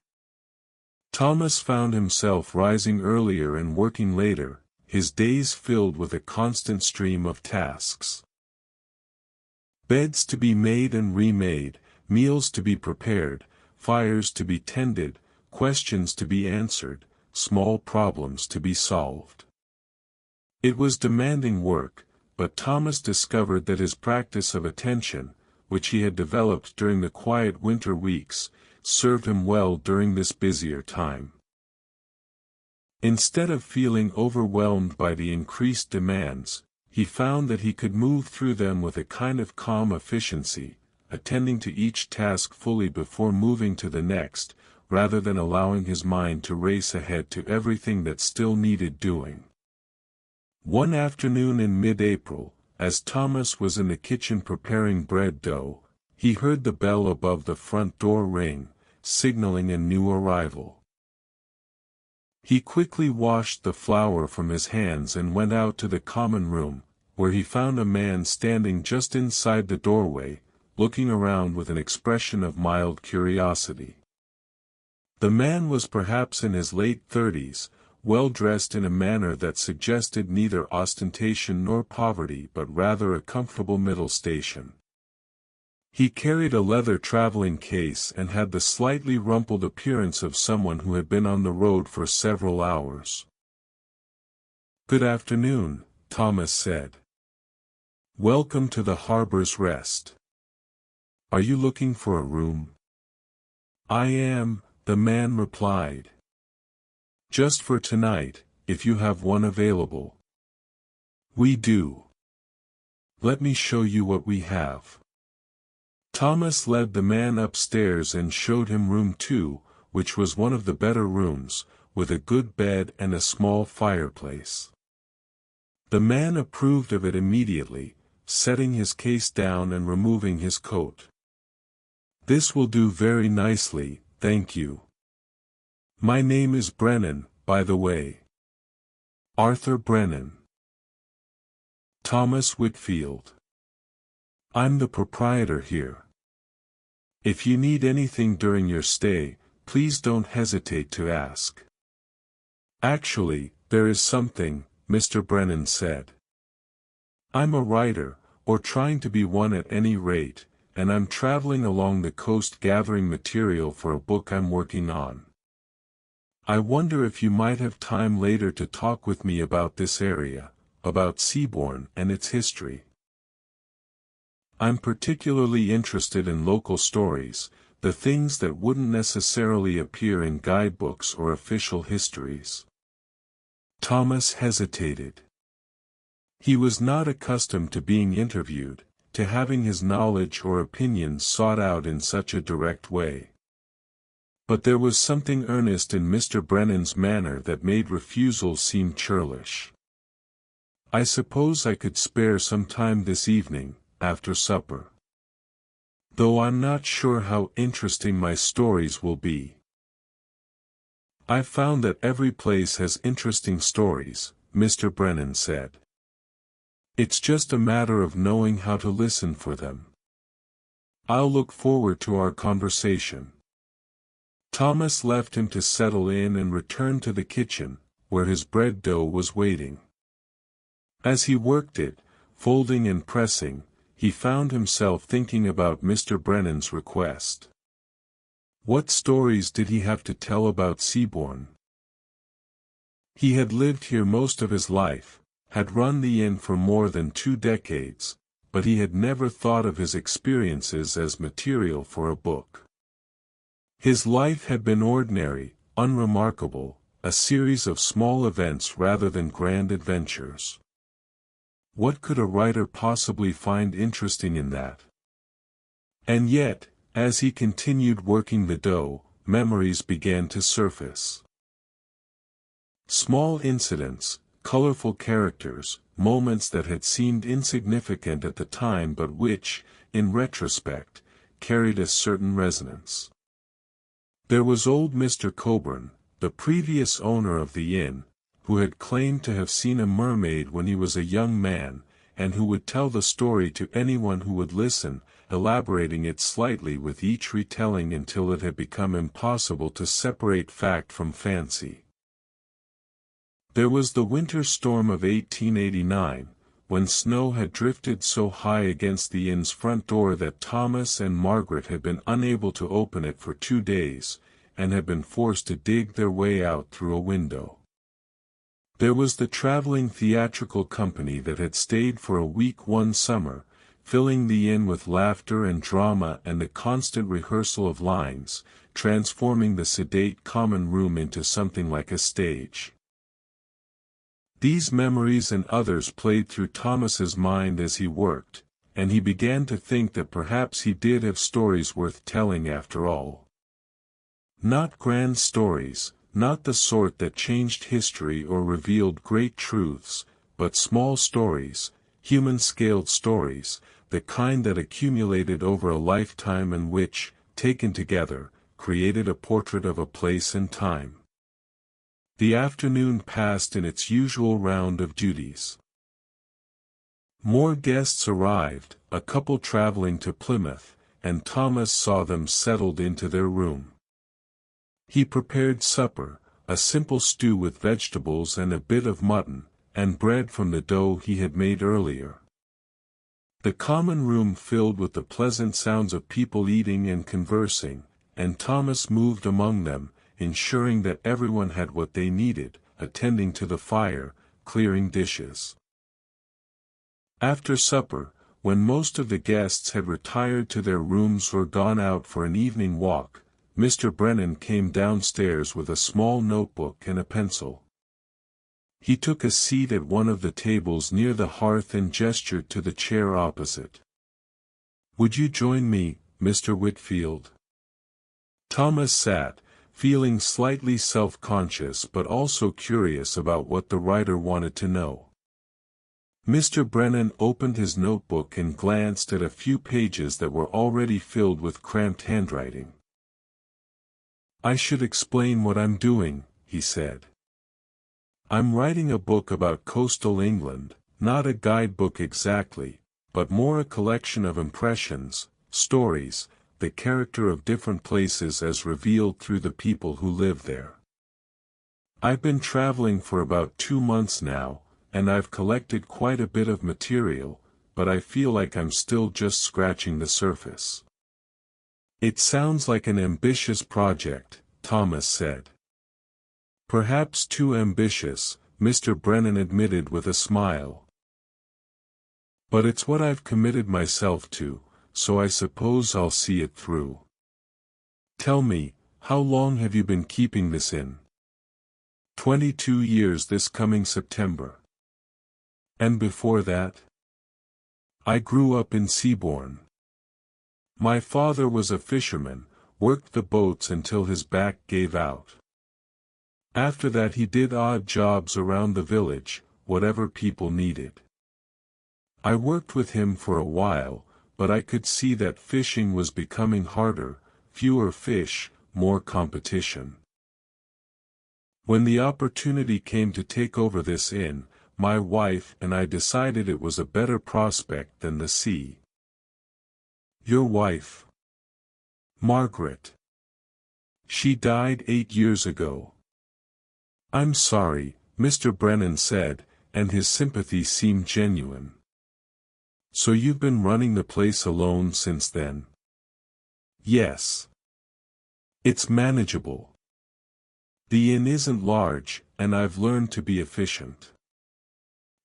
Thomas found himself rising earlier and working later, his days filled with a constant stream of tasks. Beds to be made and remade, meals to be prepared, fires to be tended, questions to be answered, small problems to be solved. It was demanding work, but Thomas discovered that his practice of attention, which he had developed during the quiet winter weeks, served him well during this busier time. Instead of feeling overwhelmed by the increased demands, he found that he could move through them with a kind of calm efficiency, attending to each task fully before moving to the next, rather than allowing his mind to race ahead to everything that still needed doing. One afternoon in mid-April, as Thomas was in the kitchen preparing bread dough, he heard the bell above the front door ring, signaling a new arrival. He quickly washed the flour from his hands and went out to the common room, where he found a man standing just inside the doorway, looking around with an expression of mild curiosity. The man was perhaps in his late 30s, well dressed in a manner that suggested neither ostentation nor poverty but rather a comfortable middle station. He carried a leather traveling case and had the slightly rumpled appearance of someone who had been on the road for several hours. "Good afternoon," Thomas said. "Welcome to the Harbor's Rest. Are you looking for a room?" "I am," the man replied. "Just for tonight, if you have one available." "We do. Let me show you what we have." Thomas led the man upstairs and showed him room 2, which was one of the better rooms, with a good bed and a small fireplace. The man approved of it immediately, setting his case down and removing his coat. "This will do very nicely, thank you. My name is Brennan, by the way. Arthur Brennan. Thomas Whitfield. I'm the proprietor here. If you need anything during your stay, please don't hesitate to ask." "Actually, there is something," Mr. Brennan said. "I'm a writer, or trying to be one at any rate, and I'm traveling along the coast gathering material for a book I'm working on. I wonder if you might have time later to talk with me about this area, about Seabourn and its history. I'm particularly interested in local stories, the things that wouldn't necessarily appear in guidebooks or official histories." Thomas hesitated. He was not accustomed to being interviewed, to having his knowledge or opinions sought out in such a direct way. But there was something earnest in Mr. Brennan's manner that made refusal seem churlish. "I suppose I could spare some time this evening, after supper. Though I'm not sure how interesting my stories will be." "I've found that every place has interesting stories," Mr. Brennan said. "It's just a matter of knowing how to listen for them. I'll look forward to our conversation." Thomas left him to settle in and returned to the kitchen, where his bread dough was waiting. As he worked it, folding and pressing, he found himself thinking about Mr. Brennan's request. What stories did he have to tell about Seabourn? He had lived here most of his life, had run the inn for more than 2 decades, but he had never thought of his experiences as material for a book. His life had been ordinary, unremarkable, a series of small events rather than grand adventures. What could a writer possibly find interesting in that? And yet, as he continued working the dough, memories began to surface. Small incidents, colorful characters, moments that had seemed insignificant at the time but which, in retrospect, carried a certain resonance. There was old Mr. Coburn, the previous owner of the inn, who had claimed to have seen a mermaid when he was a young man, and who would tell the story to anyone who would listen, elaborating it slightly with each retelling until it had become impossible to separate fact from fancy. There was the winter storm of 1889, when snow had drifted so high against the inn's front door that Thomas and Margaret had been unable to open it for 2 days, and had been forced to dig their way out through a window. There was the traveling theatrical company that had stayed for a week one summer, filling the inn with laughter and drama and the constant rehearsal of lines, transforming the sedate common room into something like a stage. These memories and others played through Thomas's mind as he worked, and he began to think that perhaps he did have stories worth telling after all. Not grand stories, not the sort that changed history or revealed great truths, but small stories, human-scaled stories, the kind that accumulated over a lifetime and which, taken together, created a portrait of a place and time. The afternoon passed in its usual round of duties. More guests arrived, a couple traveling to Plymouth, and Thomas saw them settled into their room. He prepared supper, a simple stew with vegetables and a bit of mutton, and bread from the dough he had made earlier. The common room filled with the pleasant sounds of people eating and conversing, and Thomas moved among them, ensuring that everyone had what they needed, attending to the fire, clearing dishes. After supper, when most of the guests had retired to their rooms or gone out for an evening walk, Mr. Brennan came downstairs with a small notebook and a pencil. He took a seat at one of the tables near the hearth and gestured to the chair opposite. "Would you join me, Mr. Whitfield?" Thomas sat, feeling slightly self-conscious but also curious about what the writer wanted to know. Mr. Brennan opened his notebook and glanced at a few pages that were already filled with cramped handwriting. "I should explain what I'm doing," he said. "I'm writing a book about coastal England, not a guidebook exactly, but more a collection of impressions, stories, the character of different places as revealed through the people who live there. I've been traveling for about 2 months now, and I've collected quite a bit of material, but I feel like I'm still just scratching the surface." "It sounds like an ambitious project," Thomas said. "Perhaps too ambitious," Mr. Brennan admitted with a smile. "But it's what I've committed myself to, so I suppose I'll see it through. Tell me, how long have you been keeping this in?" 22 years this coming September." "And before that?" "I grew up in Seabourn. My father was a fisherman, worked the boats until his back gave out. After that he did odd jobs around the village, whatever people needed. I worked with him for a while, but I could see that fishing was becoming harder, fewer fish, more competition. When the opportunity came to take over this inn, my wife and I decided it was a better prospect than the sea." "Your wife?" "Margaret. She died 8 years ago." "I'm sorry," Mr. Brennan said, and his sympathy seemed genuine. "So you've been running the place alone since then?" "Yes. It's manageable. The inn isn't large, and I've learned to be efficient."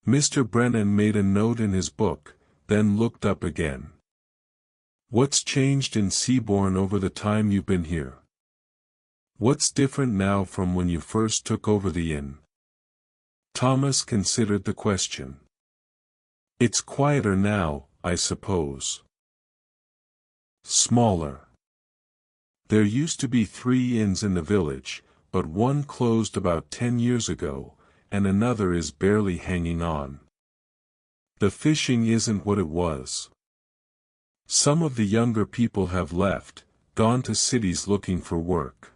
Mr. Brennan made a note in his book, then looked up again. "What's changed in Seabourn over the time you've been here? What's different now from when you first took over the inn?" Thomas considered the question. "It's quieter now, I suppose. Smaller. There used to be 3 inns in the village, but one closed about 10 years ago, and another is barely hanging on. The fishing isn't what it was. Some of the younger people have left, gone to cities looking for work.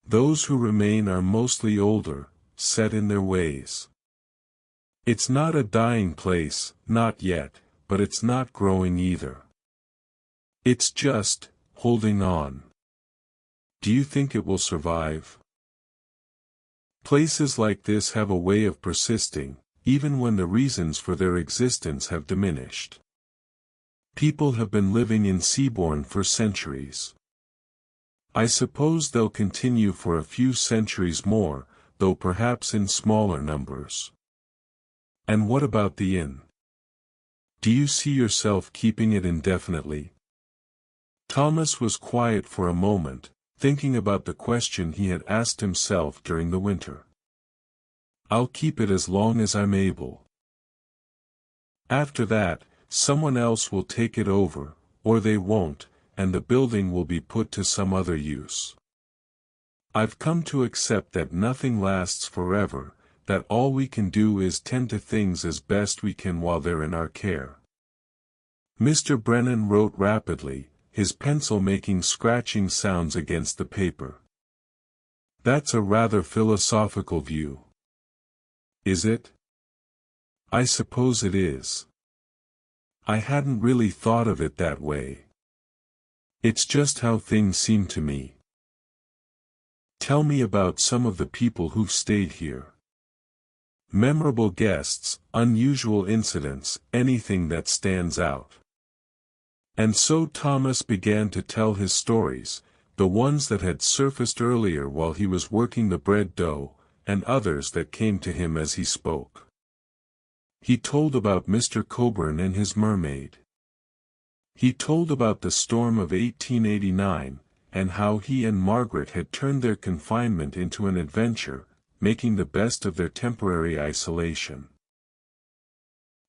Those who remain are mostly older, set in their ways. It's not a dying place, not yet, but it's not growing either. It's just, holding on. Do you think it will survive?" "Places like this have a way of persisting," even when the reasons for their existence have diminished. People have been living in Seabourne for centuries. I suppose they'll continue for a few centuries more, though perhaps in smaller numbers. And what about the inn? Do you see yourself keeping it indefinitely? Thomas was quiet for a moment, thinking about the question he had asked himself during the winter. I'll keep it as long as I'm able. After that, someone else will take it over, or they won't, and the building will be put to some other use. I've come to accept that nothing lasts forever, that all we can do is tend to things as best we can while they're in our care. Mr. Brennan wrote rapidly, his pencil making scratching sounds against the paper. That's a rather philosophical view. Is it? I suppose it is. I hadn't really thought of it that way. It's just how things seem to me. Tell me about some of the people who've stayed here. Memorable guests, unusual incidents, anything that stands out. And so Thomas began to tell his stories, the ones that had surfaced earlier while he was working the bread dough, and others that came to him as he spoke. He told about Mr. Coburn and his mermaid. He told about the storm of 1889, and how he and Margaret had turned their confinement into an adventure, making the best of their temporary isolation.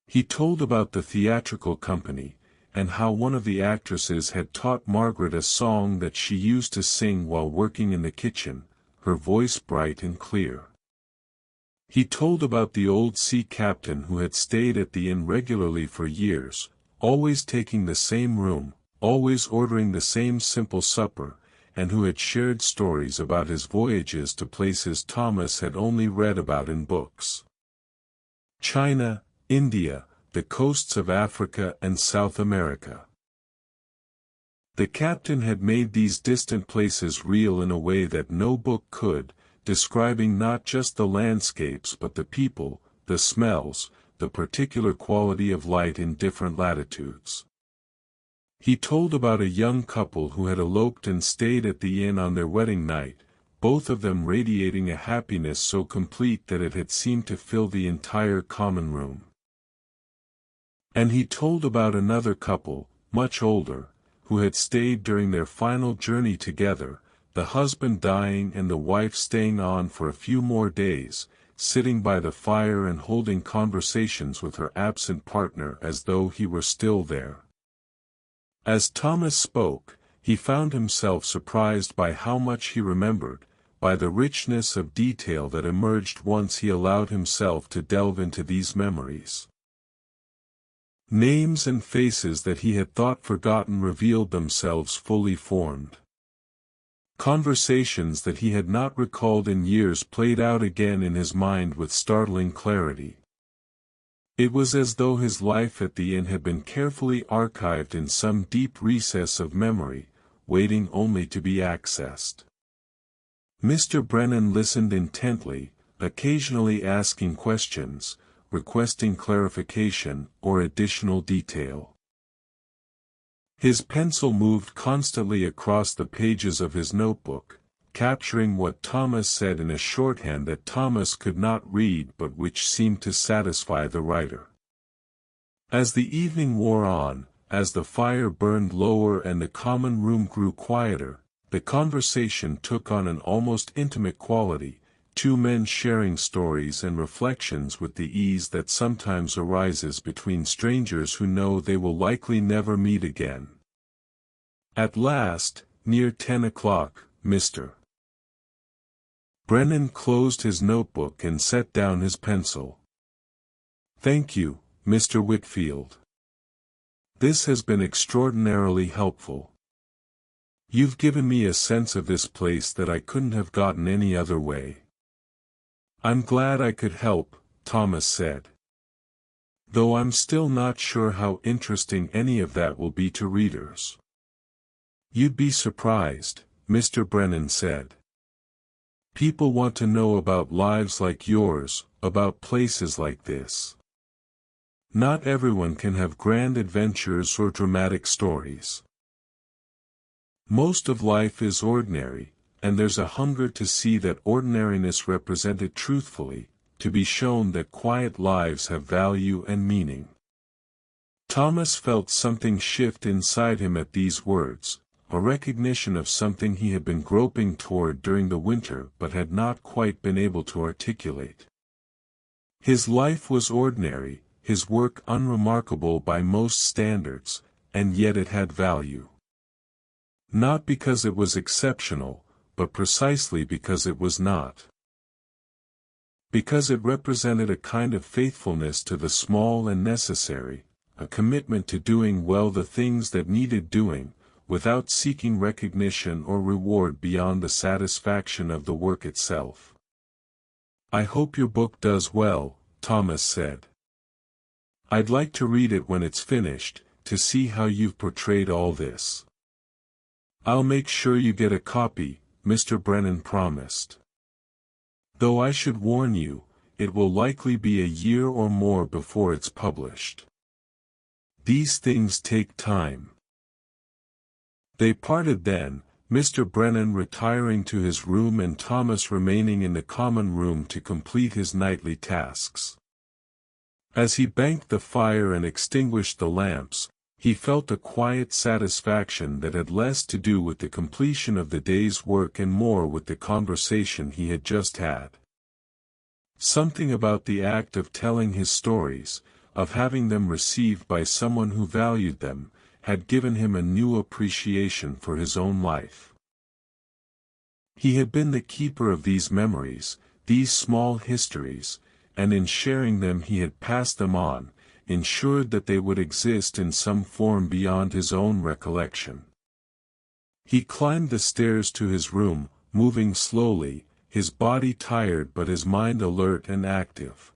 He told about the theatrical company, and how one of the actresses had taught Margaret a song that she used to sing while working in the kitchen, her voice bright and clear. He told about the old sea captain who had stayed at the inn regularly for years, always taking the same room, always ordering the same simple supper, and who had shared stories about his voyages to places Thomas had only read about in books. China, India, the coasts of Africa and South America. The captain had made these distant places real in a way that no book could, describing not just the landscapes but the people, the smells, the particular quality of light in different latitudes. He told about a young couple who had eloped and stayed at the inn on their wedding night, both of them radiating a happiness so complete that it had seemed to fill the entire common room. And he told about another couple, much older, who had stayed during their final journey together, the husband dying and the wife staying on for a few more days, sitting by the fire and holding conversations with her absent partner as though he were still there. As Thomas spoke, he found himself surprised by how much he remembered, by the richness of detail that emerged once he allowed himself to delve into these memories. Names and faces that he had thought forgotten revealed themselves fully formed. Conversations that he had not recalled in years played out again in his mind with startling clarity. It was as though his life at the inn had been carefully archived in some deep recess of memory, waiting only to be accessed. Mr. Brennan listened intently, occasionally asking questions, requesting clarification or additional detail. His pencil moved constantly across the pages of his notebook, capturing what Thomas said in a shorthand that Thomas could not read but which seemed to satisfy the writer. As the evening wore on, as the fire burned lower and the common room grew quieter, the conversation took on an almost intimate quality, two men sharing stories and reflections with the ease that sometimes arises between strangers who know they will likely never meet again. At last, near 10 o'clock, Mr. Brennan closed his notebook and set down his pencil. "Thank you, Mr. Whitfield. This has been extraordinarily helpful. You've given me a sense of this place that I couldn't have gotten any other way." "I'm glad I could help," Thomas said. "Though I'm still not sure how interesting any of that will be to readers." "You'd be surprised," Mr. Brennan said. People want to know about lives like yours, about places like this. Not everyone can have grand adventures or dramatic stories. Most of life is ordinary, and there's a hunger to see that ordinariness represented truthfully, to be shown that quiet lives have value and meaning. Thomas felt something shift inside him at these words, a recognition of something he had been groping toward during the winter but had not quite been able to articulate. His life was ordinary, his work unremarkable by most standards, and yet it had value. Not because it was exceptional, but precisely because it was not. Because it represented a kind of faithfulness to the small and necessary, a commitment to doing well the things that needed doing, without seeking recognition or reward beyond the satisfaction of the work itself. "I hope your book does well," Thomas said. "I'd like to read it when it's finished, to see how you've portrayed all this." "I'll make sure you get a copy," Mr. Brennan promised. "Though I should warn you, it will likely be a year or more before it's published. These things take time." They parted then, Mr. Brennan retiring to his room and Thomas remaining in the common room to complete his nightly tasks. As he banked the fire and extinguished the lamps, he felt a quiet satisfaction that had less to do with the completion of the day's work and more with the conversation he had just had. Something about the act of telling his stories, of having them received by someone who valued them, had given him a new appreciation for his own life. He had been the keeper of these memories, these small histories, and in sharing them he had passed them on, ensured that they would exist in some form beyond his own recollection. He climbed the stairs to his room, moving slowly, his body tired but his mind alert and active.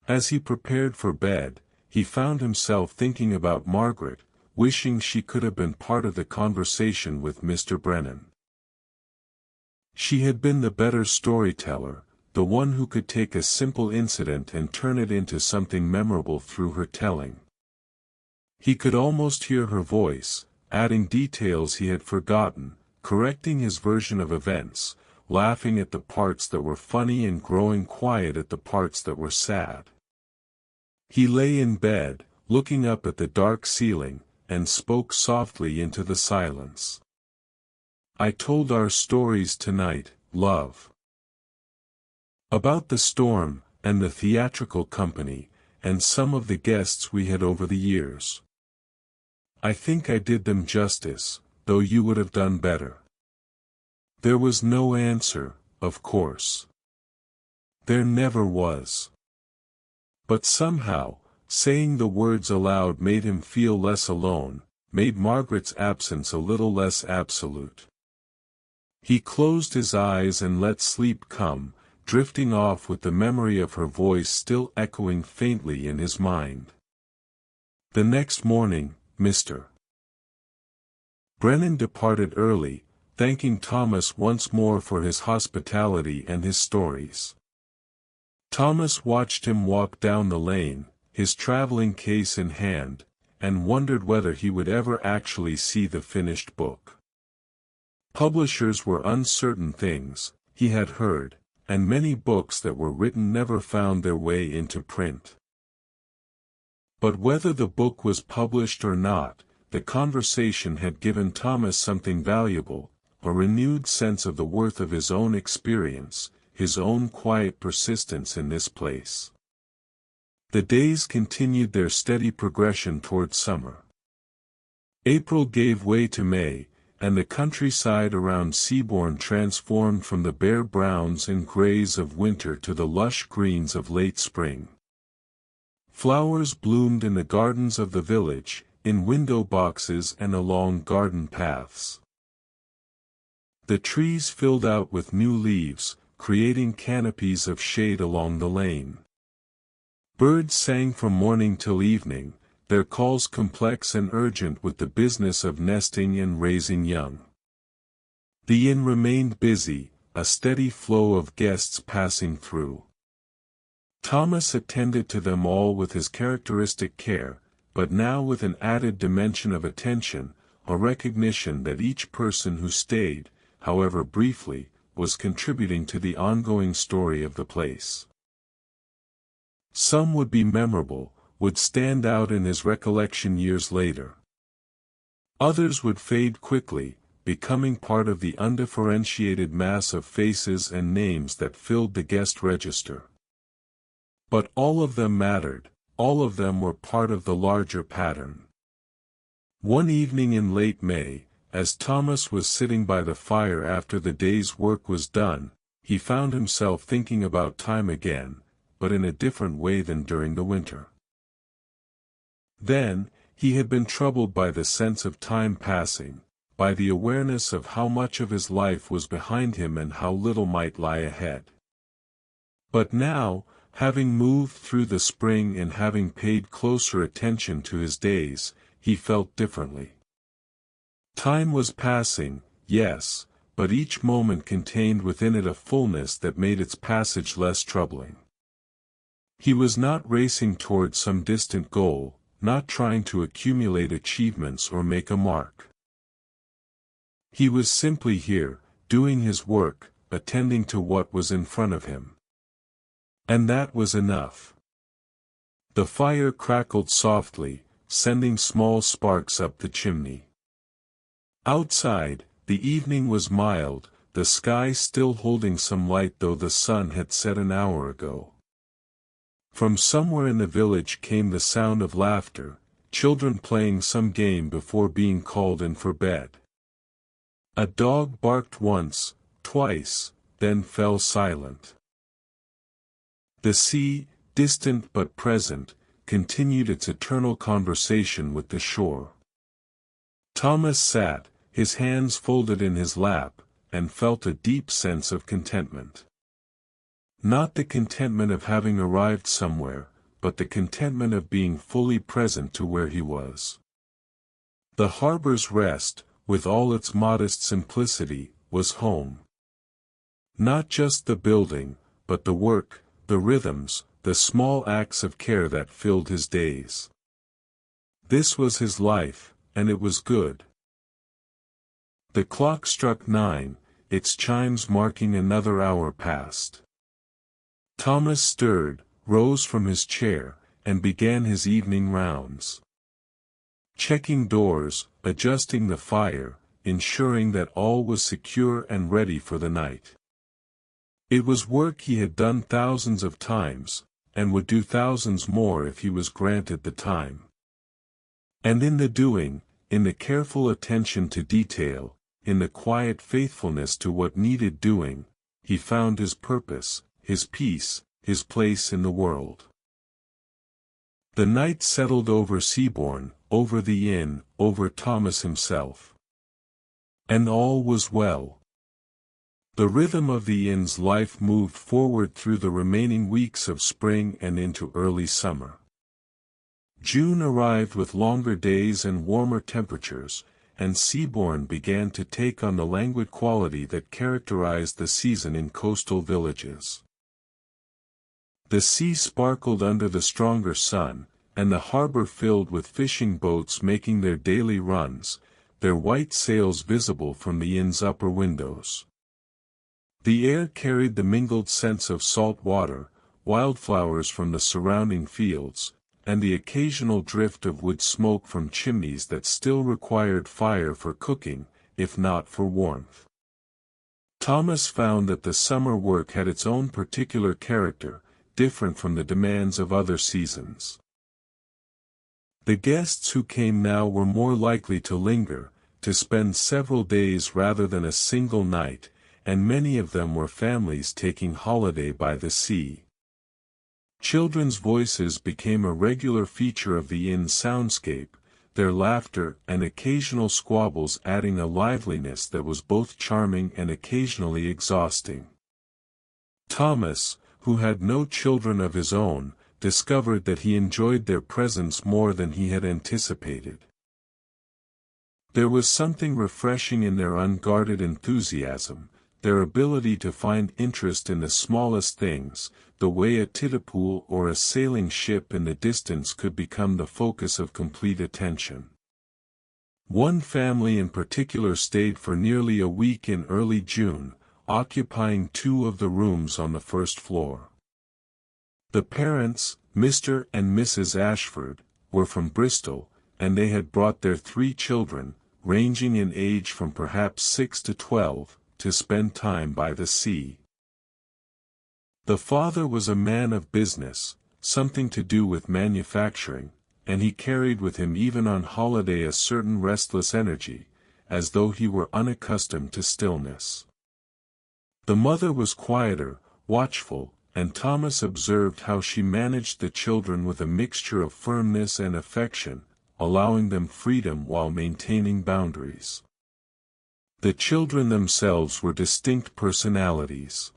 As he prepared for bed, he found himself thinking about Margaret, wishing she could have been part of the conversation with Mr. Brennan. She had been the better storyteller, the one who could take a simple incident and turn it into something memorable through her telling. He could almost hear her voice, adding details he had forgotten, correcting his version of events, laughing at the parts that were funny and growing quiet at the parts that were sad. He lay in bed, looking up at the dark ceiling, and spoke softly into the silence. "I told our stories tonight, love. About the storm, and the theatrical company, and some of the guests we had over the years. I think I did them justice, though you would have done better." There was no answer, of course. There never was. But somehow, saying the words aloud made him feel less alone, made Margaret's absence a little less absolute. He closed his eyes and let sleep come, drifting off with the memory of her voice still echoing faintly in his mind. The next morning, Mr. Brennan departed early, thanking Thomas once more for his hospitality and his stories. Thomas watched him walk down the lane, his traveling case in hand, and wondered whether he would ever actually see the finished book. Publishers were uncertain things, he had heard, and many books that were written never found their way into print. But whether the book was published or not, the conversation had given Thomas something valuable, a renewed sense of the worth of his own experience, his own quiet persistence in this place. The days continued their steady progression toward summer. April gave way to May, and the countryside around Seabourn transformed from the bare browns and grays of winter to the lush greens of late spring. Flowers bloomed in the gardens of the village, in window boxes and along garden paths. The trees filled out with new leaves, creating canopies of shade along the lane. Birds sang from morning till evening, their calls complex and urgent with the business of nesting and raising young. The inn remained busy, a steady flow of guests passing through. Thomas attended to them all with his characteristic care, but now with an added dimension of attention, a recognition that each person who stayed, however briefly, was contributing to the ongoing story of the place. Some would be memorable, would stand out in his recollection years later. Others would fade quickly, becoming part of the undifferentiated mass of faces and names that filled the guest register. But all of them mattered, all of them were part of the larger pattern. One evening in late May, as Thomas was sitting by the fire after the day's work was done, he found himself thinking about time again, but in a different way than during the winter. Then, he had been troubled by the sense of time passing, by the awareness of how much of his life was behind him and how little might lie ahead. But now, having moved through the spring and having paid closer attention to his days, he felt differently. Time was passing, yes, but each moment contained within it a fullness that made its passage less troubling. He was not racing toward some distant goal, not trying to accumulate achievements or make a mark. He was simply here, doing his work, attending to what was in front of him. And that was enough. The fire crackled softly, sending small sparks up the chimney. Outside, the evening was mild, the sky still holding some light though the sun had set an hour ago. From somewhere in the village came the sound of laughter, children playing some game before being called in for bed. A dog barked once, twice, then fell silent. The sea, distant but present, continued its eternal conversation with the shore. Thomas sat, his hands folded in his lap, and felt a deep sense of contentment. Not the contentment of having arrived somewhere, but the contentment of being fully present to where he was. The harbor's rest, with all its modest simplicity, was home. Not just the building, but the work, the rhythms, the small acts of care that filled his days. This was his life, and it was good. The clock struck 9, its chimes marking another hour past. Thomas stirred, rose from his chair, and began his evening rounds. Checking doors, adjusting the fire, ensuring that all was secure and ready for the night. It was work he had done thousands of times, and would do thousands more if he was granted the time. And in the doing, in the careful attention to detail, in the quiet faithfulness to what needed doing, he found his purpose, his peace, his place in the world. The night settled over Seabourn, over the inn, over Thomas himself. And all was well. The rhythm of the inn's life moved forward through the remaining weeks of spring and into early summer. June arrived with longer days and warmer temperatures, and Seabourn began to take on the languid quality that characterized the season in coastal villages. The sea sparkled under the stronger sun, and the harbor filled with fishing boats making their daily runs, their white sails visible from the inn's upper windows. The air carried the mingled scents of salt water, wildflowers from the surrounding fields, and the occasional drift of wood smoke from chimneys that still required fire for cooking, if not for warmth. Thomas found that the summer work had its own particular character, different from the demands of other seasons. The guests who came now were more likely to linger, to spend several days rather than a single night, and many of them were families taking holiday by the sea. Children's voices became a regular feature of the inn's soundscape, their laughter and occasional squabbles adding a liveliness that was both charming and occasionally exhausting. Thomas, who had no children of his own, discovered that he enjoyed their presence more than he had anticipated. There was something refreshing in their unguarded enthusiasm, their ability to find interest in the smallest things, the way a titapool or a sailing ship in the distance could become the focus of complete attention. One family in particular stayed for nearly a week in early June, occupying 2 of the rooms on the first floor. The parents, Mr. and Mrs. Ashford, were from Bristol, and they had brought their 3 children, ranging in age from perhaps 6 to 12, to spend time by the sea. The father was a man of business, something to do with manufacturing, and he carried with him even on holiday a certain restless energy, as though he were unaccustomed to stillness. The mother was quieter, watchful, and Thomas observed how she managed the children with a mixture of firmness and affection, allowing them freedom while maintaining boundaries. The children themselves were distinct personalities.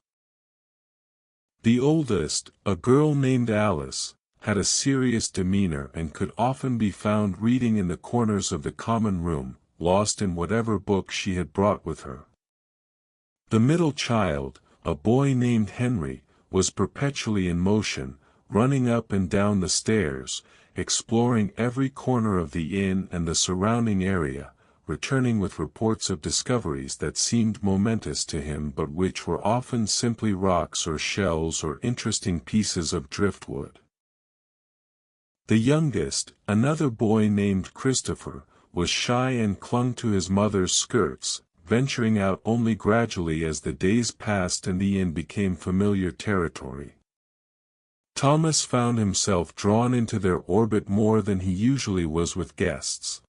The oldest, a girl named Alice, had a serious demeanor and could often be found reading in the corners of the common room, lost in whatever book she had brought with her. The middle child, a boy named Henry, was perpetually in motion, running up and down the stairs, exploring every corner of the inn and the surrounding area, returning with reports of discoveries that seemed momentous to him but which were often simply rocks or shells or interesting pieces of driftwood. The youngest, another boy named Christopher, was shy and clung to his mother's skirts, venturing out only gradually as the days passed and the inn became familiar territory. Thomas found himself drawn into their orbit more than he usually was with guests.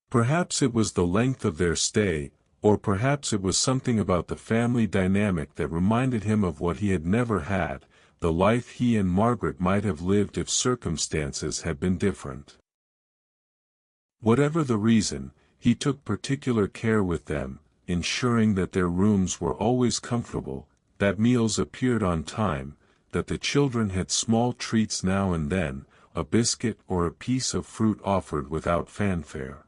Perhaps it was the length of their stay, or perhaps it was something about the family dynamic that reminded him of what he had never had, the life he and Margaret might have lived if circumstances had been different. Whatever the reason, he took particular care with them, ensuring that their rooms were always comfortable, that meals appeared on time, that the children had small treats now and then, a biscuit or a piece of fruit offered without fanfare.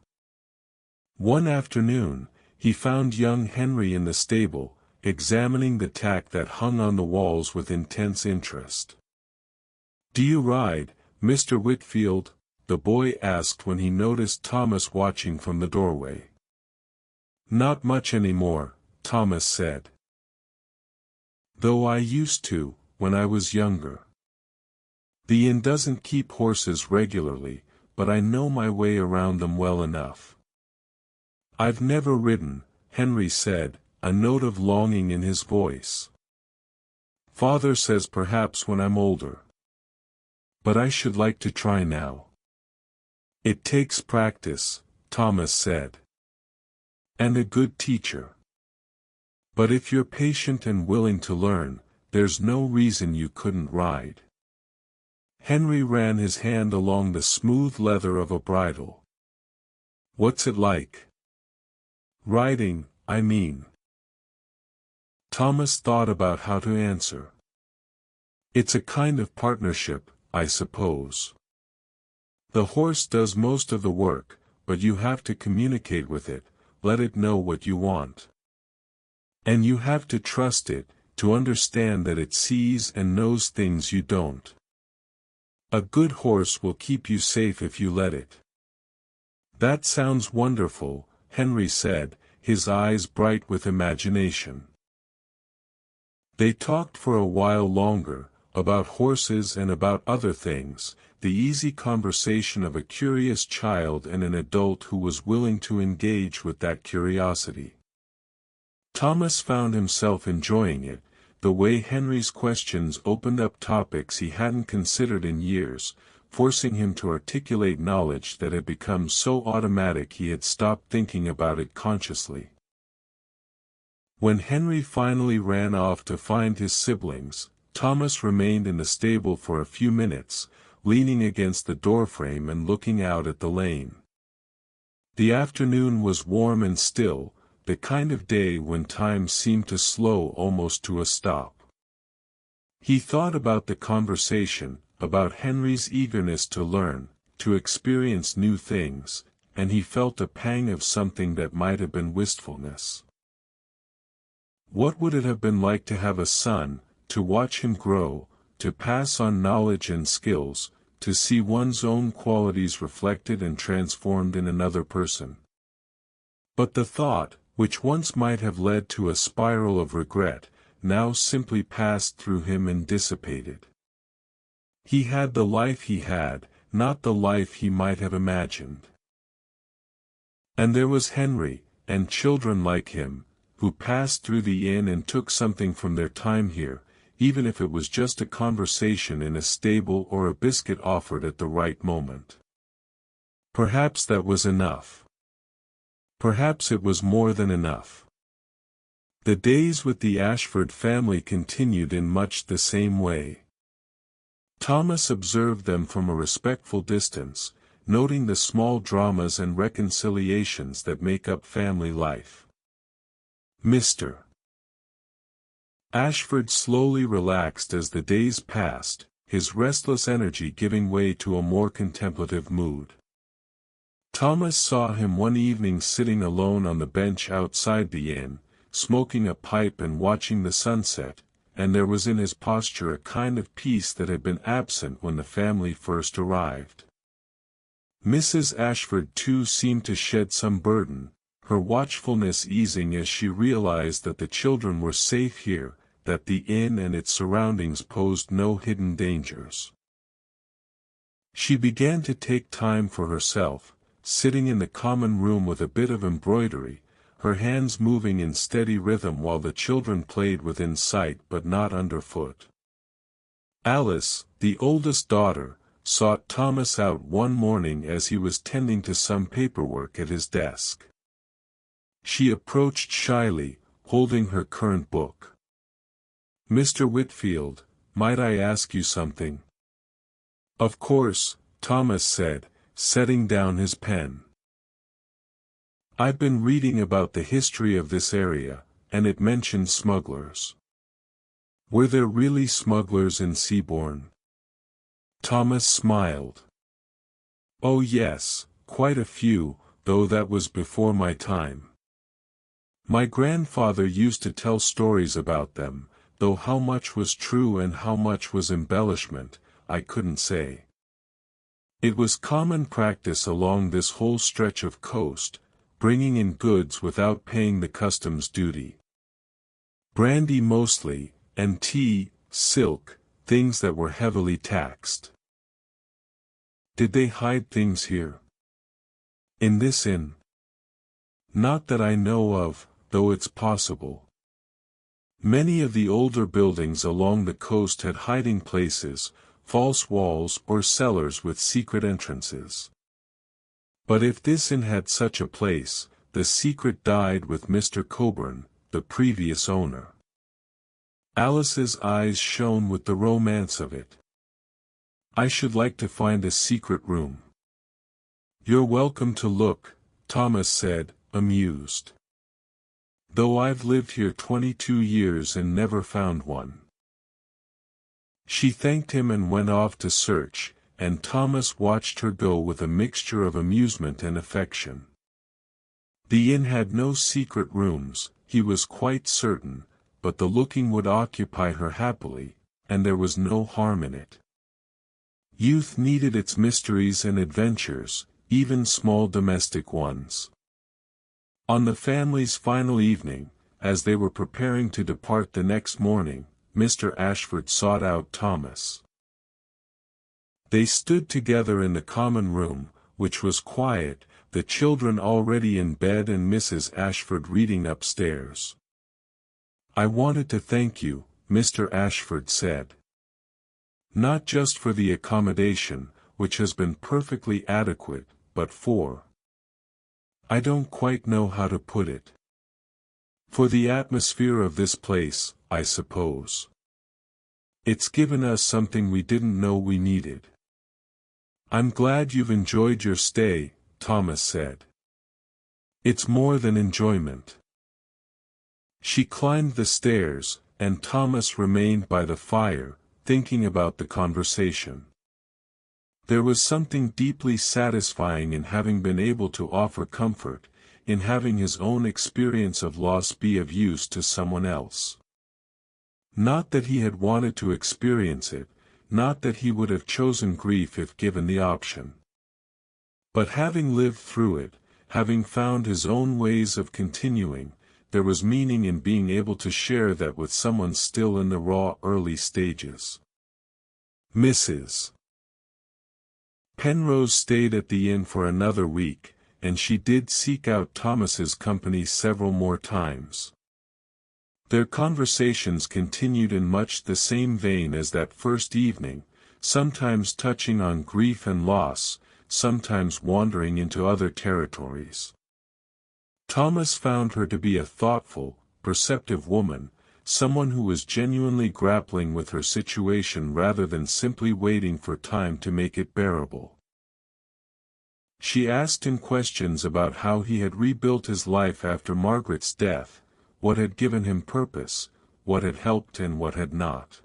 One afternoon, he found young Henry in the stable, examining the tack that hung on the walls with intense interest. "Do you ride, Mr. Whitfield?" the boy asked when he noticed Thomas watching from the doorway. "Not much anymore," Thomas said. "Though I used to, when I was younger. The inn doesn't keep horses regularly, but I know my way around them well enough." "I've never ridden," Henry said, a note of longing in his voice. "Father says perhaps when I'm older. But I should like to try now." "It takes practice," Thomas said. "And a good teacher. But if you're patient and willing to learn, there's no reason you couldn't ride." Henry ran his hand along the smooth leather of a bridle. "What's it like?" "Riding, I mean." Thomas thought about how to answer. "It's a kind of partnership, I suppose. The horse does most of the work, but you have to communicate with it, let it know what you want. And you have to trust it, to understand that it sees and knows things you don't. A good horse will keep you safe if you let it." "That sounds wonderful," Henry said, his eyes bright with imagination. They talked for a while longer, about horses and about other things, the easy conversation of a curious child and an adult who was willing to engage with that curiosity. Thomas found himself enjoying it, the way Henry's questions opened up topics he hadn't considered in years, forcing him to articulate knowledge that had become so automatic he had stopped thinking about it consciously. When Henry finally ran off to find his siblings, Thomas remained in the stable for a few minutes, leaning against the doorframe and looking out at the lane. The afternoon was warm and still, the kind of day when time seemed to slow almost to a stop. He thought about the conversation, about Henry's eagerness to learn, to experience new things, and he felt a pang of something that might have been wistfulness. What would it have been like to have a son, to watch him grow, to pass on knowledge and skills, to see one's own qualities reflected and transformed in another person? But the thought, which once might have led to a spiral of regret, now simply passed through him and dissipated. He had the life he had, not the life he might have imagined. And there was Henry, and children like him, who passed through the inn and took something from their time here, even if it was just a conversation in a stable or a biscuit offered at the right moment. Perhaps that was enough. Perhaps it was more than enough. The days with the Ashford family continued in much the same way. Thomas observed them from a respectful distance, noting the small dramas and reconciliations that make up family life. Mr. Ashford slowly relaxed as the days passed, his restless energy giving way to a more contemplative mood. Thomas saw him one evening sitting alone on the bench outside the inn, smoking a pipe and watching the sunset, and there was in his posture a kind of peace that had been absent when the family first arrived. Mrs. Ashford too seemed to shed some burden, her watchfulness easing as she realized that the children were safe here, that the inn and its surroundings posed no hidden dangers. She began to take time for herself, sitting in the common room with a bit of embroidery, her hands moving in steady rhythm while the children played within sight but not underfoot. Alice, the oldest daughter, sought Thomas out one morning as he was tending to some paperwork at his desk. She approached shyly, holding her current book. "Mr. Whitfield, might I ask you something?" "Of course," Thomas said, setting down his pen. "I've been reading about the history of this area, and it mentioned smugglers. Were there really smugglers in Seabourne?" Thomas smiled. "Oh yes, quite a few, though that was before my time. My grandfather used to tell stories about them, though how much was true and how much was embellishment, I couldn't say. It was common practice along this whole stretch of coast, bringing in goods without paying the customs duty. Brandy mostly, and tea, silk, things that were heavily taxed." "Did they hide things here? In this inn?" "Not that I know of, though it's possible. Many of the older buildings along the coast had hiding places, false walls or cellars with secret entrances. But if this inn had such a place, the secret died with Mr. Coburn, the previous owner." Alice's eyes shone with the romance of it. "I should like to find a secret room." "You're welcome to look," Thomas said, amused. "Though I've lived here 22 years and never found one." She thanked him and went off to search, and Thomas watched her go with a mixture of amusement and affection. The inn had no secret rooms, he was quite certain, but the looking would occupy her happily, and there was no harm in it. Youth needed its mysteries and adventures, even small domestic ones. On the family's final evening, as they were preparing to depart the next morning, Mr. Ashford sought out Thomas. They stood together in the common room, which was quiet, the children already in bed and Mrs. Ashford reading upstairs. "I wanted to thank you," Mr. Ashford said. "Not just for the accommodation, which has been perfectly adequate, but for— I don't quite know how to put it. For the atmosphere of this place, I suppose. It's given us something we didn't know we needed." "I'm glad you've enjoyed your stay," Thomas said. "It's more than enjoyment." She climbed the stairs, and Thomas remained by the fire, thinking about the conversation. There was something deeply satisfying in having been able to offer comfort, in having his own experience of loss be of use to someone else. Not that he had wanted to experience it, not that he would have chosen grief if given the option. But having lived through it, having found his own ways of continuing, there was meaning in being able to share that with someone still in the raw early stages. Mrs. Penrose stayed at the inn for another week, and she did seek out Thomas's company several more times. Their conversations continued in much the same vein as that first evening, sometimes touching on grief and loss, sometimes wandering into other territories. Thomas found her to be a thoughtful, perceptive woman, someone who was genuinely grappling with her situation rather than simply waiting for time to make it bearable. She asked him questions about how he had rebuilt his life after Margaret's death, what had given him purpose, what had helped and what had not.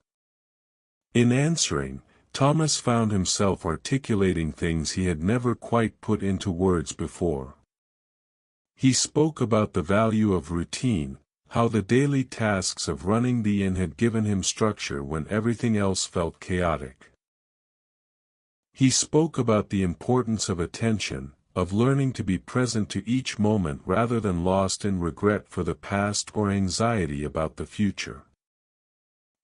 In answering, Thomas found himself articulating things he had never quite put into words before. He spoke about the value of routine, how the daily tasks of running the inn had given him structure when everything else felt chaotic. He spoke about the importance of attention, of learning to be present to each moment rather than lost in regret for the past or anxiety about the future.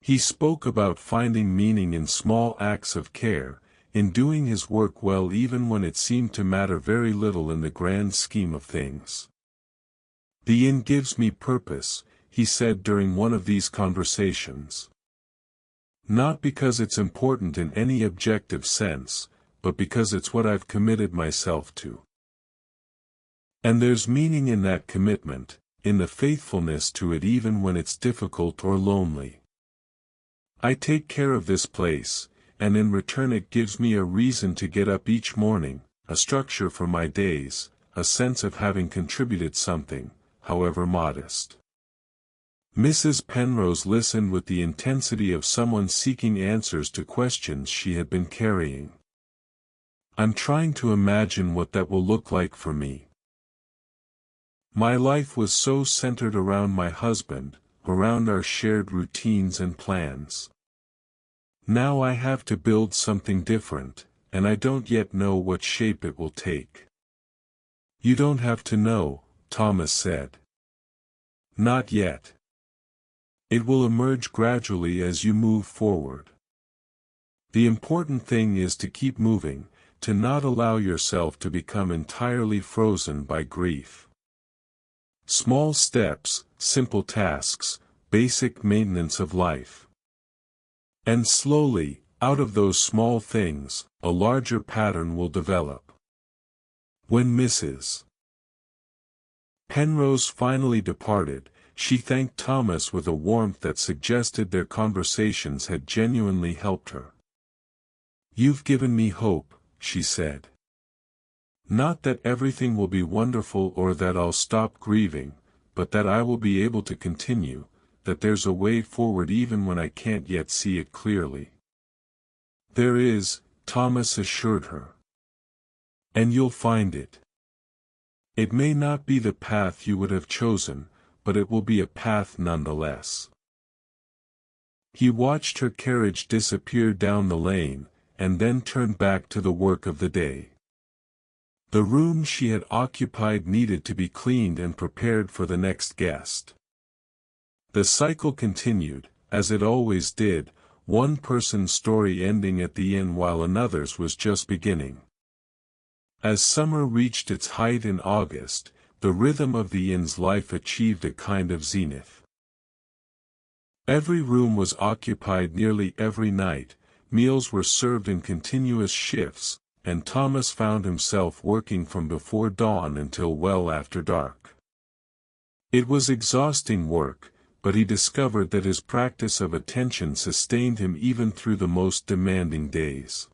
He spoke about finding meaning in small acts of care, in doing his work well even when it seemed to matter very little in the grand scheme of things. "The inn gives me purpose," he said during one of these conversations. "Not because it's important in any objective sense, but because it's what I've committed myself to. And there's meaning in that commitment, in the faithfulness to it even when it's difficult or lonely. I take care of this place, and in return it gives me a reason to get up each morning, a structure for my days, a sense of having contributed something, however modest." Mrs. Penrose listened with the intensity of someone seeking answers to questions she had been carrying. "I'm trying to imagine what that will look like for me. My life was so centered around my husband, around our shared routines and plans. Now I have to build something different, and I don't yet know what shape it will take." "You don't have to know," Thomas said. "Not yet. It will emerge gradually as you move forward. The important thing is to keep moving, to not allow yourself to become entirely frozen by grief. Small steps, simple tasks, basic maintenance of life. And slowly, out of those small things, a larger pattern will develop." When Mrs. Penrose finally departed, she thanked Thomas with a warmth that suggested their conversations had genuinely helped her. "You've given me hope," she said. "Not that everything will be wonderful or that I'll stop grieving, but that I will be able to continue, that there's a way forward even when I can't yet see it clearly." "There is," Thomas assured her. "And you'll find it. It may not be the path you would have chosen, but it will be a path nonetheless." He watched her carriage disappear down the lane, and then turned back to the work of the day. The room she had occupied needed to be cleaned and prepared for the next guest. The cycle continued, as it always did, one person's story ending at the inn while another's was just beginning. As summer reached its height in August, the rhythm of the inn's life achieved a kind of zenith. Every room was occupied nearly every night, meals were served in continuous shifts, and Thomas found himself working from before dawn until well after dark. It was exhausting work, but he discovered that his practice of attention sustained him even through the most demanding days.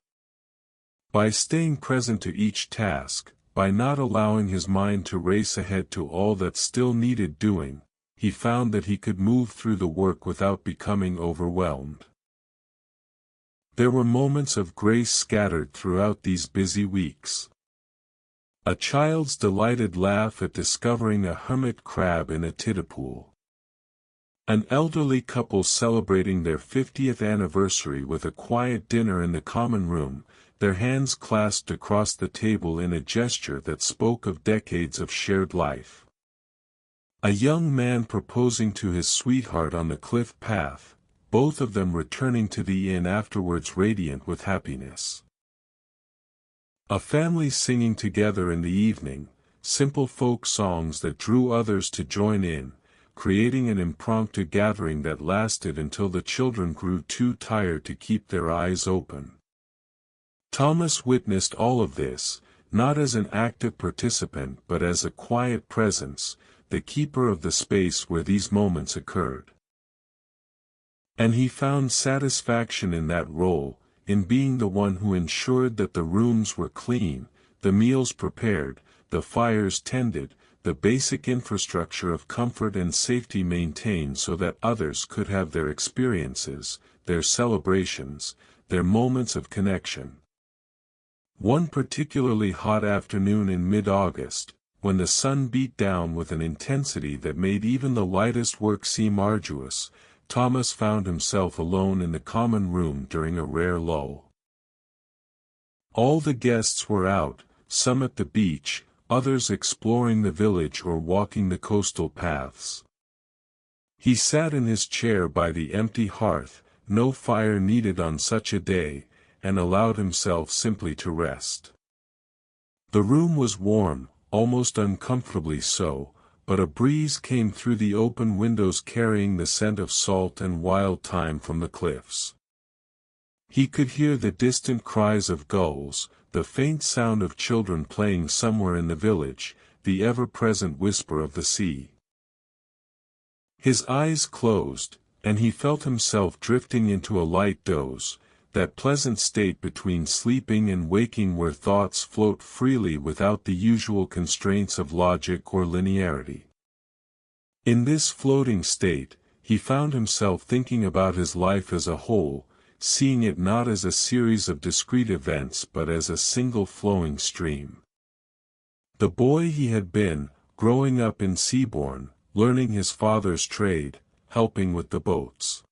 By staying present to each task, by not allowing his mind to race ahead to all that still needed doing, he found that he could move through the work without becoming overwhelmed. There were moments of grace scattered throughout these busy weeks. A child's delighted laugh at discovering a hermit crab in a tide-pool. An elderly couple celebrating their 50th anniversary with a quiet dinner in the common room, their hands clasped across the table in a gesture that spoke of decades of shared life. A young man proposing to his sweetheart on the cliff path, both of them returning to the inn afterwards radiant with happiness. A family singing together in the evening, simple folk songs that drew others to join in, creating an impromptu gathering that lasted until the children grew too tired to keep their eyes open. Thomas witnessed all of this, not as an active participant but as a quiet presence, the keeper of the space where these moments occurred. And he found satisfaction in that role, in being the one who ensured that the rooms were clean, the meals prepared, the fires tended, the basic infrastructure of comfort and safety maintained so that others could have their experiences, their celebrations, their moments of connection. One particularly hot afternoon in mid-August, when the sun beat down with an intensity that made even the lightest work seem arduous, Thomas found himself alone in the common room during a rare lull. All the guests were out, some at the beach, others exploring the village or walking the coastal paths. He sat in his chair by the empty hearth, no fire needed on such a day, and allowed himself simply to rest. The room was warm, almost uncomfortably so, but a breeze came through the open windows carrying the scent of salt and wild thyme from the cliffs. He could hear the distant cries of gulls, the faint sound of children playing somewhere in the village, the ever-present whisper of the sea. His eyes closed, and he felt himself drifting into a light doze, that pleasant state between sleeping and waking where thoughts float freely without the usual constraints of logic or linearity. In this floating state, he found himself thinking about his life as a whole, seeing it not as a series of discrete events but as a single flowing stream. The boy he had been, growing up in Seabourn, learning his father's trade, helping with the boats.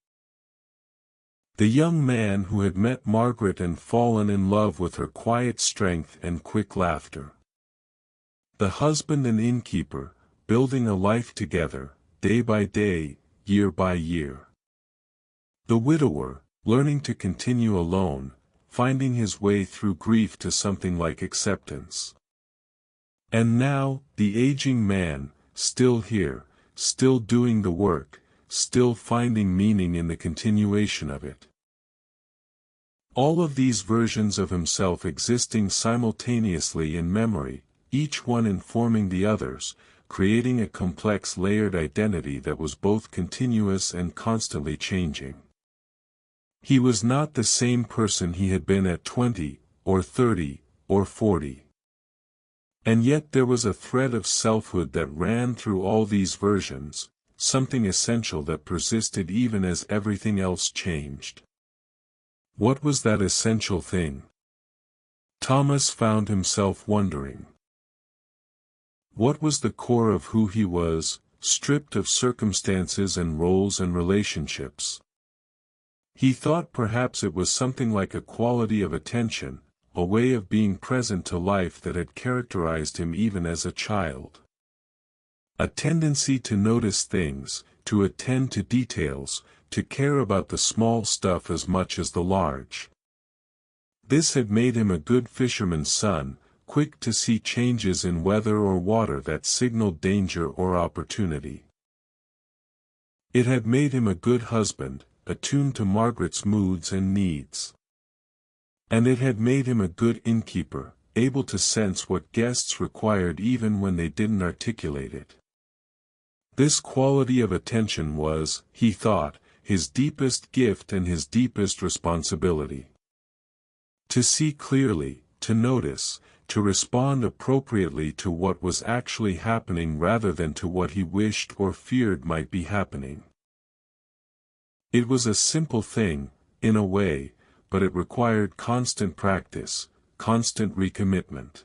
The young man who had met Margaret and fallen in love with her quiet strength and quick laughter. The husband and innkeeper, building a life together, day by day, year by year. The widower, learning to continue alone, finding his way through grief to something like acceptance. And now, the aging man, still here, still doing the work, still finding meaning in the continuation of it. All of these versions of himself existing simultaneously in memory, each one informing the others, creating a complex layered identity that was both continuous and constantly changing. He was not the same person he had been at 20, or 30, or 40. And yet there was a thread of selfhood that ran through all these versions, something essential that persisted even as everything else changed. What was that essential thing? Thomas found himself wondering. What was the core of who he was, stripped of circumstances and roles and relationships? He thought perhaps it was something like a quality of attention, a way of being present to life that had characterized him even as a child. A tendency to notice things, to attend to details, to care about the small stuff as much as the large. This had made him a good fisherman's son, quick to see changes in weather or water that signaled danger or opportunity. It had made him a good husband, attuned to Margaret's moods and needs. And it had made him a good innkeeper, able to sense what guests required even when they didn't articulate it. This quality of attention was, he thought, his deepest gift and his deepest responsibility. To see clearly, to notice, to respond appropriately to what was actually happening rather than to what he wished or feared might be happening. It was a simple thing, in a way, but it required constant practice, constant recommitment.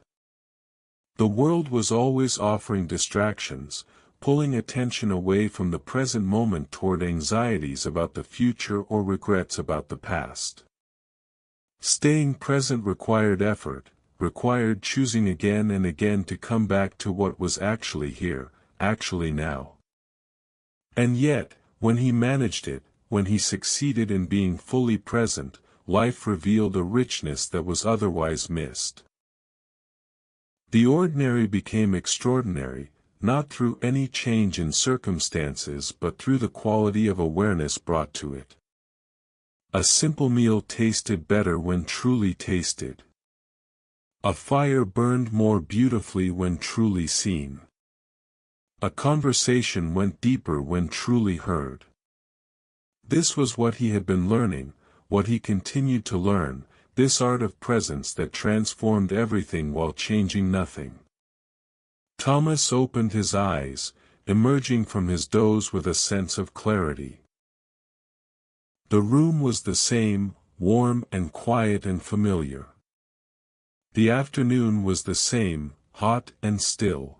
The world was always offering distractions, pulling attention away from the present moment toward anxieties about the future or regrets about the past. Staying present required effort, required choosing again and again to come back to what was actually here, actually now. And yet, when he managed it, when he succeeded in being fully present, life revealed a richness that was otherwise missed. The ordinary became extraordinary, not through any change in circumstances but through the quality of awareness brought to it. A simple meal tasted better when truly tasted. A fire burned more beautifully when truly seen. A conversation went deeper when truly heard. This was what he had been learning, what he continued to learn, this art of presence that transformed everything while changing nothing. Thomas opened his eyes, emerging from his doze with a sense of clarity. The room was the same, warm and quiet and familiar. The afternoon was the same, hot and still.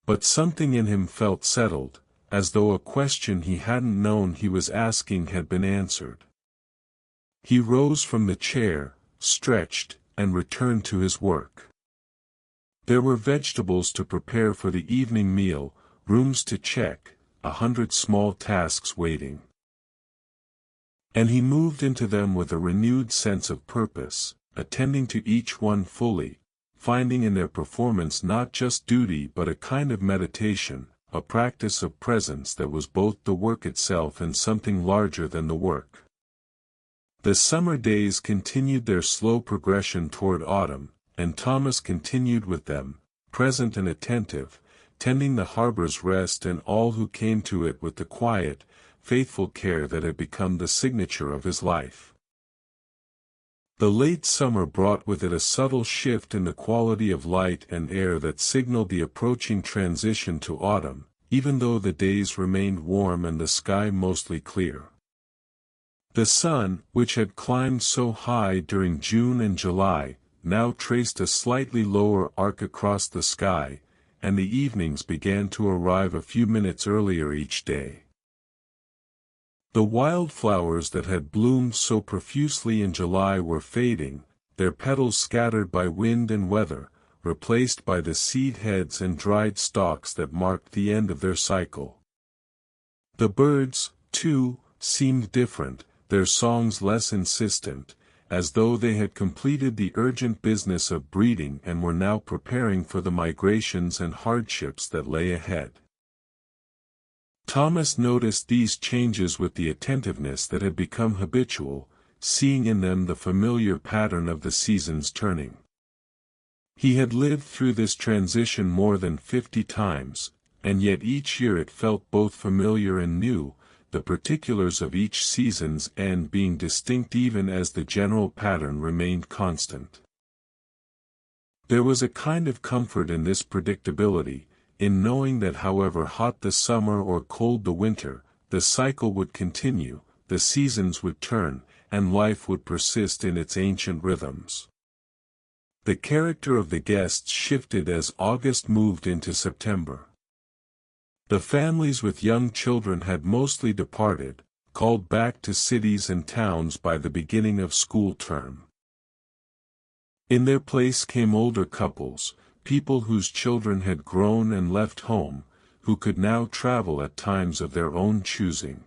But something in him felt settled, as though a question he hadn't known he was asking had been answered. He rose from the chair, stretched, and returned to his work. There were vegetables to prepare for the evening meal, rooms to check, 100 small tasks waiting. And he moved into them with a renewed sense of purpose, attending to each one fully, finding in their performance not just duty but a kind of meditation, a practice of presence that was both the work itself and something larger than the work. The summer days continued their slow progression toward autumn, and Thomas continued with them, present and attentive, tending the harbor's rest and all who came to it with the quiet, faithful care that had become the signature of his life. The late summer brought with it a subtle shift in the quality of light and air that signaled the approaching transition to autumn, even though the days remained warm and the sky mostly clear. The sun, which had climbed so high during June and July, now traced a slightly lower arc across the sky, and the evenings began to arrive a few minutes earlier each day. The wildflowers that had bloomed so profusely in July were fading, their petals scattered by wind and weather, replaced by the seed heads and dried stalks that marked the end of their cycle. The birds, too, seemed different, their songs less insistent, as though they had completed the urgent business of breeding and were now preparing for the migrations and hardships that lay ahead. Thomas noticed these changes with the attentiveness that had become habitual, seeing in them the familiar pattern of the seasons turning. He had lived through this transition more than 50 times, and yet each year it felt both familiar and new, the particulars of each season's end being distinct even as the general pattern remained constant. There was a kind of comfort in this predictability, in knowing that however hot the summer or cold the winter, the cycle would continue, the seasons would turn, and life would persist in its ancient rhythms. The character of the guests shifted as August moved into September. The families with young children had mostly departed, called back to cities and towns by the beginning of school term. In their place came older couples, people whose children had grown and left home, who could now travel at times of their own choosing.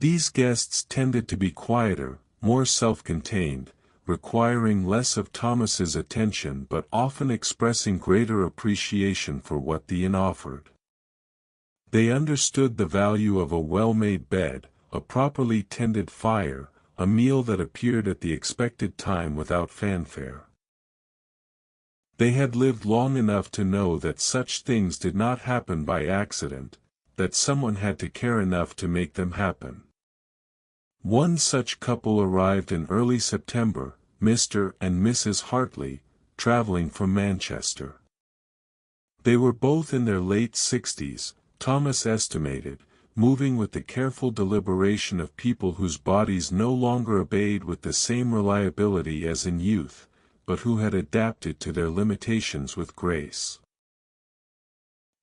These guests tended to be quieter, more self-contained, requiring less of Thomas's attention but often expressing greater appreciation for what the inn offered. They understood the value of a well-made bed, a properly tended fire, a meal that appeared at the expected time without fanfare. They had lived long enough to know that such things did not happen by accident, that someone had to care enough to make them happen. One such couple arrived in early September, Mr. and Mrs. Hartley, traveling from Manchester. They were both in their late 60s, Thomas estimated, moving with the careful deliberation of people whose bodies no longer obeyed with the same reliability as in youth, but who had adapted to their limitations with grace.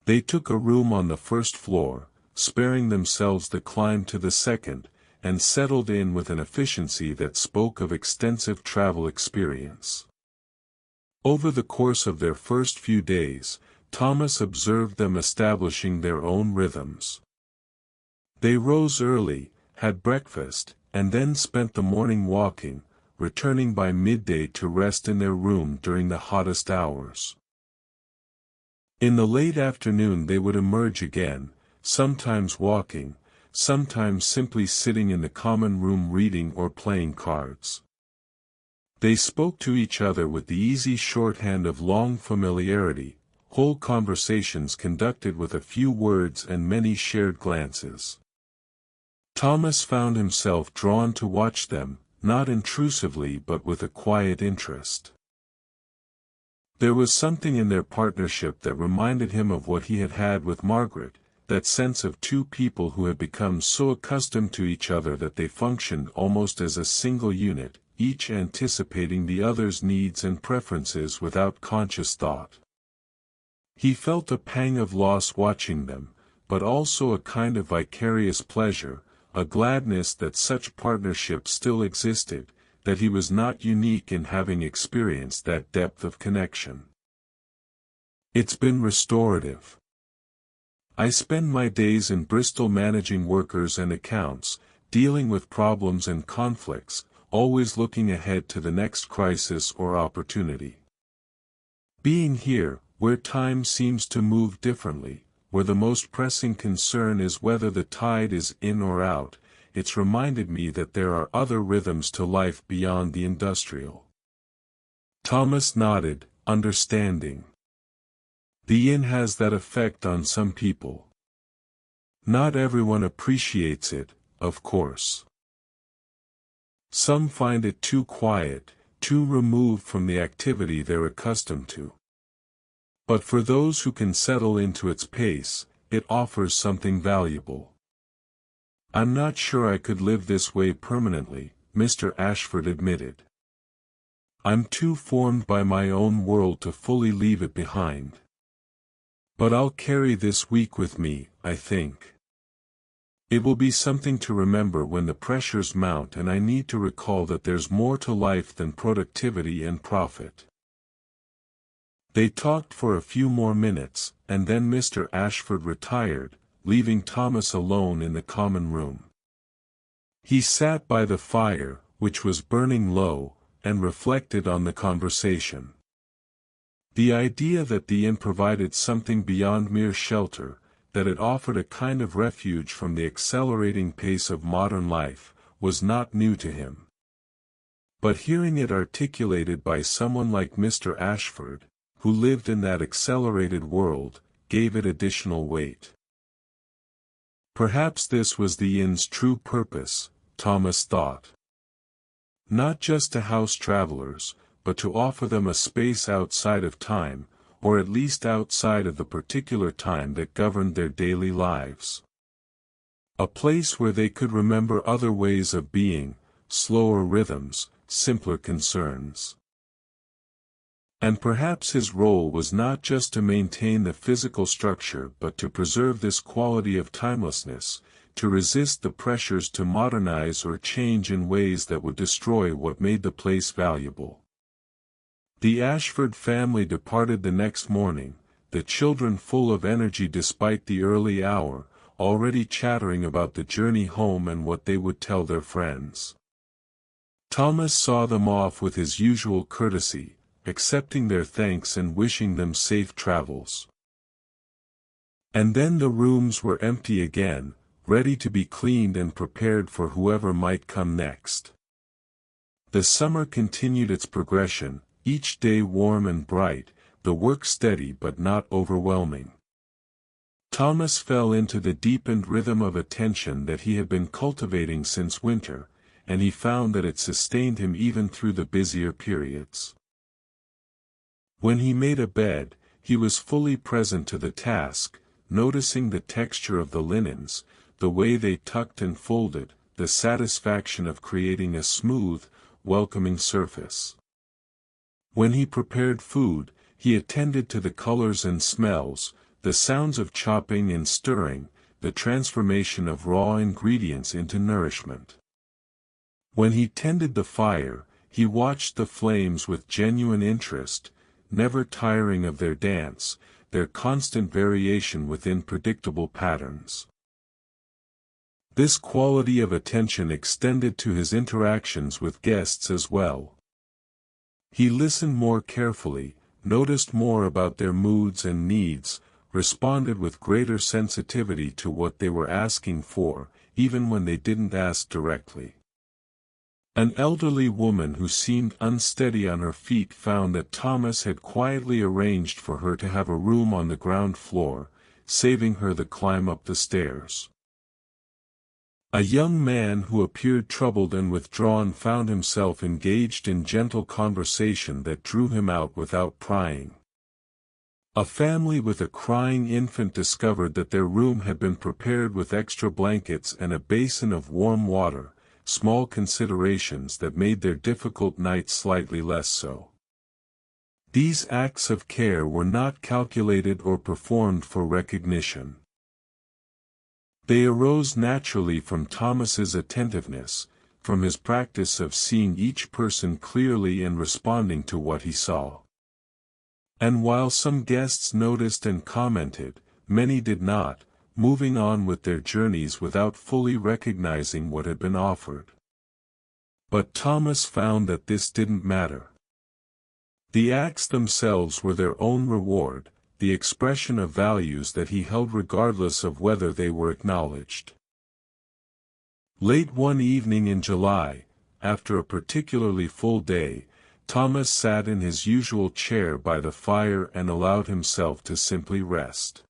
They took a room on the first floor, sparing themselves the climb to the second, and settled in with an efficiency that spoke of extensive travel experience. Over the course of their first few days, Thomas observed them establishing their own rhythms. They rose early, had breakfast, and then spent the morning walking, returning by midday to rest in their room during the hottest hours. In the late afternoon they would emerge again, sometimes walking, sometimes simply sitting in the common room reading or playing cards. They spoke to each other with the easy shorthand of long familiarity, whole conversations conducted with a few words and many shared glances. Thomas found himself drawn to watch them, not intrusively but with a quiet interest. There was something in their partnership that reminded him of what he had had with Margaret, that sense of two people who had become so accustomed to each other that they functioned almost as a single unit, each anticipating the other's needs and preferences without conscious thought. He felt a pang of loss watching them, but also a kind of vicarious pleasure, a gladness that such partnership still existed, that he was not unique in having experienced that depth of connection. It's been restorative. I spend my days in Bristol managing workers and accounts, dealing with problems and conflicts, always looking ahead to the next crisis or opportunity. Being here, where time seems to move differently, where the most pressing concern is whether the tide is in or out, it's reminded me that there are other rhythms to life beyond the industrial. Thomas nodded, understanding. The inn has that effect on some people. Not everyone appreciates it, of course. Some find it too quiet, too removed from the activity they're accustomed to. But for those who can settle into its pace, it offers something valuable. I'm not sure I could live this way permanently, Mr. Ashford admitted. I'm too formed by my own world to fully leave it behind. But I'll carry this week with me, I think. It will be something to remember when the pressures mount and I need to recall that there's more to life than productivity and profit. They talked for a few more minutes, and then Mr. Ashford retired, leaving Thomas alone in the common room. He sat by the fire, which was burning low, and reflected on the conversation. The idea that the inn provided something beyond mere shelter, that it offered a kind of refuge from the accelerating pace of modern life, was not new to him. But hearing it articulated by someone like Mr. Ashford, who lived in that accelerated world, gave it additional weight. Perhaps this was the inn's true purpose, Thomas thought. Not just to house travelers, but to offer them a space outside of time, or at least outside of the particular time that governed their daily lives. A place where they could remember other ways of being, slower rhythms, simpler concerns. And perhaps his role was not just to maintain the physical structure but to preserve this quality of timelessness, to resist the pressures to modernize or change in ways that would destroy what made the place valuable. The Ashford family departed the next morning, the children full of energy despite the early hour, already chattering about the journey home and what they would tell their friends. Thomas saw them off with his usual courtesy, accepting their thanks and wishing them safe travels. And then the rooms were empty again, ready to be cleaned and prepared for whoever might come next. The summer continued its progression, each day warm and bright, the work steady but not overwhelming. Thomas fell into the deepened rhythm of attention that he had been cultivating since winter, and he found that it sustained him even through the busier periods. When he made a bed, he was fully present to the task, noticing the texture of the linens, the way they tucked and folded, the satisfaction of creating a smooth, welcoming surface. When he prepared food, he attended to the colors and smells, the sounds of chopping and stirring, the transformation of raw ingredients into nourishment. When he tended the fire, he watched the flames with genuine interest, never tiring of their dance, their constant variation within predictable patterns. This quality of attention extended to his interactions with guests as well. He listened more carefully, noticed more about their moods and needs, responded with greater sensitivity to what they were asking for, even when they didn't ask directly. An elderly woman who seemed unsteady on her feet found that Thomas had quietly arranged for her to have a room on the ground floor, saving her the climb up the stairs. A young man who appeared troubled and withdrawn found himself engaged in gentle conversation that drew him out without prying. A family with a crying infant discovered that their room had been prepared with extra blankets and a basin of warm water, small considerations that made their difficult nights slightly less so. These acts of care were not calculated or performed for recognition. They arose naturally from Thomas's attentiveness, from his practice of seeing each person clearly and responding to what he saw. And while some guests noticed and commented, many did not, moving on with their journeys without fully recognizing what had been offered. But Thomas found that this didn't matter. The acts themselves were their own reward, the expression of values that he held regardless of whether they were acknowledged. Late one evening in July, after a particularly full day, Thomas sat in his usual chair by the fire and allowed himself to simply rest.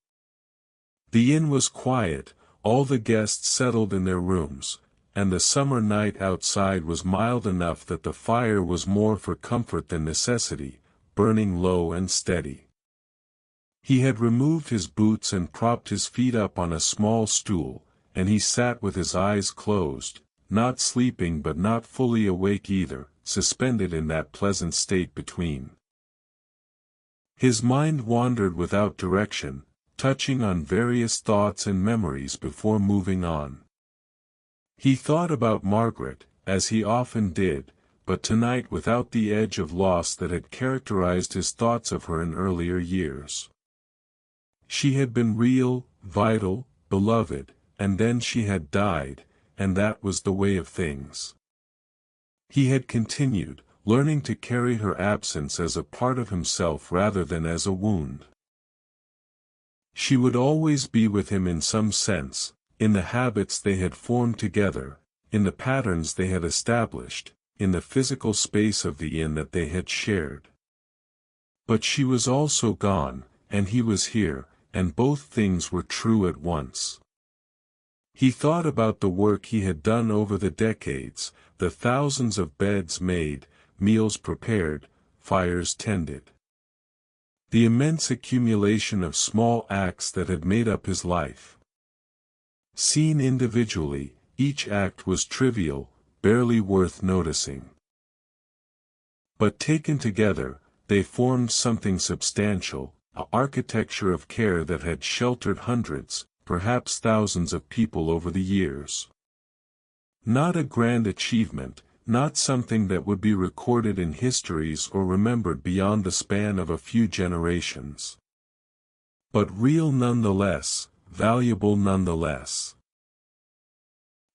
The inn was quiet, all the guests settled in their rooms, and the summer night outside was mild enough that the fire was more for comfort than necessity, burning low and steady. He had removed his boots and propped his feet up on a small stool, and he sat with his eyes closed, not sleeping but not fully awake either, suspended in that pleasant state between. His mind wandered without direction, touching on various thoughts and memories before moving on. He thought about Margaret, as he often did, but tonight without the edge of loss that had characterized his thoughts of her in earlier years. She had been real, vital, beloved, and then she had died, and that was the way of things. He had continued, learning to carry her absence as a part of himself rather than as a wound. She would always be with him in some sense, in the habits they had formed together, in the patterns they had established, in the physical space of the inn that they had shared. But she was also gone, and he was here, and both things were true at once. He thought about the work he had done over the decades, the thousands of beds made, meals prepared, fires tended. The immense accumulation of small acts that had made up his life. Seen individually, each act was trivial, barely worth noticing. But taken together, they formed something substantial, an architecture of care that had sheltered hundreds, perhaps thousands of people over the years. Not a grand achievement, not something that would be recorded in histories or remembered beyond the span of a few generations. But real nonetheless, valuable nonetheless.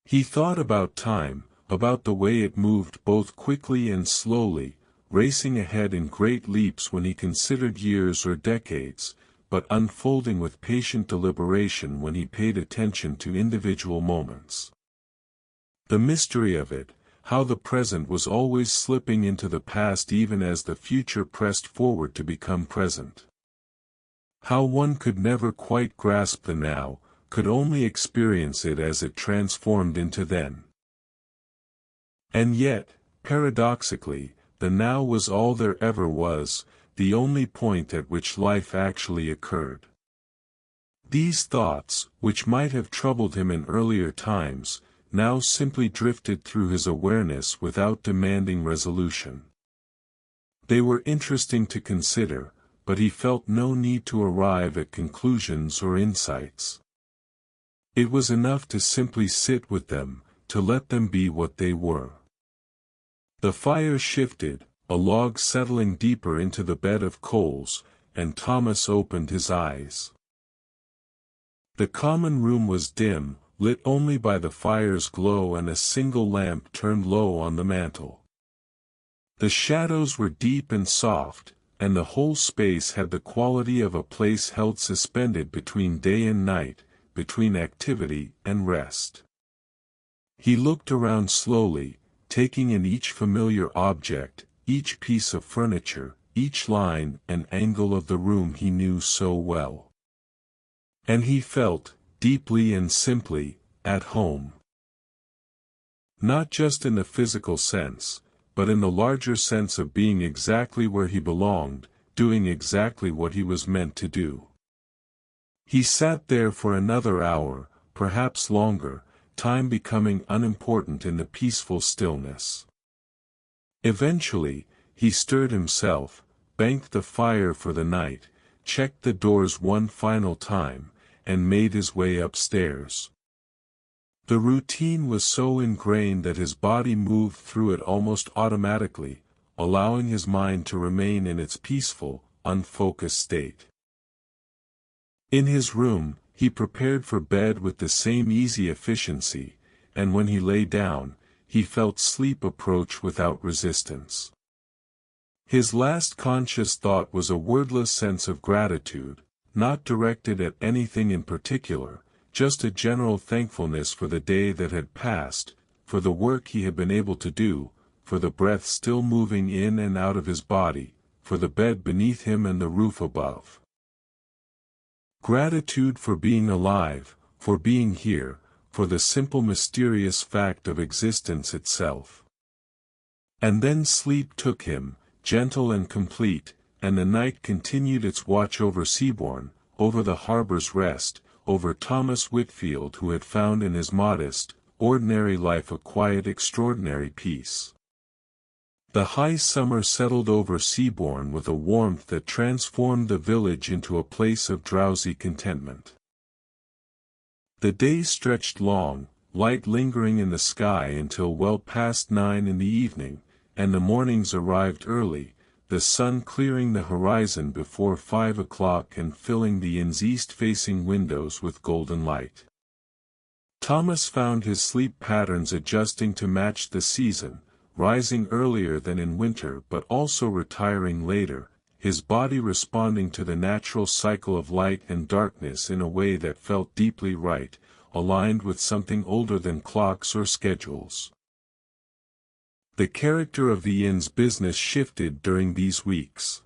He thought about time, about the way it moved both quickly and slowly, racing ahead in great leaps when he considered years or decades, but unfolding with patient deliberation when he paid attention to individual moments. The mystery of it, how the present was always slipping into the past even as the future pressed forward to become present. How one could never quite grasp the now, could only experience it as it transformed into then. And yet, paradoxically, the now was all there ever was, the only point at which life actually occurred. These thoughts, which might have troubled him in earlier times, now simply drifted through his awareness without demanding resolution. They were interesting to consider, but he felt no need to arrive at conclusions or insights. It was enough to simply sit with them, to let them be what they were. The fire shifted, a log settling deeper into the bed of coals, and Thomas opened his eyes. The common room was dim, lit only by the fire's glow and a single lamp turned low on the mantel. The shadows were deep and soft, and the whole space had the quality of a place held suspended between day and night, between activity and rest. He looked around slowly, taking in each familiar object, each piece of furniture, each line and angle of the room he knew so well. And he felt, deeply and simply, at home. Not just in the physical sense, but in the larger sense of being exactly where he belonged, doing exactly what he was meant to do. He sat there for another hour, perhaps longer, time becoming unimportant in the peaceful stillness. Eventually, he stirred himself, banked the fire for the night, checked the doors one final time, and made his way upstairs. The routine was so ingrained that his body moved through it almost automatically, allowing his mind to remain in its peaceful, unfocused state. In his room, he prepared for bed with the same easy efficiency, and when he lay down, he felt sleep approach without resistance. His last conscious thought was a wordless sense of gratitude, not directed at anything in particular, just a general thankfulness for the day that had passed, for the work he had been able to do, for the breath still moving in and out of his body, for the bed beneath him and the roof above. Gratitude for being alive, for being here, for the simple mysterious fact of existence itself. And then sleep took him, gentle and complete, and the night continued its watch over Seabourn, over the harbor's rest, over Thomas Whitfield who had found in his modest, ordinary life a quiet extraordinary peace. The high summer settled over Seabourn with a warmth that transformed the village into a place of drowsy contentment. The days stretched long, light lingering in the sky until well past 9 in the evening, and the mornings arrived early, the sun clearing the horizon before 5 o'clock and filling the inn's east-facing windows with golden light. Thomas found his sleep patterns adjusting to match the season, rising earlier than in winter but also retiring later, his body responding to the natural cycle of light and darkness in a way that felt deeply right, aligned with something older than clocks or schedules. The character of the inn's business shifted during these weeks.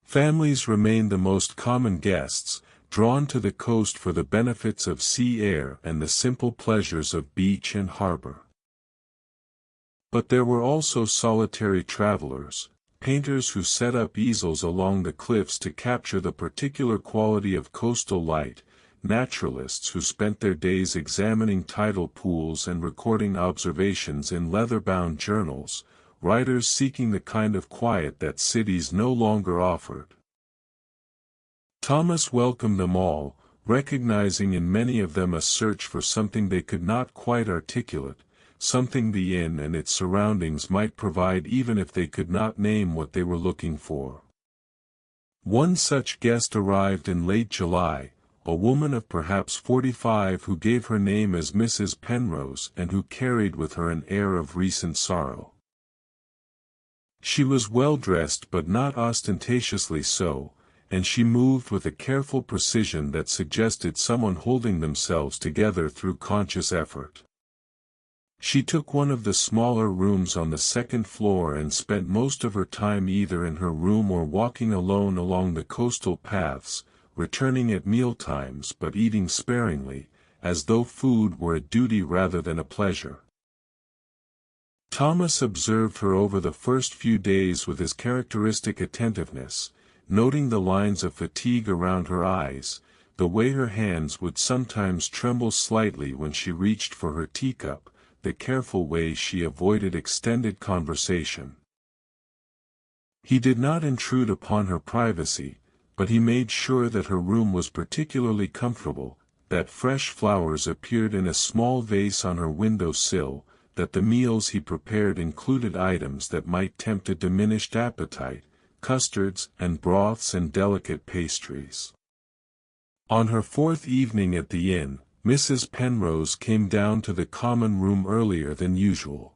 Families remained the most common guests, drawn to the coast for the benefits of sea air and the simple pleasures of beach and harbor. But there were also solitary travelers, painters who set up easels along the cliffs to capture the particular quality of coastal light, naturalists who spent their days examining tidal pools and recording observations in leather-bound journals, writers seeking the kind of quiet that cities no longer offered. Thomas welcomed them all, recognizing in many of them a search for something they could not quite articulate, something the inn and its surroundings might provide even if they could not name what they were looking for. One such guest arrived in late July, a woman of perhaps 45 who gave her name as Mrs. Penrose and who carried with her an air of recent sorrow. She was well dressed but not ostentatiously so, and she moved with a careful precision that suggested someone holding themselves together through conscious effort. She took one of the smaller rooms on the second floor and spent most of her time either in her room or walking alone along the coastal paths, returning at mealtimes but eating sparingly, as though food were a duty rather than a pleasure. Thomas observed her over the first few days with his characteristic attentiveness, noting the lines of fatigue around her eyes, the way her hands would sometimes tremble slightly when she reached for her teacup, the, the careful way she avoided extended conversation. He did not intrude upon her privacy, but he made sure that her room was particularly comfortable, that fresh flowers appeared in a small vase on her window sill, that the meals he prepared included items that might tempt a diminished appetite, custards and broths and delicate pastries. On her fourth evening at the inn, Mrs. Penrose came down to the common room earlier than usual.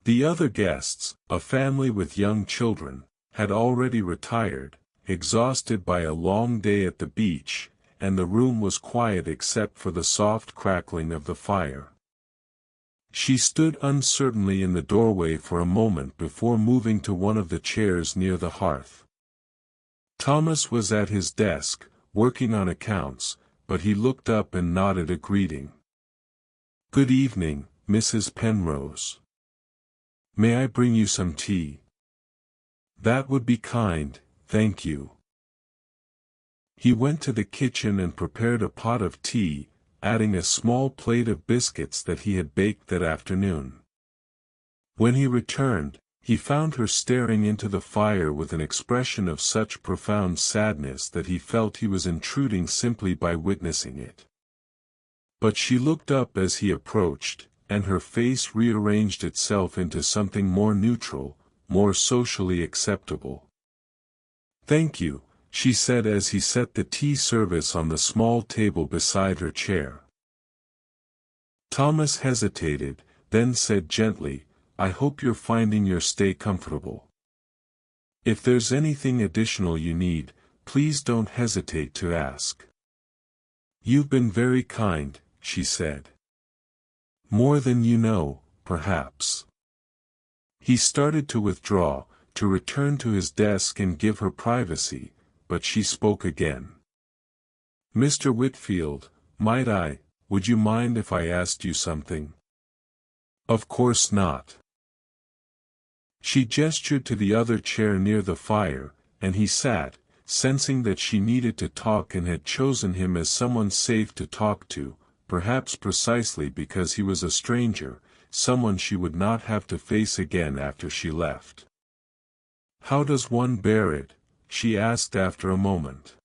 The other guests, a family with young children, had already retired, exhausted by a long day at the beach, and the room was quiet except for the soft crackling of the fire. She stood uncertainly in the doorway for a moment before moving to one of the chairs near the hearth. Thomas was at his desk, working on accounts, but he looked up and nodded a greeting. "Good evening, Mrs. Penrose. May I bring you some tea?" "That would be kind, thank you." He went to the kitchen and prepared a pot of tea, adding a small plate of biscuits that he had baked that afternoon. When he returned, he found her staring into the fire with an expression of such profound sadness that he felt he was intruding simply by witnessing it. But she looked up as he approached, and her face rearranged itself into something more neutral, more socially acceptable. "Thank you," she said as he set the tea service on the small table beside her chair. Thomas hesitated, then said gently, "I hope you're finding your stay comfortable. If there's anything additional you need, please don't hesitate to ask." "You've been very kind," she said. "More than you know, perhaps." He started to withdraw, to return to his desk and give her privacy, but she spoke again. "Mr. Whitfield, would you mind if I asked you something?" "Of course not." She gestured to the other chair near the fire, and he sat, sensing that she needed to talk and had chosen him as someone safe to talk to, perhaps precisely because he was a stranger, someone she would not have to face again after she left. "How does one bear it?" she asked after a moment.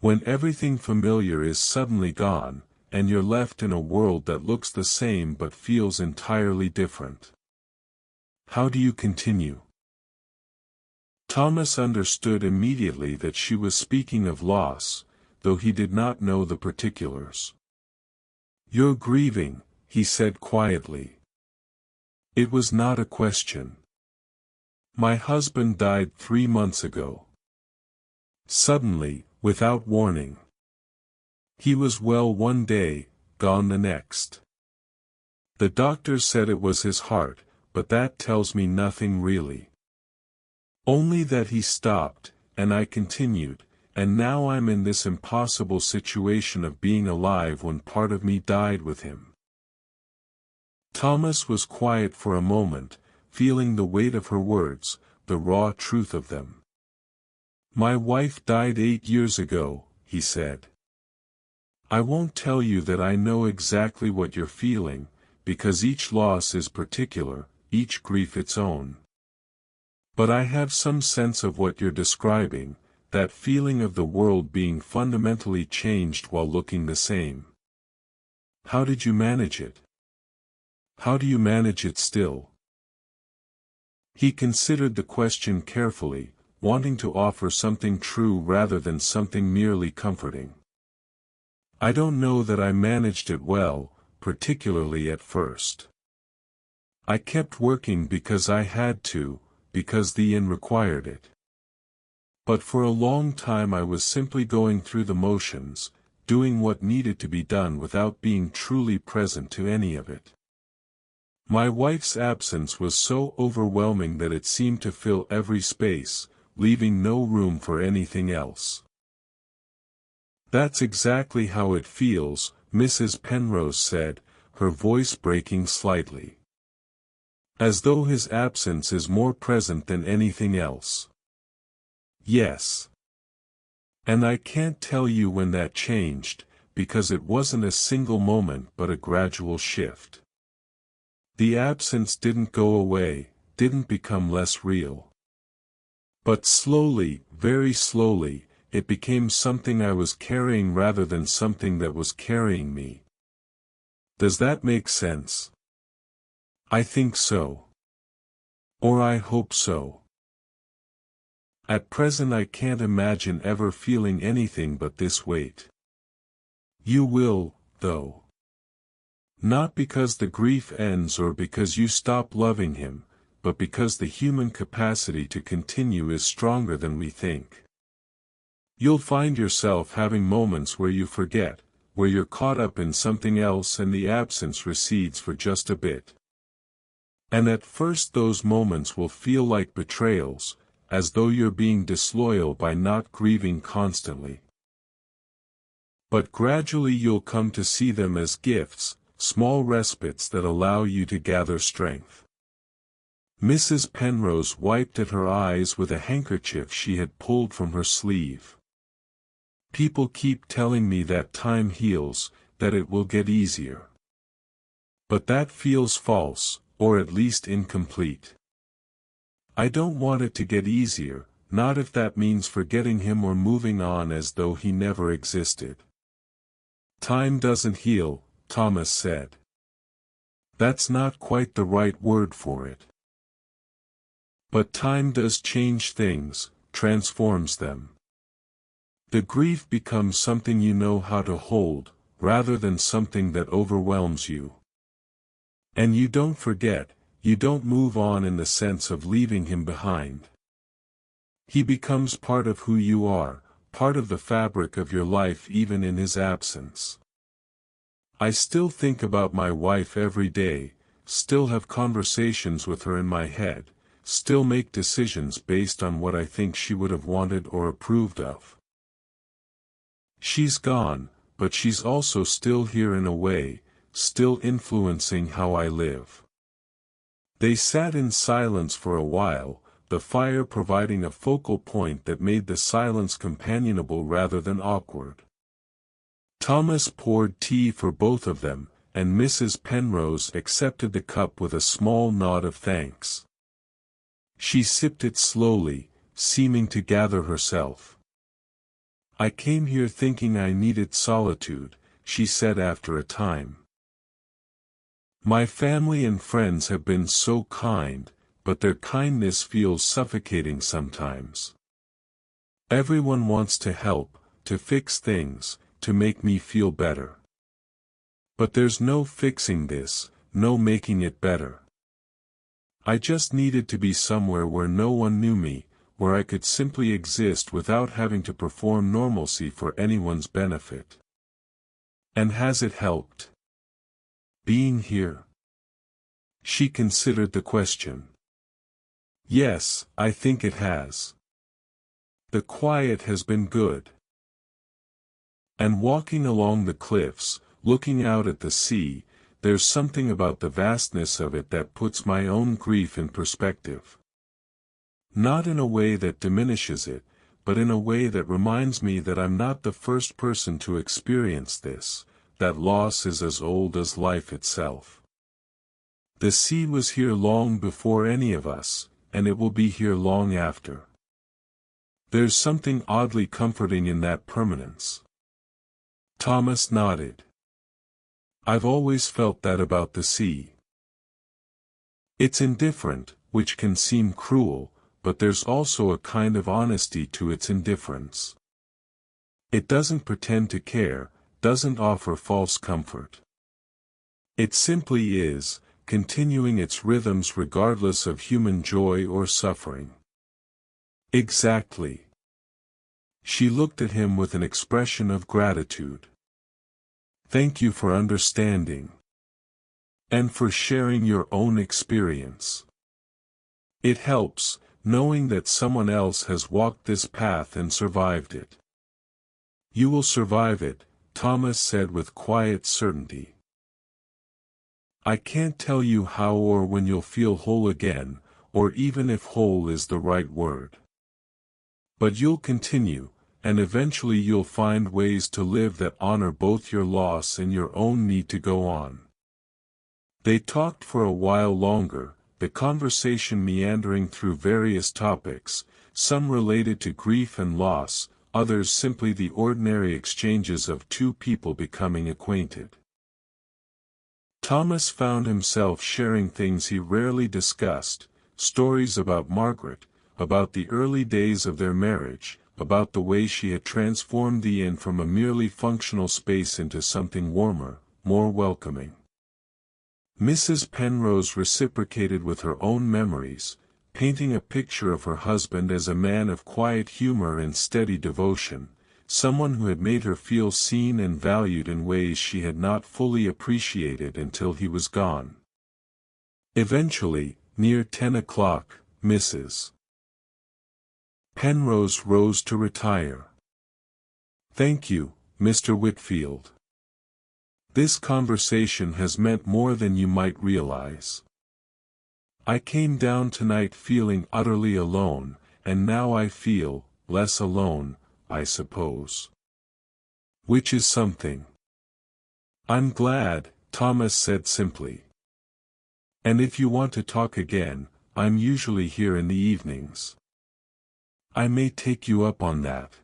"When everything familiar is suddenly gone, and you're left in a world that looks the same but feels entirely different. How do you continue?" Thomas understood immediately that she was speaking of loss, though he did not know the particulars. "You're grieving," he said quietly. It was not a question. "My husband died 3 months ago. Suddenly, without warning. He was well one day, gone the next. The doctor said it was his heart, but that tells me nothing really. Only that he stopped, and I continued, and now I'm in this impossible situation of being alive when part of me died with him." Thomas was quiet for a moment, feeling the weight of her words, the raw truth of them. "My wife died 8 years ago," he said. "I won't tell you that I know exactly what you're feeling, because each loss is particular, each grief its own. But I have some sense of what you're describing, that feeling of the world being fundamentally changed while looking the same. How did you manage it? How do you manage it still?" He considered the question carefully, wanting to offer something true rather than something merely comforting. "I don't know that I managed it well, particularly at first. I kept working because I had to, because the inn required it. But for a long time I was simply going through the motions, doing what needed to be done without being truly present to any of it. My wife's absence was so overwhelming that it seemed to fill every space, leaving no room for anything else." "That's exactly how it feels," Mrs. Penrose said, her voice breaking slightly. "As though his absence is more present than anything else." "Yes. And I can't tell you when that changed, because it wasn't a single moment but a gradual shift. The absence didn't go away, didn't become less real. But slowly, very slowly, it became something I was carrying rather than something that was carrying me. Does that make sense? I think so. Or I hope so. At present I can't imagine ever feeling anything but this weight. You will, though. Not because the grief ends or because you stop loving him, but because the human capacity to continue is stronger than we think. You'll find yourself having moments where you forget, where you're caught up in something else and the absence recedes for just a bit. And at first those moments will feel like betrayals, as though you're being disloyal by not grieving constantly. But gradually you'll come to see them as gifts, small respites that allow you to gather strength. Mrs. Penrose wiped at her eyes with a handkerchief she had pulled from her sleeve. People keep telling me that time heals, that it will get easier. But that feels false, or at least incomplete. I don't want it to get easier, not if that means forgetting him or moving on as though he never existed. Time doesn't heal, Thomas said. That's not quite the right word for it. But time does change things, transforms them. The grief becomes something you know how to hold, rather than something that overwhelms you. And you don't forget, you don't move on in the sense of leaving him behind. He becomes part of who you are, part of the fabric of your life even in his absence. I still think about my wife every day, still have conversations with her in my head, still make decisions based on what I think she would have wanted or approved of. She's gone, but she's also still here in a way, still influencing how I live. They sat in silence for a while, the fire providing a focal point that made the silence companionable rather than awkward. Thomas poured tea for both of them, and Mrs. Penrose accepted the cup with a small nod of thanks. She sipped it slowly, seeming to gather herself. I came here thinking I needed solitude, she said after a time. My family and friends have been so kind, but their kindness feels suffocating sometimes. Everyone wants to help, to fix things, to make me feel better. But there's no fixing this, no making it better. I just needed to be somewhere where no one knew me, where I could simply exist without having to perform normalcy for anyone's benefit. And has it helped? Being here? She considered the question. Yes, I think it has. The quiet has been good. And walking along the cliffs, looking out at the sea, there's something about the vastness of it that puts my own grief in perspective. Not in a way that diminishes it, but in a way that reminds me that I'm not the first person to experience this, that loss is as old as life itself. The sea was here long before any of us, and it will be here long after. There's something oddly comforting in that permanence. Thomas nodded. I've always felt that about the sea. It's indifferent, which can seem cruel, but there's also a kind of honesty to its indifference. It doesn't pretend to care, doesn't offer false comfort. It simply is, continuing its rhythms regardless of human joy or suffering. Exactly. She looked at him with an expression of gratitude. Thank you for understanding. And for sharing your own experience. It helps, knowing that someone else has walked this path and survived it. You will survive it, Thomas said with quiet certainty. I can't tell you how or when you'll feel whole again, or even if whole is the right word. But you'll continue, and eventually you'll find ways to live that honor both your loss and your own need to go on. They talked for a while longer, the conversation meandering through various topics, some related to grief and loss, others simply the ordinary exchanges of two people becoming acquainted. Thomas found himself sharing things he rarely discussed, stories about Margaret, about the early days of their marriage, about the way she had transformed the inn from a merely functional space into something warmer, more welcoming. Mrs. Penrose reciprocated with her own memories, painting a picture of her husband as a man of quiet humor and steady devotion, someone who had made her feel seen and valued in ways she had not fully appreciated until he was gone. Eventually, near 10 o'clock, Mrs. Penrose rose to retire. "Thank you, Mr. Whitfield. This conversation has meant more than you might realize. I came down tonight feeling utterly alone, and now I feel less alone, I suppose. Which is something." "I'm glad," Thomas said simply. "And if you want to talk again, I'm usually here in the evenings. I may take you up on that."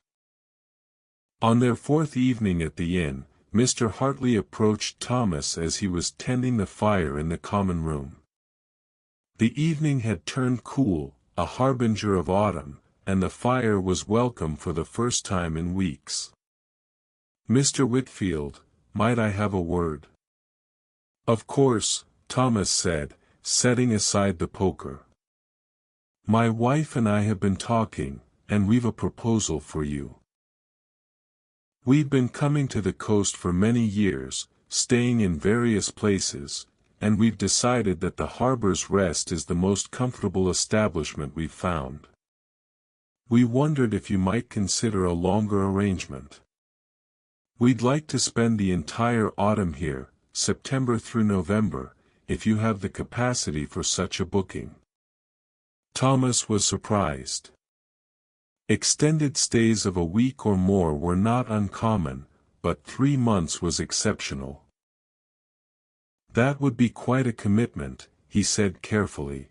On their fourth evening at the inn, Mr. Hartley approached Thomas as he was tending the fire in the common room. The evening had turned cool, a harbinger of autumn, and the fire was welcome for the first time in weeks. "Mr. Whitfield, might I have a word?" "Of course," Thomas said, setting aside the poker. "My wife and I have been talking, and we've a proposal for you. We've been coming to the coast for many years, staying in various places, and we've decided that the Harbor's Rest is the most comfortable establishment we've found. We wondered if you might consider a longer arrangement. We'd like to spend the entire autumn here, September through November, if you have the capacity for such a booking." Thomas was surprised. Extended stays of a week or more were not uncommon, but 3 months was exceptional. "That would be quite a commitment," he said carefully.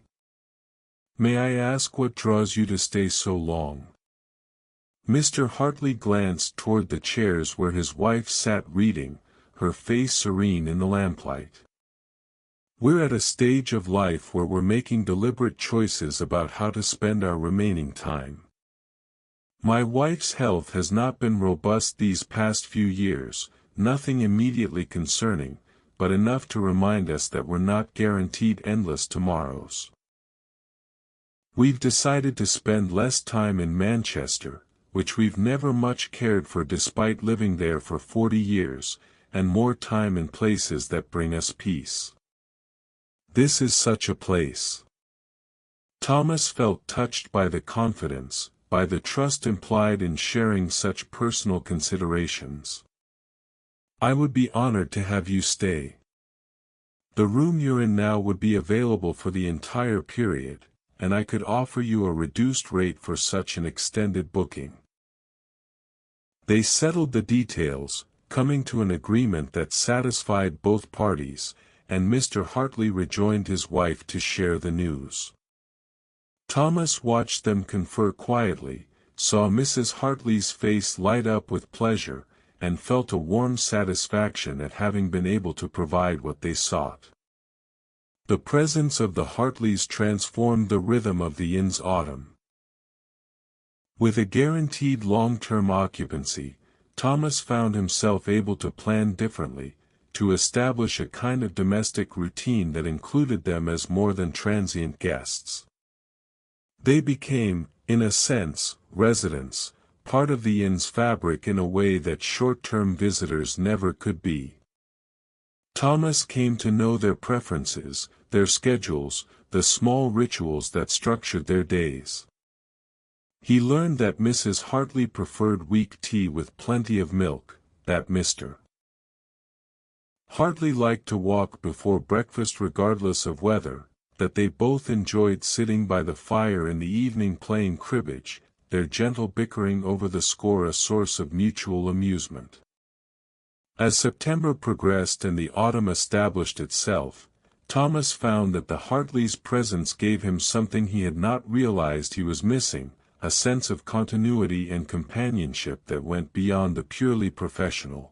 "May I ask what draws you to stay so long?" Mr. Hartley glanced toward the chairs where his wife sat reading, her face serene in the lamplight. "We're at a stage of life where we're making deliberate choices about how to spend our remaining time. My wife's health has not been robust these past few years, nothing immediately concerning, but enough to remind us that we're not guaranteed endless tomorrows. We've decided to spend less time in Manchester, which we've never much cared for despite living there for 40 years, and more time in places that bring us peace. This is such a place." Thomas felt touched by the confidence, by the trust implied in sharing such personal considerations. "I would be honored to have you stay. The room you're in now would be available for the entire period, and I could offer you a reduced rate for such an extended booking." They settled the details, coming to an agreement that satisfied both parties, and Mr. Hartley rejoined his wife to share the news. Thomas watched them confer quietly, saw Mrs. Hartley's face light up with pleasure, and felt a warm satisfaction at having been able to provide what they sought. The presence of the Hartleys transformed the rhythm of the inn's autumn. With a guaranteed long-term occupancy, Thomas found himself able to plan differently, to establish a kind of domestic routine that included them as more than transient guests. They became, in a sense, residents, part of the inn's fabric in a way that short-term visitors never could be. Thomas came to know their preferences, their schedules, the small rituals that structured their days. He learned that Mrs. Hartley preferred weak tea with plenty of milk, that Mr. Hartley liked to walk before breakfast regardless of weather, that they both enjoyed sitting by the fire in the evening playing cribbage, their gentle bickering over the score a source of mutual amusement. As September progressed and the autumn established itself, Thomas found that the Hartleys' presence gave him something he had not realized he was missing, a sense of continuity and companionship that went beyond the purely professional.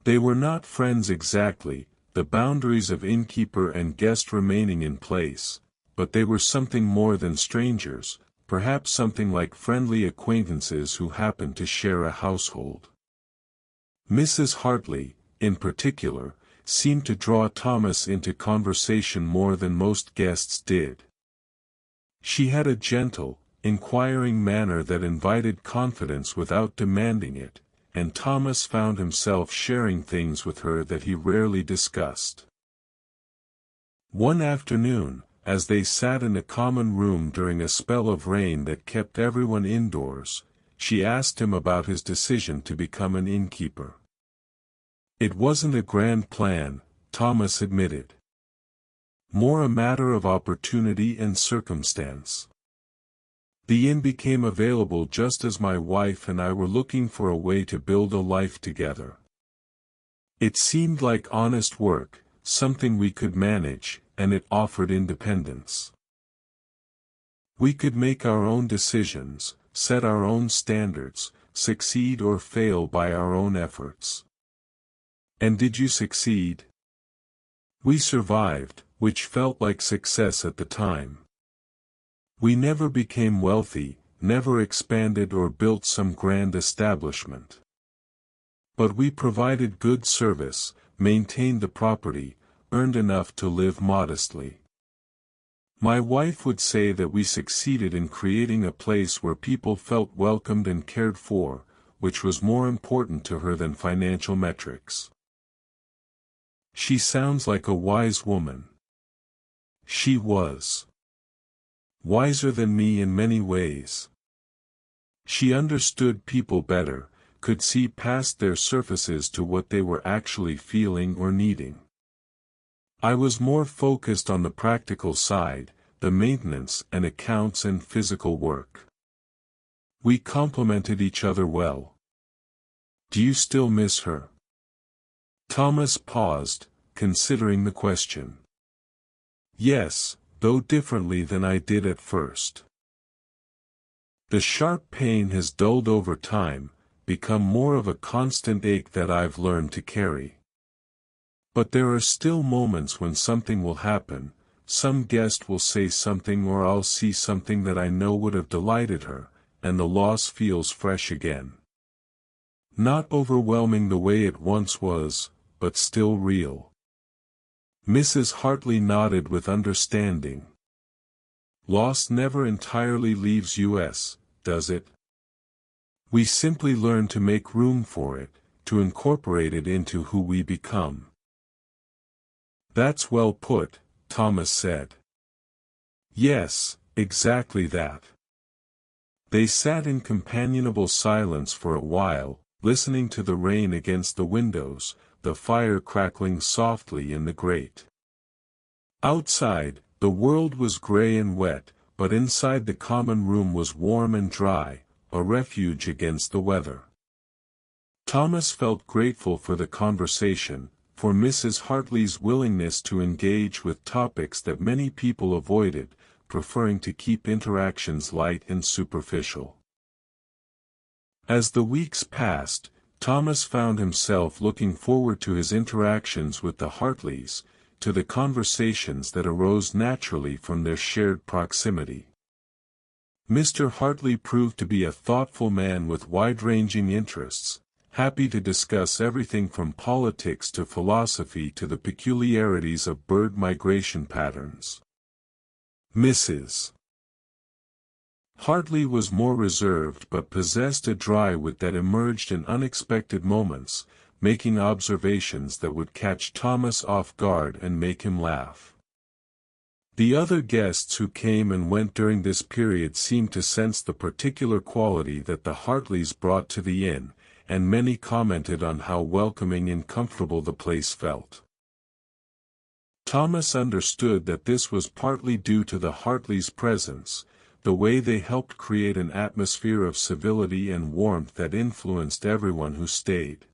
They were not friends exactly, the boundaries of innkeeper and guest remaining in place, but they were something more than strangers, perhaps something like friendly acquaintances who happened to share a household. Mrs. Hartley, in particular, seemed to draw Thomas into conversation more than most guests did. She had a gentle, inquiring manner that invited confidence without demanding it, and Thomas found himself sharing things with her that he rarely discussed. One afternoon, as they sat in a common room during a spell of rain that kept everyone indoors, she asked him about his decision to become an innkeeper. It wasn't a grand plan, Thomas admitted. More a matter of opportunity and circumstance. The inn became available just as my wife and I were looking for a way to build a life together. It seemed like honest work, something we could manage, and it offered independence. We could make our own decisions, set our own standards, succeed or fail by our own efforts. And did you succeed? We survived, which felt like success at the time. We never became wealthy, never expanded or built some grand establishment. But we provided good service, maintained the property, earned enough to live modestly. My wife would say that we succeeded in creating a place where people felt welcomed and cared for, which was more important to her than financial metrics. She sounds like a wise woman. She was. Wiser than me in many ways. She understood people better, could see past their surfaces to what they were actually feeling or needing. I was more focused on the practical side, the maintenance and accounts and physical work. We complemented each other well. Do you still miss her? Thomas paused, considering the question. Yes, though differently than I did at first. The sharp pain has dulled over time, become more of a constant ache that I've learned to carry. But there are still moments when something will happen, some guest will say something or I'll see something that I know would have delighted her, and the loss feels fresh again. Not overwhelming the way it once was, but still real. Mrs. Hartley nodded with understanding. Loss never entirely leaves us, does it? We simply learn to make room for it, to incorporate it into who we become. That's well put, Thomas said. Yes, exactly that. They sat in companionable silence for a while, listening to the rain against the windows, the fire crackling softly in the grate. Outside, the world was gray and wet, but inside the common room was warm and dry, a refuge against the weather. Thomas felt grateful for the conversation, for Mrs. Hartley's willingness to engage with topics that many people avoided, preferring to keep interactions light and superficial. As the weeks passed, Thomas found himself looking forward to his interactions with the Hartleys, to the conversations that arose naturally from their shared proximity. Mr. Hartley proved to be a thoughtful man with wide-ranging interests, happy to discuss everything from politics to philosophy to the peculiarities of bird migration patterns. Mrs. Hartley was more reserved but possessed a dry wit that emerged in unexpected moments, making observations that would catch Thomas off guard and make him laugh. The other guests who came and went during this period seemed to sense the particular quality that the Hartleys brought to the inn, and many commented on how welcoming and comfortable the place felt. Thomas understood that this was partly due to the Hartleys' presence, the way they helped create an atmosphere of civility and warmth that influenced everyone who stayed.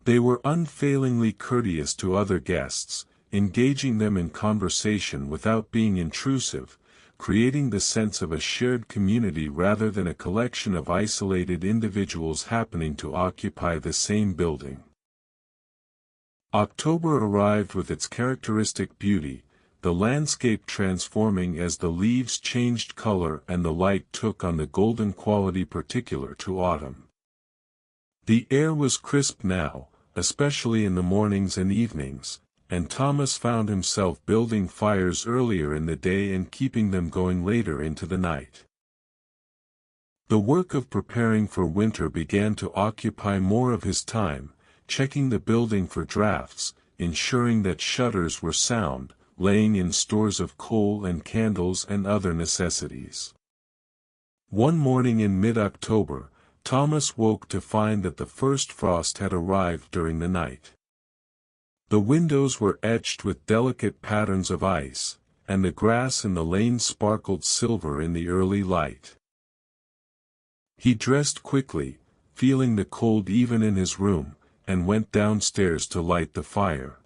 They were unfailingly courteous to other guests, engaging them in conversation without being intrusive, creating the sense of a shared community rather than a collection of isolated individuals happening to occupy the same building. October arrived with its characteristic beauty, the landscape transforming as the leaves changed color and the light took on the golden quality particular to autumn. The air was crisp now, especially in the mornings and evenings, and Thomas found himself building fires earlier in the day and keeping them going later into the night. The work of preparing for winter began to occupy more of his time, checking the building for drafts, ensuring that shutters were sound, laying in stores of coal and candles and other necessities. One morning in mid-October, Thomas woke to find that the first frost had arrived during the night. The windows were etched with delicate patterns of ice, and the grass in the lane sparkled silver in the early light. He dressed quickly, feeling the cold even in his room, and went downstairs to light the fire.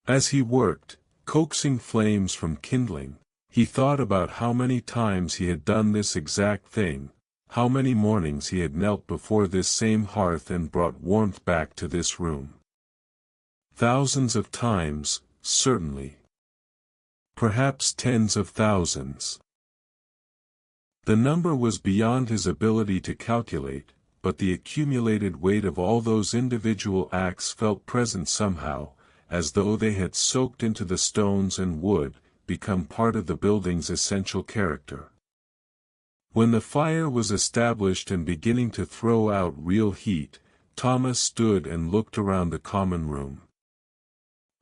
As he worked, coaxing flames from kindling, he thought about how many times he had done this exact thing, how many mornings he had knelt before this same hearth and brought warmth back to this room. Thousands of times, certainly. Perhaps tens of thousands. The number was beyond his ability to calculate, but the accumulated weight of all those individual acts felt present somehow, as though they had soaked into the stones and wood, become part of the building's essential character. When the fire was established and beginning to throw out real heat, Thomas stood and looked around the common room.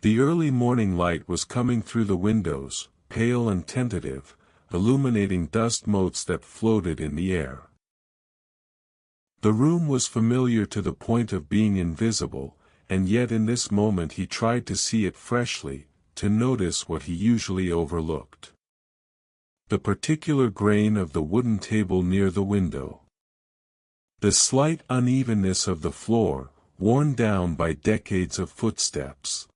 The early morning light was coming through the windows, pale and tentative, illuminating dust motes that floated in the air. The room was familiar to the point of being invisible, and yet in this moment he tried to see it freshly, to notice what he usually overlooked. The particular grain of the wooden table near the window. The slight unevenness of the floor, worn down by decades of footsteps.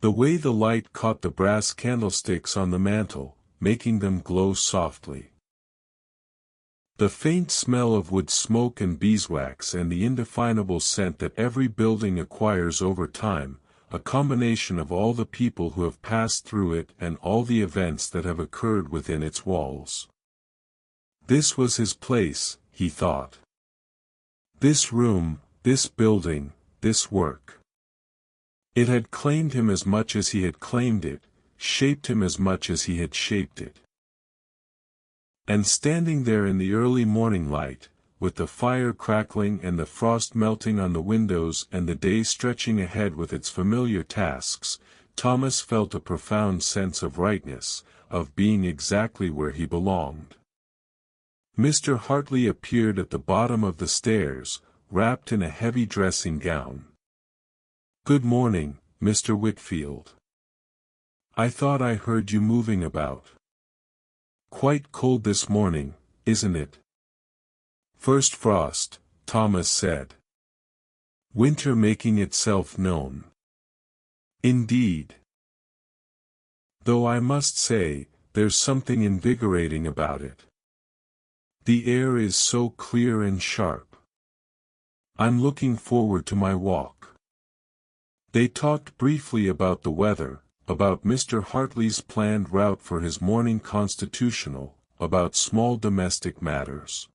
The way the light caught the brass candlesticks on the mantel, making them glow softly. The faint smell of wood smoke and beeswax and the indefinable scent that every building acquires over time, a combination of all the people who have passed through it and all the events that have occurred within its walls. This was his place, he thought. This room, this building, this work. It had claimed him as much as he had claimed it, shaped him as much as he had shaped it. And standing there in the early morning light, with the fire crackling and the frost melting on the windows and the day stretching ahead with its familiar tasks, Thomas felt a profound sense of rightness, of being exactly where he belonged. Mr. Hartley appeared at the bottom of the stairs, wrapped in a heavy dressing gown. "Good morning, Mr. Whitfield. I thought I heard you moving about. Quite cold this morning, isn't it?" "First frost," Thomas said. "Winter making itself known." "Indeed. Though I must say, there's something invigorating about it. The air is so clear and sharp. I'm looking forward to my walk." They talked briefly about the weather, about Mr. Hartley's planned route for his morning constitutional, about small domestic matters.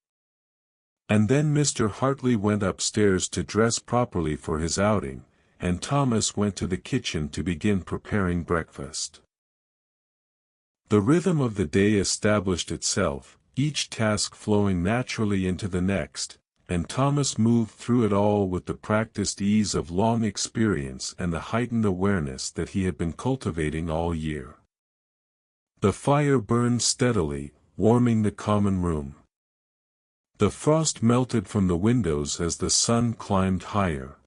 And then Mr. Hartley went upstairs to dress properly for his outing, and Thomas went to the kitchen to begin preparing breakfast. The rhythm of the day established itself, each task flowing naturally into the next, and Thomas moved through it all with the practiced ease of long experience and the heightened awareness that he had been cultivating all year. The fire burned steadily, warming the common room. The frost melted from the windows as the sun climbed higher.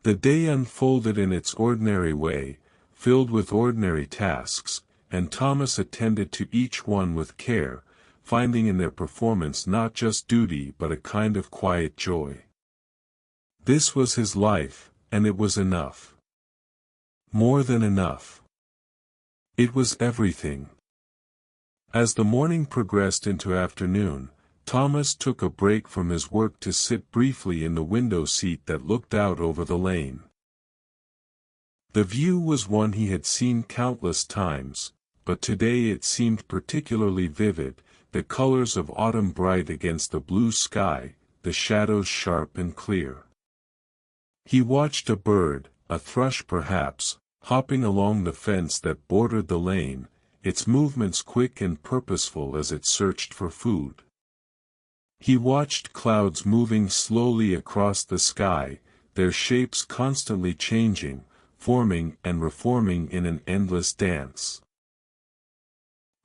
The day unfolded in its ordinary way, filled with ordinary tasks, and Thomas attended to each one with care, finding in their performance not just duty but a kind of quiet joy. This was his life, and it was enough. More than enough. It was everything. As the morning progressed into afternoon, Thomas took a break from his work to sit briefly in the window seat that looked out over the lane. The view was one he had seen countless times, but today it seemed particularly vivid, the colors of autumn bright against the blue sky, the shadows sharp and clear. He watched a bird, a thrush perhaps, hopping along the fence that bordered the lane, its movements quick and purposeful as it searched for food. He watched clouds moving slowly across the sky, their shapes constantly changing, forming and reforming in an endless dance.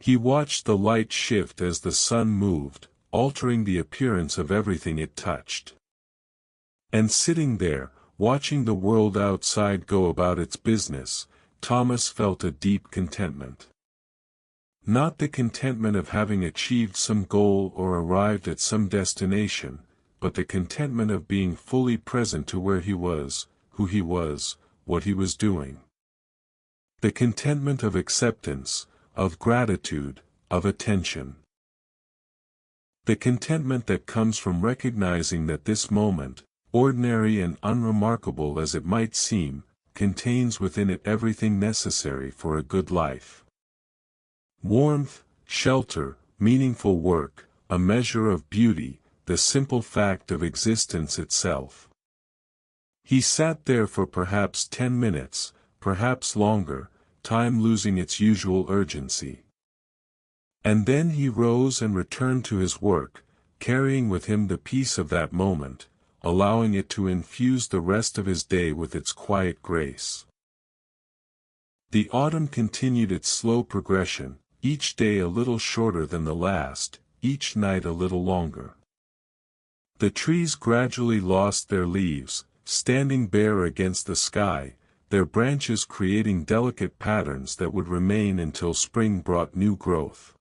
He watched the light shift as the sun moved, altering the appearance of everything it touched. And sitting there, watching the world outside go about its business, Thomas felt a deep contentment. Not the contentment of having achieved some goal or arrived at some destination, but the contentment of being fully present to where he was, who he was, what he was doing. The contentment of acceptance, of gratitude, of attention. The contentment that comes from recognizing that this moment, ordinary and unremarkable as it might seem, contains within it everything necessary for a good life. Warmth, shelter, meaningful work, a measure of beauty, the simple fact of existence itself. He sat there for perhaps 10 minutes, perhaps longer, time losing its usual urgency. And then he rose and returned to his work, carrying with him the peace of that moment, allowing it to infuse the rest of his day with its quiet grace. The autumn continued its slow progression, each day a little shorter than the last, each night a little longer. The trees gradually lost their leaves, standing bare against the sky, their branches creating delicate patterns that would remain until spring brought new growth.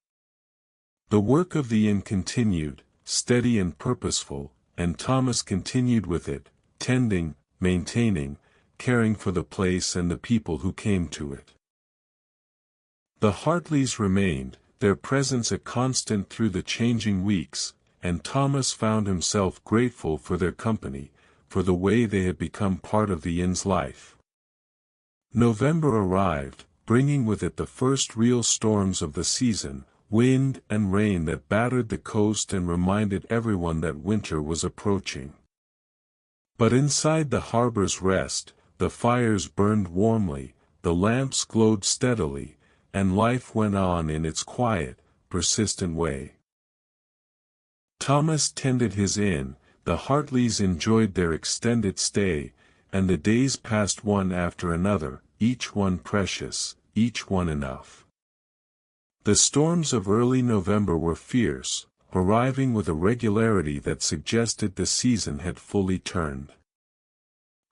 The work of the inn continued, steady and purposeful, and Thomas continued with it, tending, maintaining, caring for the place and the people who came to it. The Hartleys remained, their presence a constant through the changing weeks, and Thomas found himself grateful for their company, for the way they had become part of the inn's life. November arrived, bringing with it the first real storms of the season, wind and rain that battered the coast and reminded everyone that winter was approaching. But inside the harbor's rest, the fires burned warmly, the lamps glowed steadily, and life went on in its quiet, persistent way. Thomas tended his inn, the Hartleys enjoyed their extended stay, and the days passed one after another, each one precious, each one enough. The storms of early November were fierce, arriving with a regularity that suggested the season had fully turned.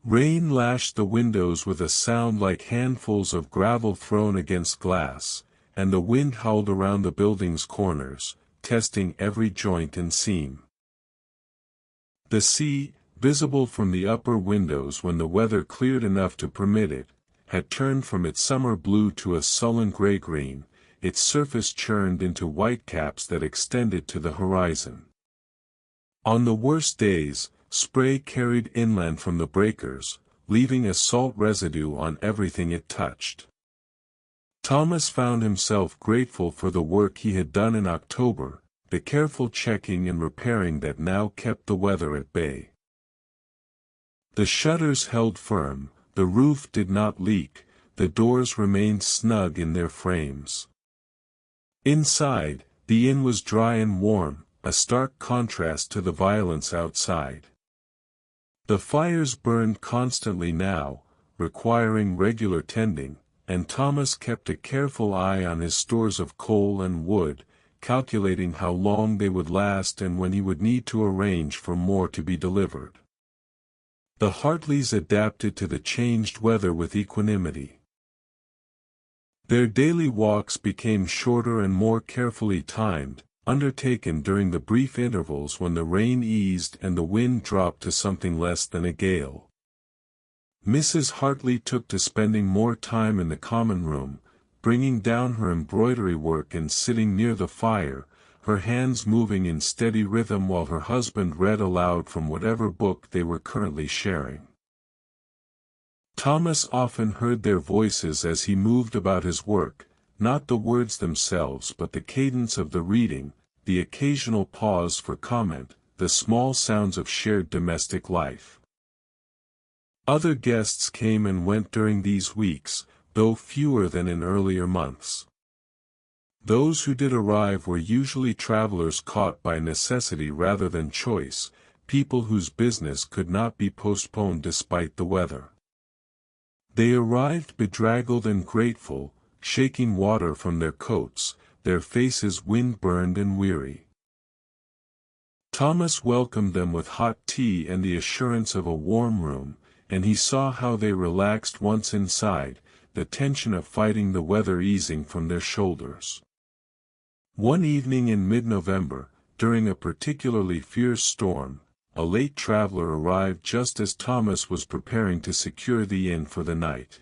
Rain lashed the windows with a sound like handfuls of gravel thrown against glass, and the wind howled around the building's corners, testing every joint and seam. The sea, visible from the upper windows when the weather cleared enough to permit it, had turned from its summer blue to a sullen gray-green, its surface churned into whitecaps that extended to the horizon. On the worst days, spray carried inland from the breakers, leaving a salt residue on everything it touched. Thomas found himself grateful for the work he had done in October, the careful checking and repairing that now kept the weather at bay. The shutters held firm, the roof did not leak, the doors remained snug in their frames. Inside, the inn was dry and warm, a stark contrast to the violence outside. The fires burned constantly now, requiring regular tending, and Thomas kept a careful eye on his stores of coal and wood, calculating how long they would last and when he would need to arrange for more to be delivered. The Hartleys adapted to the changed weather with equanimity. Their daily walks became shorter and more carefully timed, undertaken during the brief intervals when the rain eased and the wind dropped to something less than a gale. Mrs. Hartley took to spending more time in the common room, bringing down her embroidery work and sitting near the fire, her hands moving in steady rhythm while her husband read aloud from whatever book they were currently sharing. Thomas often heard their voices as he moved about his work, not the words themselves but the cadence of the reading, the occasional pause for comment, the small sounds of shared domestic life. Other guests came and went during these weeks, though fewer than in earlier months. Those who did arrive were usually travelers caught by necessity rather than choice, people whose business could not be postponed despite the weather. They arrived bedraggled and grateful, shaking water from their coats, their faces wind-burned and weary. Thomas welcomed them with hot tea and the assurance of a warm room, and he saw how they relaxed once inside, the tension of fighting the weather easing from their shoulders. One evening in mid-November, during a particularly fierce storm, a late traveler arrived just as Thomas was preparing to secure the inn for the night.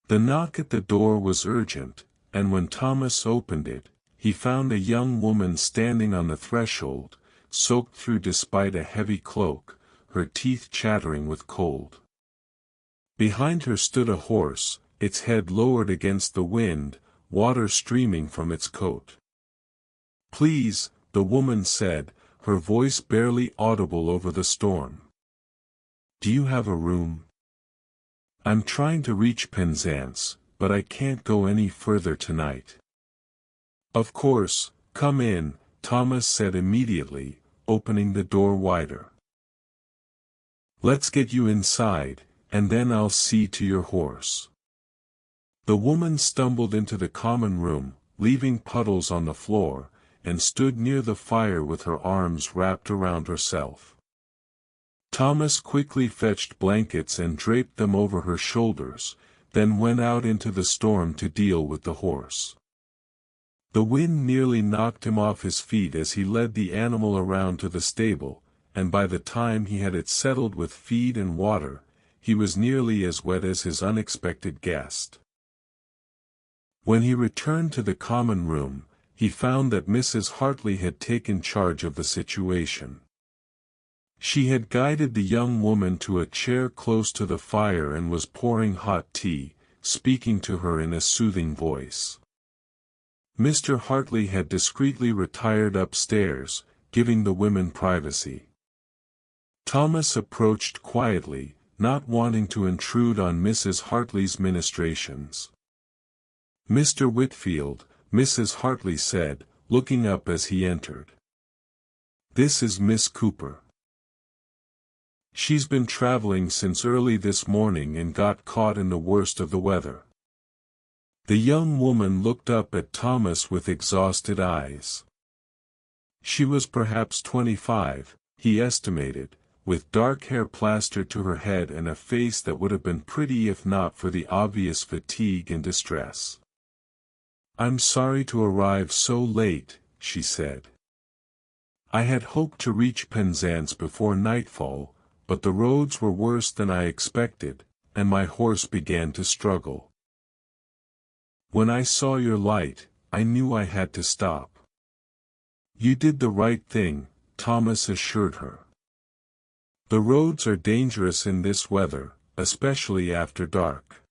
The knock at the door was urgent, and when Thomas opened it, he found a young woman standing on the threshold, soaked through despite a heavy cloak, her teeth chattering with cold. Behind her stood a horse, its head lowered against the wind, water streaming from its coat. "Please," the woman said, her voice barely audible over the storm. "Do you have a room? I'm trying to reach Penzance, but I can't go any further tonight." "Of course, come in," Thomas said immediately, opening the door wider. "Let's get you inside, and then I'll see to your horse." The woman stumbled into the common room, leaving puddles on the floor, and stood near the fire with her arms wrapped around herself. Thomas quickly fetched blankets and draped them over her shoulders, then went out into the storm to deal with the horse. The wind nearly knocked him off his feet as he led the animal around to the stable, and by the time he had it settled with feed and water, he was nearly as wet as his unexpected guest. When he returned to the common room, he found that Mrs. Hartley had taken charge of the situation. She had guided the young woman to a chair close to the fire and was pouring hot tea, speaking to her in a soothing voice. Mr. Hartley had discreetly retired upstairs, giving the women privacy. Thomas approached quietly, not wanting to intrude on Mrs. Hartley's ministrations. "Mr. Whitfield," Mrs. Hartley said, looking up as he entered. "This is Miss Cooper. She's been traveling since early this morning and got caught in the worst of the weather." The young woman looked up at Thomas with exhausted eyes. She was perhaps 25, he estimated, with dark hair plastered to her head and a face that would have been pretty if not for the obvious fatigue and distress. "I'm sorry to arrive so late," she said. "I had hoped to reach Penzance before nightfall, but the roads were worse than I expected, and my horse began to struggle. When I saw your light, I knew I had to stop." "You did the right thing," Thomas assured her. "The roads are dangerous in this weather, especially after dark.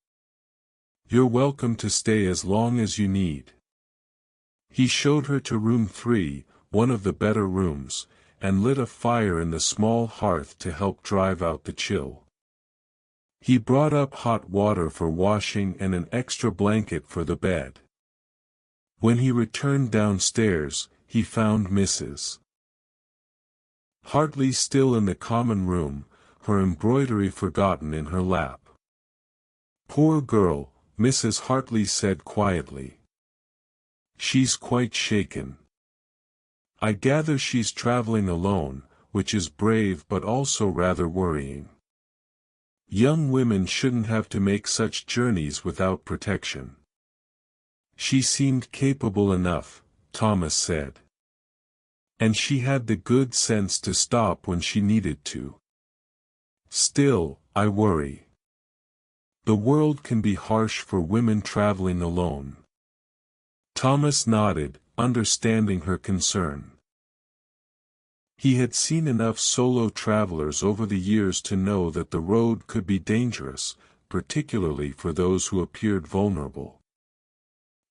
You're welcome to stay as long as you need." He showed her to room 3, one of the better rooms, and lit a fire in the small hearth to help drive out the chill. He brought up hot water for washing and an extra blanket for the bed. When he returned downstairs, he found Mrs. Hartley still in the common room, her embroidery forgotten in her lap. "Poor girl," Mrs. Hartley said quietly. "She's quite shaken. I gather she's traveling alone, which is brave but also rather worrying. Young women shouldn't have to make such journeys without protection." "She seemed capable enough," Thomas said. "And she had the good sense to stop when she needed to. Still, I worry. The world can be harsh for women traveling alone. Thomas nodded, understanding her concern. He had seen enough solo travelers over the years to know that the road could be dangerous, particularly for those who appeared vulnerable.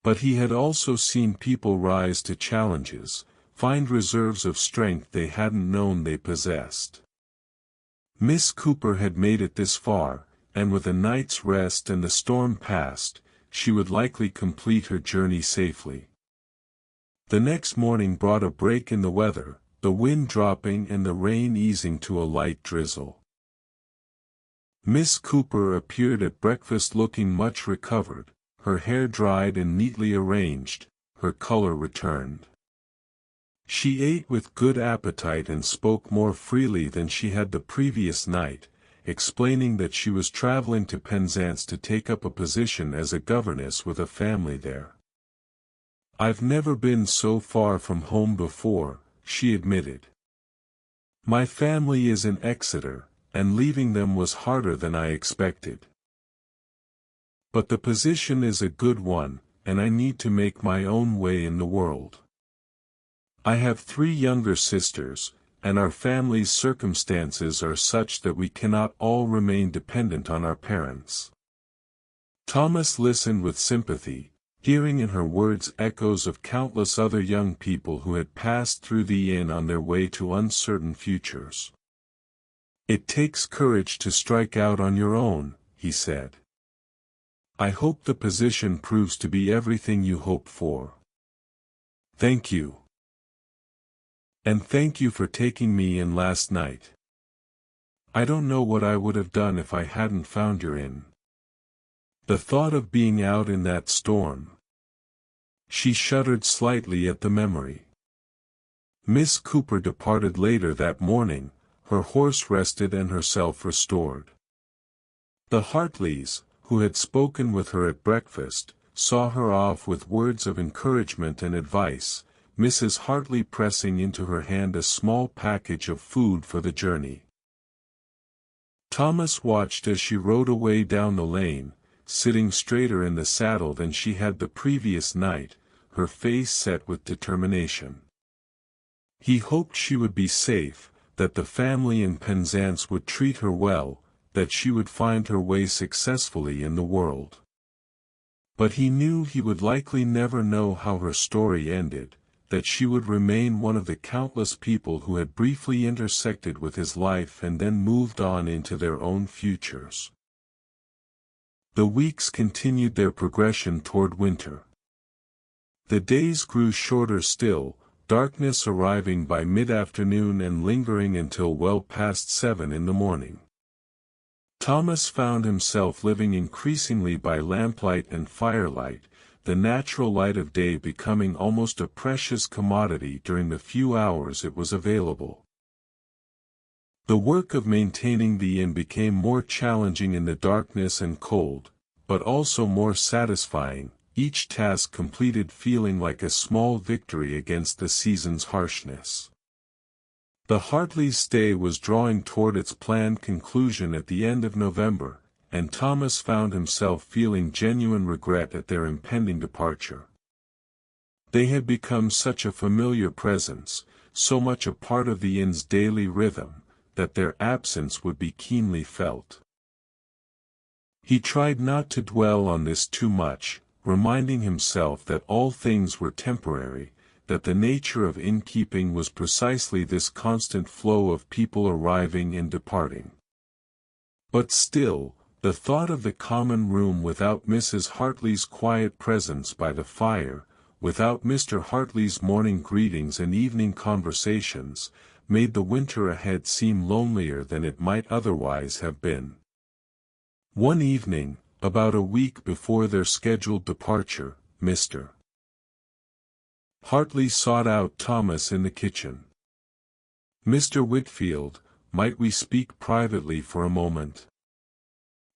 But he had also seen people rise to challenges, find reserves of strength they hadn't known they possessed. Miss Cooper had made it this far, and with a night's rest and the storm past, she would likely complete her journey safely. The next morning brought a break in the weather, the wind dropping and the rain easing to a light drizzle. Miss Cooper appeared at breakfast looking much recovered, her hair dried and neatly arranged, her color returned. She ate with good appetite and spoke more freely than she had the previous night, explaining that she was traveling to Penzance to take up a position as a governess with a family there. "I've never been so far from home before," she admitted. "My family is in Exeter, and leaving them was harder than I expected. But the position is a good one, and I need to make my own way in the world. I have 3 younger sisters, and our family's circumstances are such that we cannot all remain dependent on our parents." Thomas listened with sympathy, hearing in her words echoes of countless other young people who had passed through the inn on their way to uncertain futures. "It takes courage to strike out on your own," he said. "I hope the position proves to be everything you hope for." "Thank you. And thank you for taking me in last night. I don't know what I would have done if I hadn't found your inn. The thought of being out in that storm." She shuddered slightly at the memory. Miss Cooper departed later that morning, her horse rested and herself restored. The Hartleys, who had spoken with her at breakfast, saw her off with words of encouragement and advice, Mrs. Hartley pressing into her hand a small package of food for the journey. Thomas watched as she rode away down the lane, sitting straighter in the saddle than she had the previous night, her face set with determination. He hoped she would be safe, that the family in Penzance would treat her well, that she would find her way successfully in the world. But he knew he would likely never know how her story ended, that she would remain one of the countless people who had briefly intersected with his life and then moved on into their own futures. The weeks continued their progression toward winter. The days grew shorter still, darkness arriving by mid-afternoon and lingering until well past 7 in the morning. Thomas found himself living increasingly by lamplight and firelight, the natural light of day becoming almost a precious commodity during the few hours it was available. The work of maintaining the inn became more challenging in the darkness and cold, but also more satisfying, each task completed feeling like a small victory against the season's harshness. The Hartleys' stay was drawing toward its planned conclusion at the end of November, and Thomas found himself feeling genuine regret at their impending departure. They had become such a familiar presence, so much a part of the inn's daily rhythm, that their absence would be keenly felt. He tried not to dwell on this too much, reminding himself that all things were temporary, that the nature of innkeeping was precisely this constant flow of people arriving and departing. But still, the thought of the common room without Mrs. Hartley's quiet presence by the fire, without Mr. Hartley's morning greetings and evening conversations, made the winter ahead seem lonelier than it might otherwise have been. One evening, about a week before their scheduled departure, Mr. Hartley sought out Thomas in the kitchen. "Mr. Whitfield, might we speak privately for a moment?"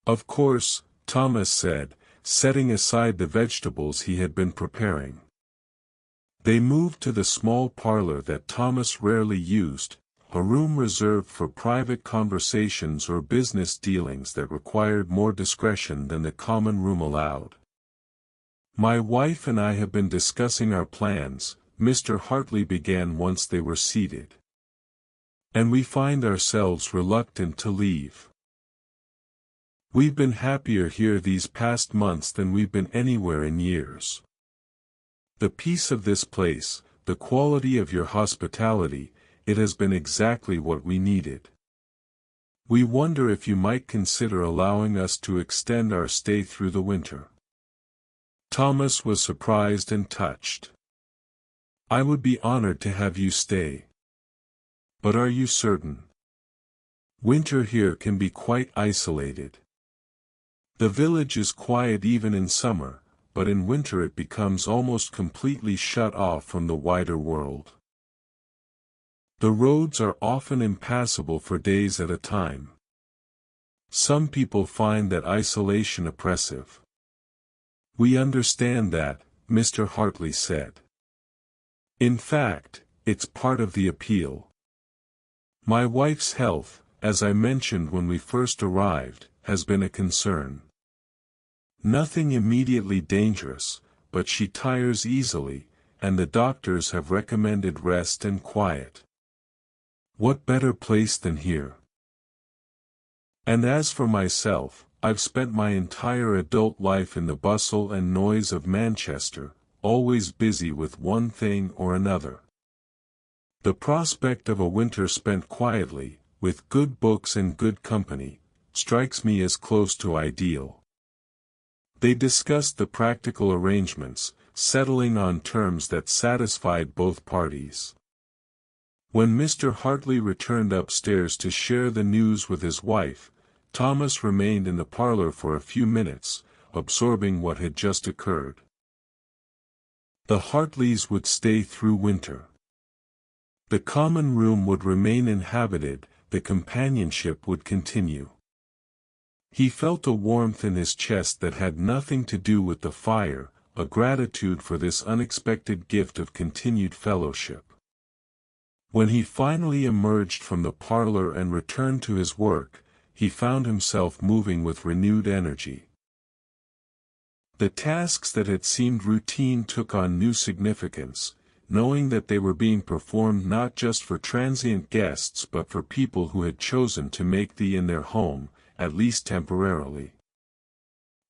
"Of course," Thomas said, setting aside the vegetables he had been preparing. They moved to the small parlor that Thomas rarely used, a room reserved for private conversations or business dealings that required more discretion than the common room allowed. "My wife and I have been discussing our plans," Mr. Hartley began once they were seated. "And we find ourselves reluctant to leave. We've been happier here these past months than we've been anywhere in years. The peace of this place, the quality of your hospitality, it has been exactly what we needed. We wonder if you might consider allowing us to extend our stay through the winter." Thomas was surprised and touched. "I would be honored to have you stay. But are you certain? Winter here can be quite isolated. The village is quiet even in summer, but in winter it becomes almost completely shut off from the wider world. The roads are often impassable for days at a time. Some people find that isolation oppressive." "We understand that," Mr. Hartley said. "In fact, it's part of the appeal. My wife's health, as I mentioned when we first arrived, has been a concern. Nothing immediately dangerous, but she tires easily, and the doctors have recommended rest and quiet. What better place than here? And as for myself, I've spent my entire adult life in the bustle and noise of Manchester, always busy with one thing or another. The prospect of a winter spent quietly, with good books and good company, strikes me as close to ideal." They discussed the practical arrangements, settling on terms that satisfied both parties. When Mr. Hartley returned upstairs to share the news with his wife, Thomas remained in the parlor for a few minutes, absorbing what had just occurred. The Hartleys would stay through winter. The common room would remain inhabited, the companionship would continue. He felt a warmth in his chest that had nothing to do with the fire, a gratitude for this unexpected gift of continued fellowship. When he finally emerged from the parlor and returned to his work, he found himself moving with renewed energy. The tasks that had seemed routine took on new significance, knowing that they were being performed not just for transient guests but for people who had chosen to make the inn their home, at least temporarily.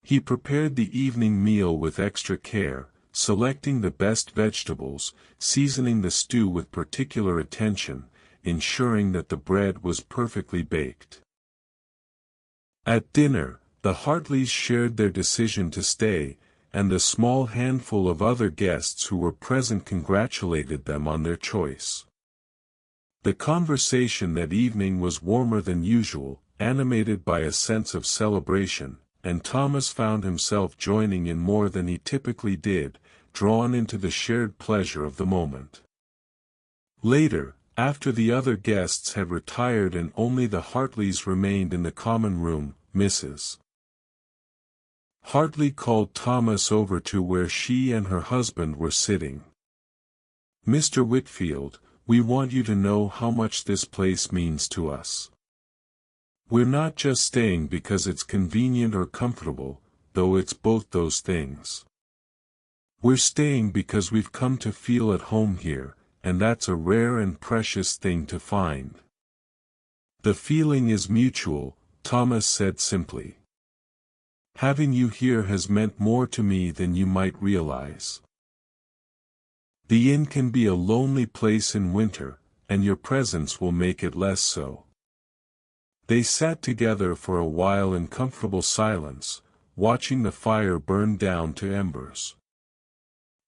He prepared the evening meal with extra care, selecting the best vegetables, seasoning the stew with particular attention, ensuring that the bread was perfectly baked. At dinner, the Hartleys shared their decision to stay, and the small handful of other guests who were present congratulated them on their choice. The conversation that evening was warmer than usual, animated by a sense of celebration, and Thomas found himself joining in more than he typically did, drawn into the shared pleasure of the moment. Later, after the other guests had retired and only the Hartleys remained in the common room, Mrs. Hartley called Thomas over to where she and her husband were sitting. "Mr. Whitfield, we want you to know how much this place means to us. We're not just staying because it's convenient or comfortable, though it's both those things. We're staying because we've come to feel at home here, and that's a rare and precious thing to find." "The feeling is mutual," Thomas said simply. "Having you here has meant more to me than you might realize. The inn can be a lonely place in winter, and your presence will make it less so." They sat together for a while in comfortable silence, watching the fire burn down to embers.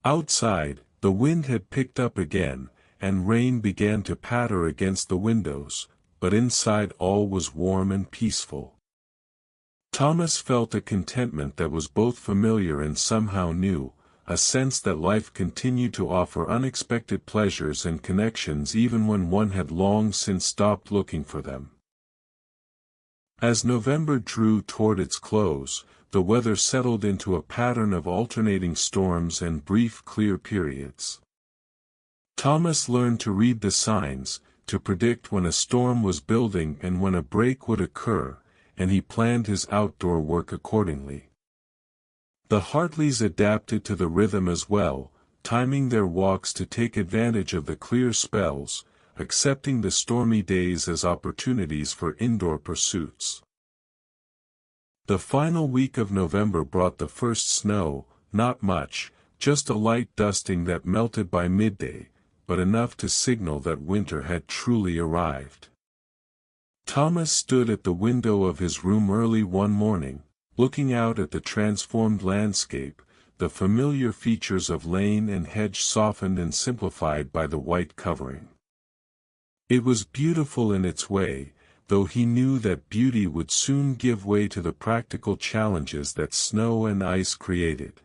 Outside, the wind had picked up again, and rain began to patter against the windows, but inside all was warm and peaceful. Thomas felt a contentment that was both familiar and somehow new, a sense that life continued to offer unexpected pleasures and connections even when one had long since stopped looking for them. As November drew toward its close, the weather settled into a pattern of alternating storms and brief clear periods. Thomas learned to read the signs, to predict when a storm was building and when a break would occur, and he planned his outdoor work accordingly. The Hartleys adapted to the rhythm as well, timing their walks to take advantage of the clear spells, accepting the stormy days as opportunities for indoor pursuits. The final week of November brought the first snow, not much, just a light dusting that melted by midday, but enough to signal that winter had truly arrived. Thomas stood at the window of his room early one morning, looking out at the transformed landscape, the familiar features of lane and hedge softened and simplified by the white covering. It was beautiful in its way, though he knew that beauty would soon give way to the practical challenges that snow and ice created.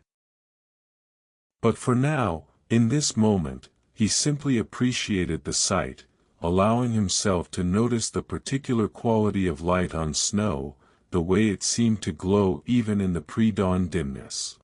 But for now, in this moment, he simply appreciated the sight, allowing himself to notice the particular quality of light on snow, the way it seemed to glow even in the pre-dawn dimness.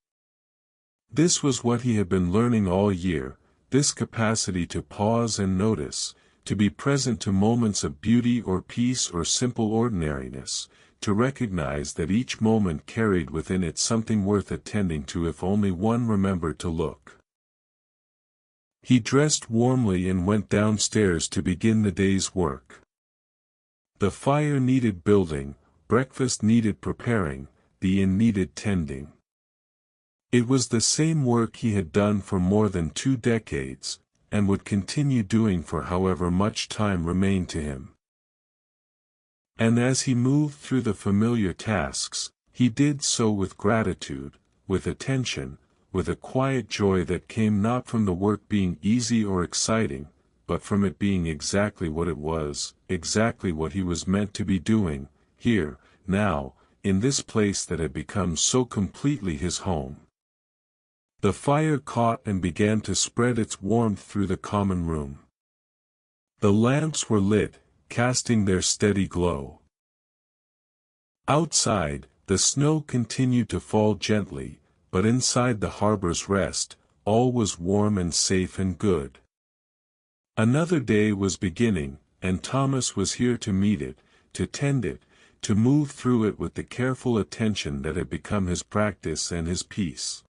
This was what he had been learning all year, this capacity to pause and notice, to be present to moments of beauty or peace or simple ordinariness, to recognize that each moment carried within it something worth attending to if only one remembered to look. He dressed warmly and went downstairs to begin the day's work. The fire needed building, breakfast needed preparing, the inn needed tending. It was the same work he had done for more than 2 decades, and would continue doing for however much time remained to him. And as he moved through the familiar tasks, he did so with gratitude, with attention, with a quiet joy that came not from the work being easy or exciting, but from it being exactly what it was, exactly what he was meant to be doing, here, now, in this place that had become so completely his home. The fire caught and began to spread its warmth through the common room. The lamps were lit, casting their steady glow. Outside, the snow continued to fall gently, but inside the harbor's rest, all was warm and safe and good. Another day was beginning, and Thomas was here to meet it, to tend it, to move through it with the careful attention that had become his practice and his peace.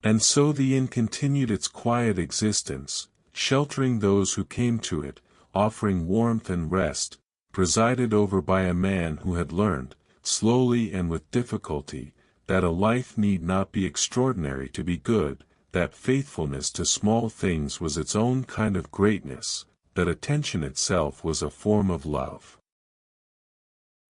And so the inn continued its quiet existence, sheltering those who came to it, offering warmth and rest, presided over by a man who had learned, slowly and with difficulty, that a life need not be extraordinary to be good, that faithfulness to small things was its own kind of greatness, that attention itself was a form of love.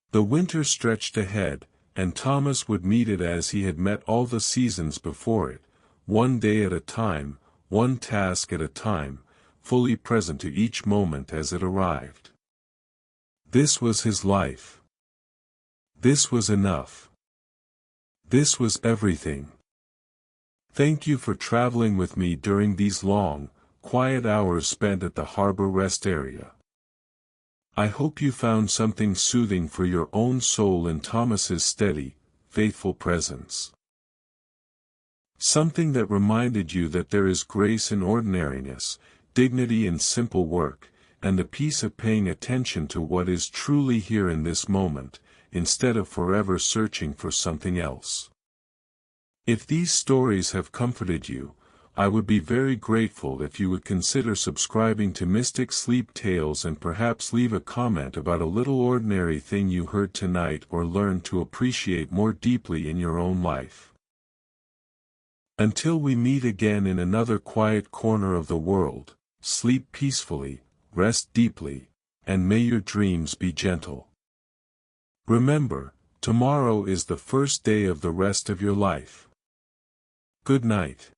The winter stretched ahead, and Thomas would meet it as he had met all the seasons before it, one day at a time, one task at a time, fully present to each moment as it arrived. This was his life. This was enough. This was everything. Thank you for traveling with me during these long, quiet hours spent at the harbor rest area. I hope you found something soothing for your own soul in Thomas's steady, faithful presence. Something that reminded you that there is grace in ordinariness, dignity in simple work, and the peace of paying attention to what is truly here in this moment, instead of forever searching for something else. If these stories have comforted you, I would be very grateful if you would consider subscribing to Mystic Sleep Tales and perhaps leave a comment about a little ordinary thing you heard tonight or learned to appreciate more deeply in your own life. Until we meet again in another quiet corner of the world, sleep peacefully, rest deeply, and may your dreams be gentle. Remember, tomorrow is the first day of the rest of your life. Good night.